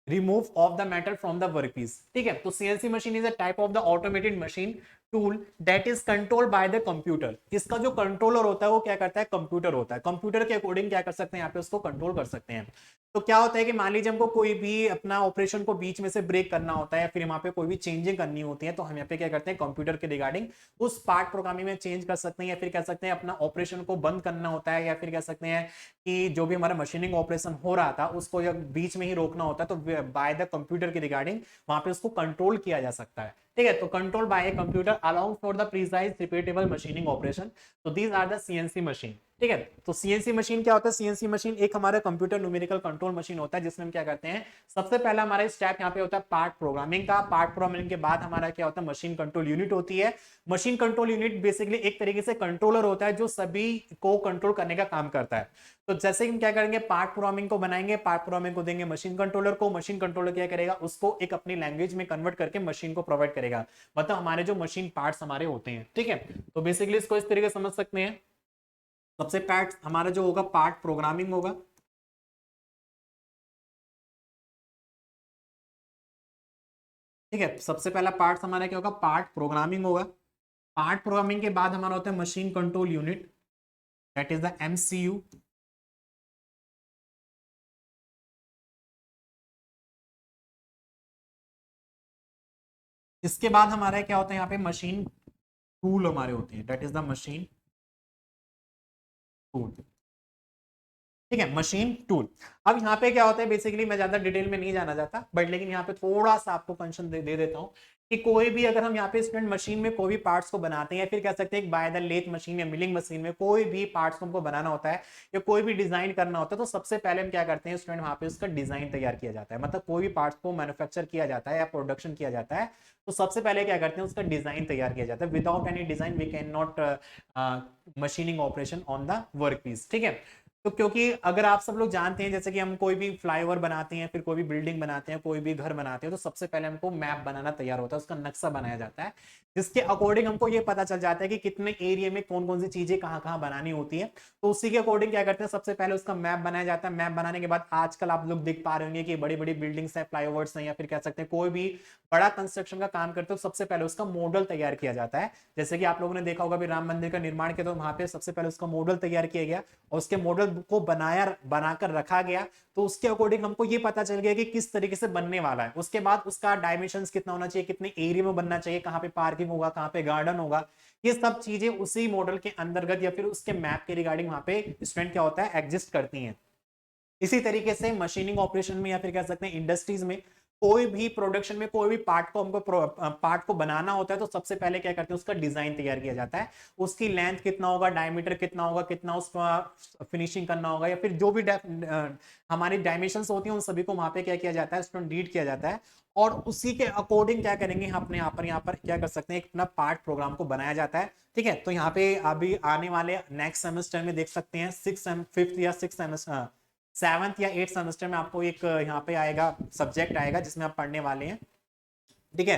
remove of the metal from the workpiece। ठीक है, तो CNC machine is a type of the automated machine tool that is controlled by the computer. इसका जो controller होता है वो क्या करता है, कंप्यूटर होता है। कंप्यूटर के अकॉर्डिंग क्या कर सकते हैं, यहाँ पे उसको कंट्रोल कर सकते हैं। तो क्या होता है कि मान लीजिए हमको कोई भी अपना ऑपरेशन को बीच में से ब्रेक करना होता है, या फिर वहां पे कोई भी चेंजिंग करनी होती है, तो हम यहाँ पे क्या करते हैं, कंप्यूटर के रिगार्डिंग उस पार्ट प्रोग्रामिंग में चेंज कर सकते हैं, या फिर कह सकते हैं अपना ऑपरेशन को बंद करना होता है, या फिर कह सकते हैं कि जो भी हमारा मशीनिंग ऑपरेशन हो रहा था उसको जब बीच में ही रोकना होता है, तो बाय द कंप्यूटर के रिगार्डिंग वहां पे उसको कंट्रोल किया जा सकता है। ठीक है, तो control by a computer allowing for the precise repeatable machining operation. तो these are the CNC machine. ठीक है, तो सीएनसी मशीन क्या होता है, सीएनसी मशीन एक हमारा कंप्यूटर न्यूमेरिकल कंट्रोल मशीन होता है, जिसमें हम क्या करते हैं, सबसे पहला हमारा स्टेप यहाँ पे होता है पार्ट प्रोग्रामिंग का। पार्ट प्रोग्रामिंग के बाद हमारा क्या होता है, मशीन कंट्रोल यूनिट होती है। मशीन कंट्रोल यूनिट बेसिकली एक तरीके से कंट्रोलर होता है जो सभी को कंट्रोल करने का काम करता है। तो जैसे हम क्या करेंगे, पार्ट प्रोग्रामिंग को बनाएंगे, पार्ट प्रोग्रामिंग को देंगे मशीन कंट्रोलर को, मशीन कंट्रोलर क्या करेगा, उसको एक अपनी लैंग्वेज में कन्वर्ट करके मशीन को प्रोवाइड करेगा, मतलब हमारे जो मशीन पार्ट्स हमारे होते हैं। ठीक है, तो बेसिकली इसको इस तरीके से समझ सकते हैं। सबसे पार्ट हमारा जो होगा पार्ट प्रोग्रामिंग होगा। ठीक है, सबसे पहला पार्ट हमारा क्या होगा, पार्ट प्रोग्रामिंग होगा। पार्ट प्रोग्रामिंग के बाद हमारा होता है machine control unit, that is the MCU. इसके बाद हमारा क्या होता है यहाँ पे मशीन टूल हमारे होते हैं, that is the machine tool. ठीक है, मशीन टूल। अब यहाँ पे क्या होता है बेसिकली, मैं ज्यादा डिटेल में नहीं जाना चाहता, बट लेकिन यहाँ पे थोड़ा सा आपको कंसेप्ट दे देता हूँ कि कोई भी अगर हम यहाँ पे स्टूडेंट मशीन में कोई भी पार्ट्स को बनाते हैं, या फिर कह सकते हैं बाय द लेथ मशीन या मिलिंग मशीन में कोई भी पार्ट्स को हमको बनाना होता है या कोई भी डिजाइन करना होता है, तो सबसे पहले हम क्या करते हैं स्टूडेंट, वहां पे उसका डिजाइन तैयार किया जाता है। मतलब कोई भी पार्ट्स को मैन्युफैक्चर किया जाता है या प्रोडक्शन किया जाता है, तो सबसे पहले क्या करते हैं उसका डिजाइन तैयार किया जाता है। Without any design we can not machining operation on the work piece. ठीक है, तो क्योंकि अगर आप सब लोग जानते हैं जैसे कि हम कोई भी फ्लाईओवर बनाते हैं, फिर कोई भी बिल्डिंग बनाते हैं, कोई भी घर बनाते हैं, तो सबसे पहले हमको मैप बनाना तैयार होता है, उसका नक्शा बनाया जाता है, जिसके अकॉर्डिंग हमको ये पता चल जाता है कि कितने एरिया में कौन कौन सी चीजें कहाँ कहाँ बनानी होती है। तो उसी के अकॉर्डिंग क्या करते हैं, सबसे पहले उसका मैप बनाया जाता है। मैप बनाने के बाद आजकल आप लोग देख पा रहे होंगे कि बड़ी बड़ी बिल्डिंग्स हैं, फ्लाईओवर्स हैं, या फिर कह सकते हैं कोई भी बड़ा कंस्ट्रक्शन का काम करते हो, सबसे पहले उसका मॉडल तैयार किया जाता है। जैसे कि आप लोगों ने देखा होगा भी राम मंदिर का निर्माण किया, तो वहां पे सबसे पहले उसका मॉडल तैयार किया गया और उसके मॉडल को बनाकर रखा गया, तो उसके अकॉर्डिंग हमको ये पता चल गया कि किस तरीके से बनने वाला है। उसके बाद उसका डायमेंशंस कितना होना चाहिए, कितने एरिया में बनना चाहिए, कहाँ पे पार्किंग होगा, कहाँ पे गार्डन होगा, ये सब चीजें उसी मॉडल के अंतर्गत या फिर उसके मैप के रिगार्डिंग वहां पे स्टूडेंट क्या होता है एग्जिस्ट करती हैं। इसी तरीके से मशीनिंग ऑपरेशन में या फिर कह सकते हैं इंडस्ट्रीज में कोई भी प्रोडक्शन में कोई भी पार्ट को हमको पार्ट को बनाना होता है, तो सबसे पहले क्या करते हैं उसका डिजाइन तैयार किया जाता है। उसकी लेंथ कितना होगा, डायमीटर कितना होगा, कितना उसका फिनिशिंग करना होगा, या फिर जो भी हमारी डायमेंशंस होती हैं उन सभी को वहां पे क्या किया जाता है स्टूडेंट रीड किया जाता है, और उसी के अकॉर्डिंग क्या करेंगे हम अपने यहाँ पर क्या कर सकते हैं एक अपना पार्ट प्रोग्राम को बनाया जाता है। ठीक है, तो यहाँ पे अभी आने वाले नेक्स्ट सेमेस्टर में देख सकते हैं फिफ्थ या सिक्स सेमेस्टर, सेवंथ या एट सेमेस्टर में आपको एक यहाँ पे आएगा सब्जेक्ट आएगा जिसमें आप पढ़ने वाले हैं। ठीक है,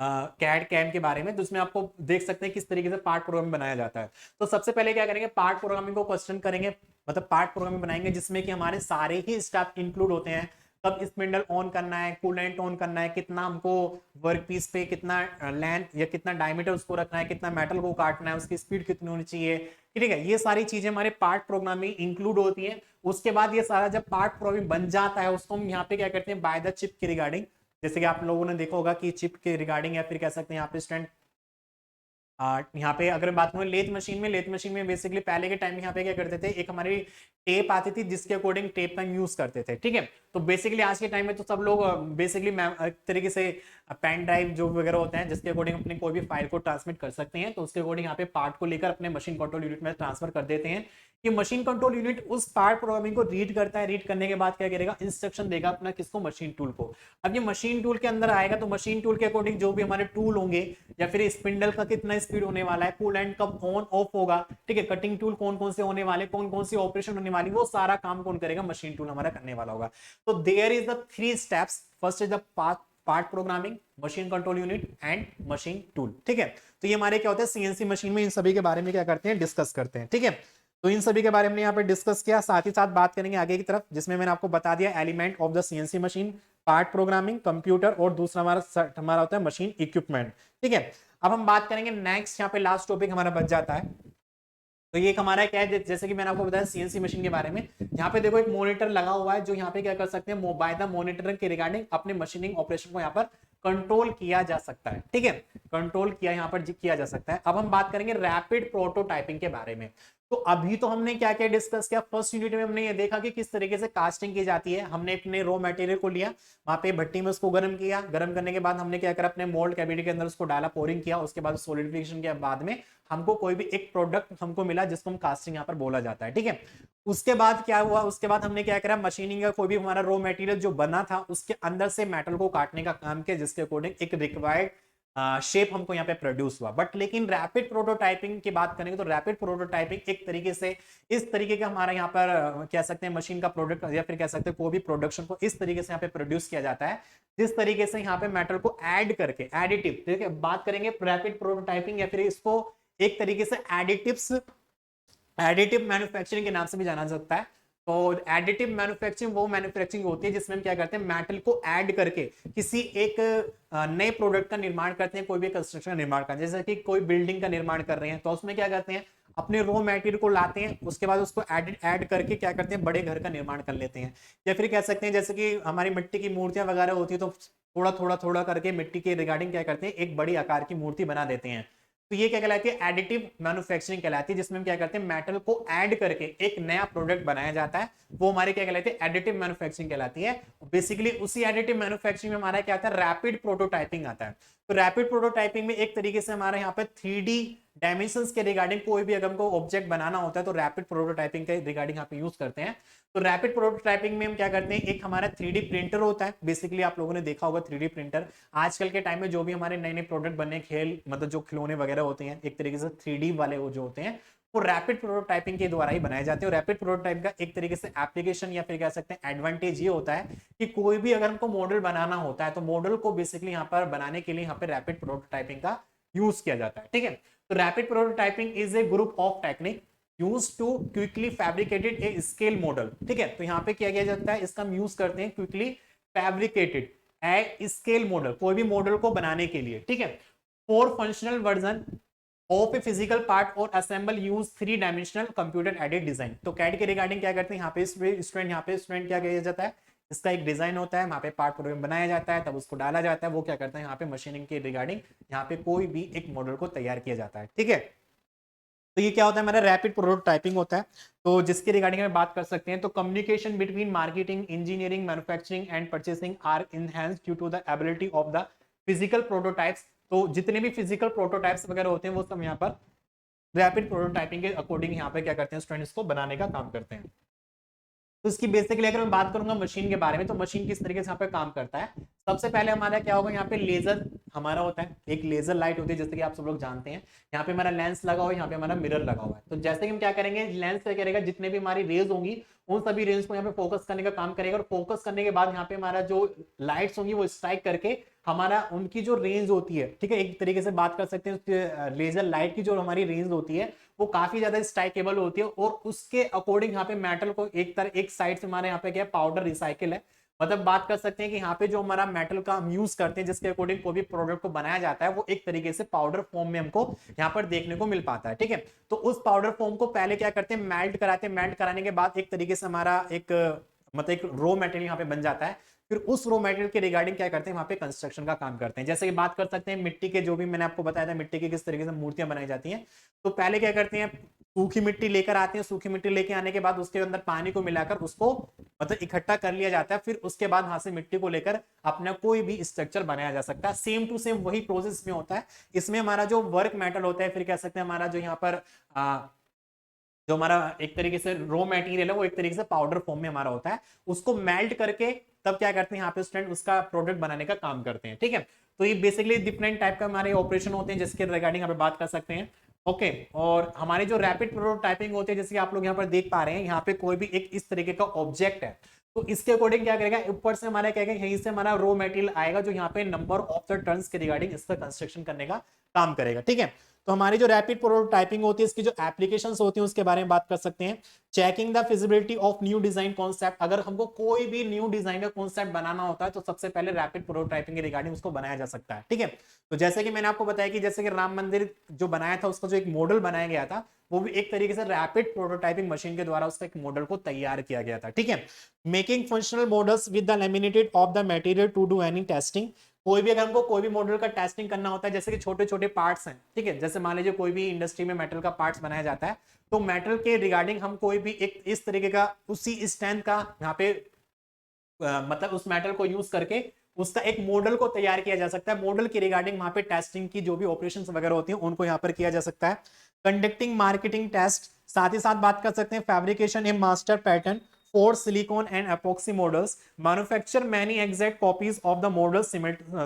कैड कैम के बारे में, तो उसमें आपको देख सकते हैं किस तरीके से पार्ट प्रोग्राम बनाया जाता है। तो सबसे पहले क्या करेंगे, पार्ट प्रोग्रामिंग को क्वेश्चन करेंगे, मतलब पार्ट प्रोग्रामिंग बनाएंगे जिसमें कि हमारे सारे ही स्टेप इंक्लूड होते हैं। कब स्पिंडल ऑन करना है, कूलेंट ऑन करना है, कितना हमको वर्क पीस पे कितना लेंथ या कितना डायमीटर उसको रखना है, कितना मेटल को काटना है, उसकी स्पीड कितनी होनी चाहिए। ठीक है, ये सारी चीजें हमारे पार्ट प्रोग्रामिंग इंक्लूड होती है। उसके बाद ये सारा जब पार्ट प्रोग्रामिंग बन जाता है, उसको हम यहाँ पे क्या करते हैं बाय द चिप के रिगार्डिंग, जैसे कि आप लोगों ने देखा होगा कि चिप के रिगार्डिंग या फिर कह सकते हैं यहाँ पे स्टूडेंट यहाँ पे अगर बात करें लेथ मशीन में बेसिकली पहले के टाइम में यहाँ पे क्या करते थे, एक हमारी टेप आती थी जिसके अकॉर्डिंग टेप का यूज करते थे। ठीक है, तो बेसिकली आज के टाइम में तो सब लोग बेसिकली एक तरीके से पेन ड्राइव जो वगैरह होते हैं जिसके अकॉर्डिंग अपने कोई भी फाइल को ट्रांसमिट कर सकते हैं, तो उसके अकॉर्डिंग यहाँ पे पार्ट को लेकर अपने मशीन कंट्रोल यूनिट में ट्रांसफर कर देते हैं। कि मशीन कंट्रोल यूनिट उस पार्ट प्रोग्रामिंग को रीड करता है, रीड करने के बाद क्या करेगा इंस्ट्रक्शन देगा अपना किसको, मशीन टूल को। अब ये मशीन टूल के अंदर आएगा तो मशीन टूल के अकॉर्डिंग जो भी हमारे टूल होंगे या फिर स्पिंडल का कितना स्पीड होने वाला है, कूलेंट कब ऑन ऑफ होगा, ठीक है, कटिंग टूल कौन कौन से होने वाले, कौन कौन सी ऑपरेशन होने वाली, वो सारा काम कौन करेगा, मशीन टूल हमारा करने वाला होगा। तो there is the three steps, first is the part programming, machine control unit and machine tool. ठीक है, तो ये हमारे क्या होता है सीएनसी मशीन में इन सभी के बारे में क्या करते हैं डिस्कस करते हैं। ठीक है, तो इन सभी के बारे में यहाँ पे डिस्कस किया, साथ ही साथ बात करेंगे आगे की तरफ जिसमें मैंने आपको बता दिया element of the CNC machine, part programming, computer, और दूसरा हमारा होता है मशीन इक्विपमेंट। ठीक है, अब हम बात करेंगे नेक्स्ट, यहाँ पे लास्ट टॉपिक हमारा बच जाता है। तो ये हमारा क्या है, जैसे कि मैंने आपको बताया सीएनसी मशीन के बारे में, यहाँ पे देखो एक मॉनिटर लगा हुआ है जो यहाँ पे क्या कर सकते हैं बाय द मॉनिटर के रिगार्डिंग अपने मशीनिंग ऑपरेशन को यहाँ पर कंट्रोल किया जा सकता है। ठीक है, कंट्रोल किया यहाँ पर किया जा सकता है। अब हम बात करेंगे रैपिड प्रोटोटाइपिंग के बारे में। तो अभी तो हमने क्या क्या डिस्कस किया, फर्स्ट यूनिट में हमने ये देखा कि किस तरीके से कास्टिंग की जाती है। हमने अपने रॉ मटेरियल को लिया, वहां पे भट्टी में उसको गर्म किया, गर्म करने के बाद हमने क्या करा अपने मोल्ड कैविटी के अंदर उसको डाला, पोरिंग किया, उसके बाद सॉलिडिफिकेशन के बाद में हमको कोई भी एक प्रोडक्ट हमको मिला जिसको हम कास्टिंग यहाँ पर बोला जाता है। ठीक है, उसके बाद क्या हुआ, उसके बाद हमने क्या करा मशीनिंग का कोई भी हमारा रॉ मटेरियल जो बना था उसके अंदर से मेटल को काटने का काम किया, जिसके अकॉर्डिंग एक रिक्वायर्ड शेप हमको यहाँ पे प्रोड्यूस हुआ। बट लेकिन रैपिड प्रोटोटाइपिंग की बात करेंगे तो रैपिड प्रोटोटाइपिंग एक तरीके से इस तरीके का हमारा यहाँ पर कह सकते हैं मशीन का प्रोडक्ट या फिर कह सकते हैं कोई भी प्रोडक्शन को इस तरीके से यहाँ पे प्रोड्यूस किया जाता है जिस तरीके से यहाँ पे मेटल को ऐड करके एडिटिव, ठीक है, बात करेंगे रैपिड प्रोटोटाइपिंग या फिर इसको एक तरीके से एडिटिव मैन्युफैक्चरिंग के नाम से भी जाना जाता है। तो एडिटिव मैन्युफैक्चरिंग वो मैन्युफैक्चरिंग होती है जिसमें हम क्या करते हैं मेटल को ऐड करके किसी एक नए प्रोडक्ट का निर्माण करते हैं, कोई भी कंस्ट्रक्शन का निर्माण करते हैं। जैसे कि कोई बिल्डिंग का निर्माण कर रहे हैं तो उसमें क्या करते हैं अपने रॉ मटेरियल को लाते हैं, उसके बाद उसको ऐड करके क्या करते हैं बड़े घर का निर्माण कर लेते हैं। या फिर कह सकते हैं जैसे कि हमारी मिट्टी की मूर्तियां वगैरह होती है तो थोड़ा थोड़ा थोड़ा करके मिट्टी के रिगार्डिंग क्या करते हैं, एक बड़ी आकार की मूर्ति बना देते हैं। तो ये क्या कहलाती है, एडिटिव मैन्युफैक्चरिंग कहलाती है, जिसमें हम क्या करते हैं, मेटल को ऐड करके एक नया प्रोडक्ट बनाया जाता है, वो हमारे क्या कहलाती है, एडिटिव मैन्युफैक्चरिंग कहलाती है। बेसिकली उसी एडिटिव मैन्युफैक्चरिंग में हमारा क्या आता है, रैपिड प्रोटोटाइपिंग आता है। तो रैपिड प्रोटोटाइपिंग में एक तरीके से हमारे यहाँ पे 3D डायमेंशंस के रिगार्डिंग कोई भी अगर हमको ऑब्जेक्ट बनाना होता है तो रैपिड प्रोटोटाइपिंग के रिगार्डिंग यहाँ पे यूज करते हैं। तो रैपिड प्रोटोटाइपिंग में हम क्या करते हैं, एक हमारा 3D प्रिंटर होता है, बेसिकली आप लोगों ने देखा होगा 3D प्रिंटर। आजकल के टाइम में जो भी हमारे नए नए प्रोडक्ट बने, खेल मतलब जो खिलौने वगैरह होते हैं, एक तरीके से 3D वाले वो जो होते हैं, वो रैपिड प्रोटोटाइपिंग के द्वारा ही बनाए जाते हैं। और रैपिड प्रोटोटाइप का एक तरीके से एप्लीकेशन या फिर कह सकते हैं एडवांटेज ये होता है कि कोई भी अगर हमको मॉडल बनाना होता है तो मॉडल को बेसिकली यहाँ पर बनाने के लिए यहाँ पे रैपिड प्रोटोटाइपिंग का यूज किया जाता है। ठीक है, तो rapid prototyping is a group of technique use to quickly fabricated a scale model. ठीक है, तो यहाँ पे क्या किया जाता है, इसका हम यूज करते हैं quickly fabricated a scale model, कोई भी मॉडल को बनाने के लिए। ठीक है, for functional version of a physical part और assemble use 3 dimensional computer aided design. तो कैड के रिगार्डिंग क्या करते हैं, यहाँ पे स्टूडेंट क्या किया जाता है, इसका एक डिजाइन होता है, वहां पे पार्ट प्रोग्राम बनाया जाता है, तब उसको डाला जाता है, वो क्या करता है यहाँ पे मशीनिंग के रिगार्डिंग यहाँ पे कोई भी एक मॉडल को तैयार किया जाता है। ठीक है, तो ये क्या होता है, हमारा रैपिड प्रोटोटाइपिंग होता है। तो जिसके रिगार्डिंग में बात कर सकते हैं, तो communication between marketing, engineering, manufacturing and purchasing are enhanced due to the ability of the physical prototypes. तो जितने भी फिजिकल प्रोटोटाइप्स वगैरह होते हैं वो सब यहाँ पर रैपिड प्रोटोटाइपिंग के अकॉर्डिंग यहाँ पे क्या करते हैं, स्टूडेंट्स को बनाने का काम करते हैं। तो इसकी बेसिकली अगर मैं बात करूंगा मशीन के बारे में, तो मशीन किस तरीके से यहाँ पे काम करता है। सबसे पहले हमारा क्या होगा, यहाँ पे लेजर हमारा होता है, एक लेजर लाइट होती है, जैसे कि आप सब लोग जानते हैं। यहाँ पे हमारा लेंस लगा हुआ है, यहाँ पे हमारा मिरर लगा हुआ है। तो जैसे कि हम क्या करेंगे, लेंस क्या करेगा, जितने भी हमारी रेज होंगी उन सभी रेंज को यहाँ पे फोकस करने का काम करेगा, और फोकस करने के बाद यहाँ पे हमारा जो लाइट्स होंगी वो स्ट्राइक करके हमारा उनकी जो रेंज होती है, ठीक है, एक तरीके से बात कर सकते हैं लेजर लाइट की जो हमारी रेंज होती है वो काफी ज्यादा स्ट्राइकेबल होती है, और उसके अकॉर्डिंग यहाँ पे मेटल को एक साइड से हमारे यहाँ पे क्या पाउडर रिसाइकिल है, मतलब बात कर सकते हैं कि यहाँ पे जो हमारा मेटल का हम यूज करते हैं जिसके अकॉर्डिंग कोई भी प्रोडक्ट को बनाया जाता है वो एक तरीके से पाउडर फॉर्म में हमको यहाँ पर देखने को मिल पाता है। ठीक है, तो उस पाउडर फॉर्म को पहले क्या करते हैं, मेल्ट कराते हैं, मेल्ट कराने के बाद एक तरीके से हमारा एक मतलब एक रो मटेरियल यहाँ पे बन जाता है। फिर उस रो मटेरियल के रिगार्डिंग क्या करते हैं, वहां पे कंस्ट्रक्शन का काम करते हैं। जैसे कि बात कर सकते हैं मिट्टी के, जो भी मैंने आपको बताया था मिट्टी की किस तरीके से मूर्तियां बनाई जाती हैं। तो पहले क्या करते हैं, सूखी मिट्टी लेकर आते हैं, सूखी मिट्टी लेके आने के बाद उसके अंदर पानी को मिलाकर उसको मतलब इकट्ठा कर लिया जाता है। फिर उसके बाद वहां से मिट्टी को लेकर अपना कोई भी स्ट्रक्चर बनाया जा सकता है। सेम टू सेम वही प्रोसेस में होता है। इसमें हमारा जो वर्क मेटल होता है, फिर कह सकते हैं हमारा जो यहाँ पर जो हमारा एक तरीके से रॉ मटेरियल है वो एक तरीके से पाउडर फॉर्म में हमारा होता है, उसको मेल्ट करके तब क्या करते हैं यहाँ पे स्टूडेंट उसका प्रोडक्ट बनाने का काम करते हैं। ठीक है, तो ये बेसिकली डिफरेंट टाइप का हमारे ऑपरेशन होते हैं जिसके रिगार्डिंग यहाँ पे बात कर सकते हैं। ओके, और हमारी जो रैपिड प्रोटोटाइपिंग होती है, जैसे आप लोग यहाँ पर देख पा रहे हैं, यहाँ पे कोई भी एक इस तरीके का ऑब्जेक्ट है, तो इसके अकॉर्डिंग क्या करेगा, ऊपर से हमारा क्या कहेगा, यहीं से हमारा रॉ मटेरियल आएगा जो यहाँ पे नंबर ऑफ द टर्न्स के रिगार्डिंग इसका कंस्ट्रक्शन करने का काम करेगा। ठीक है, तो हमारी जो रैपिड प्रोटोटाइपिंग होती है इसकी जो एप्लीकेशंस होती हैं उसके बारे में बात कर सकते हैं। Checking the feasibility of new design concept, अगर हमको कोई भी न्यू डिजाइन का कॉन्सेप्ट बनाना होता है तो सबसे पहले रैपिड प्रोटोटाइपिंग के रिगार्डिंग उसको बनाया जा सकता है। ठीक है, तो जैसे कि मैंने आपको बताया कि जैसे कि राम मंदिर जो बनाया था उसका जो एक मॉडल बनाया गया था वो भी एक तरीके से रैपिड प्रोटोटाइपिंग मशीन के द्वारा उसका एक मॉडल को तैयार किया गया था। ठीक है, making functional models with the laminated of the material to do any testing, कोई भी अगर हमको कोई भी मॉडल का टेस्टिंग करना होता है, जैसे कि छोटे छोटे पार्ट्स हैं, ठीक है, जैसे मान लीजिए कोई भी इंडस्ट्री में मेटल का पार्ट्स बनाया जाता है, तो मेटल के रिगार्डिंग हम कोई भी एक इस तरीके का उसी स्ट्रेंथ का यहाँ पे मतलब उस मेटल को यूज करके उसका एक मॉडल को तैयार किया जा सकता है। मॉडल की रिगार्डिंग वहां पे टेस्टिंग की जो भी ऑपरेशंस वगैरह होती हैं उनको यहाँ पर किया जा सकता है। कंडक्टिंग मार्केटिंग टेस्ट, साथ ही साथ बात कर सकते हैं fabrication A master pattern for silicon and epoxy models, manufacture many exact copies of the models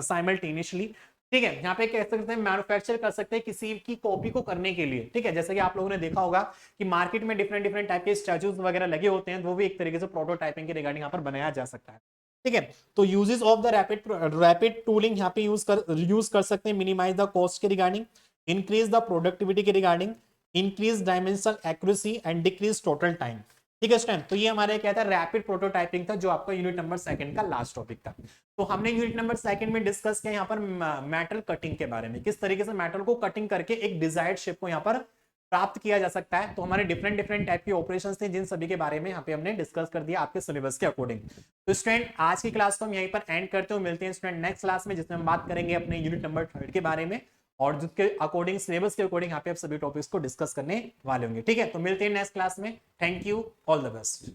simultaneously। ठीक है, यहाँ पे कह सकते हैं मैन्युफैक्चर कर सकते हैं किसी की कॉपी को करने के लिए। ठीक है, जैसे कि आप लोगों ने देखा होगा कि मार्केट में डिफरेंट डिफरेंट टाइप के स्टैचूज वगैरह लगे होते हैं, वो भी एक तरीके से प्रोटोटाइपिंग के रिगार्डिंग यहाँ पर बनाया जा सकता है। ठीक है, तो uses of the rapid tooling यहाँ पे यूज कर सकते हैं। मिनिमाइज द कॉस्ट के रिगार्डिंग, इंक्रीज द प्रोडक्टिविटी के regarding, increase dimensional accuracy and decrease total time. ठीक है स्टूडेंट, तो ये हमारे क्या था, रैपिड प्रोटोटाइपिंग था जो आपका यूनिट नंबर 2 का लास्ट टॉपिक था। तो हमने यूनिट नंबर 2 में डिस्कस किया यहाँ पर मेटल कटिंग के बारे में, किस तरीके से मेटल को कटिंग करके एक डिजायर्ड शेप को यहाँ पर प्राप्त किया जा सकता है। तो हमारे डिफरेंट डिफरेंट टाइप के ऑपरेशंस थे जिन सभी के बारे में यहाँ पे हमने डिस्कस कर दिया आपके सिलेबस के अकॉर्डिंग। तो स्टूडेंट आज की क्लास को हम यहीं पर एंड करते हुए मिलते हैं स्टूडेंट नेक्स्ट क्लास में, जिसमें हम बात करेंगे अपने यूनिट नंबर 3 के बारे में और जिसके अकॉर्डिंग सिलेबस के अकॉर्डिंग यहाँ पे आप सभी टॉपिक्स को डिस्कस करने वाले होंगे। ठीक है, तो मिलते हैं नेक्स्ट क्लास में। Thank you, all the best.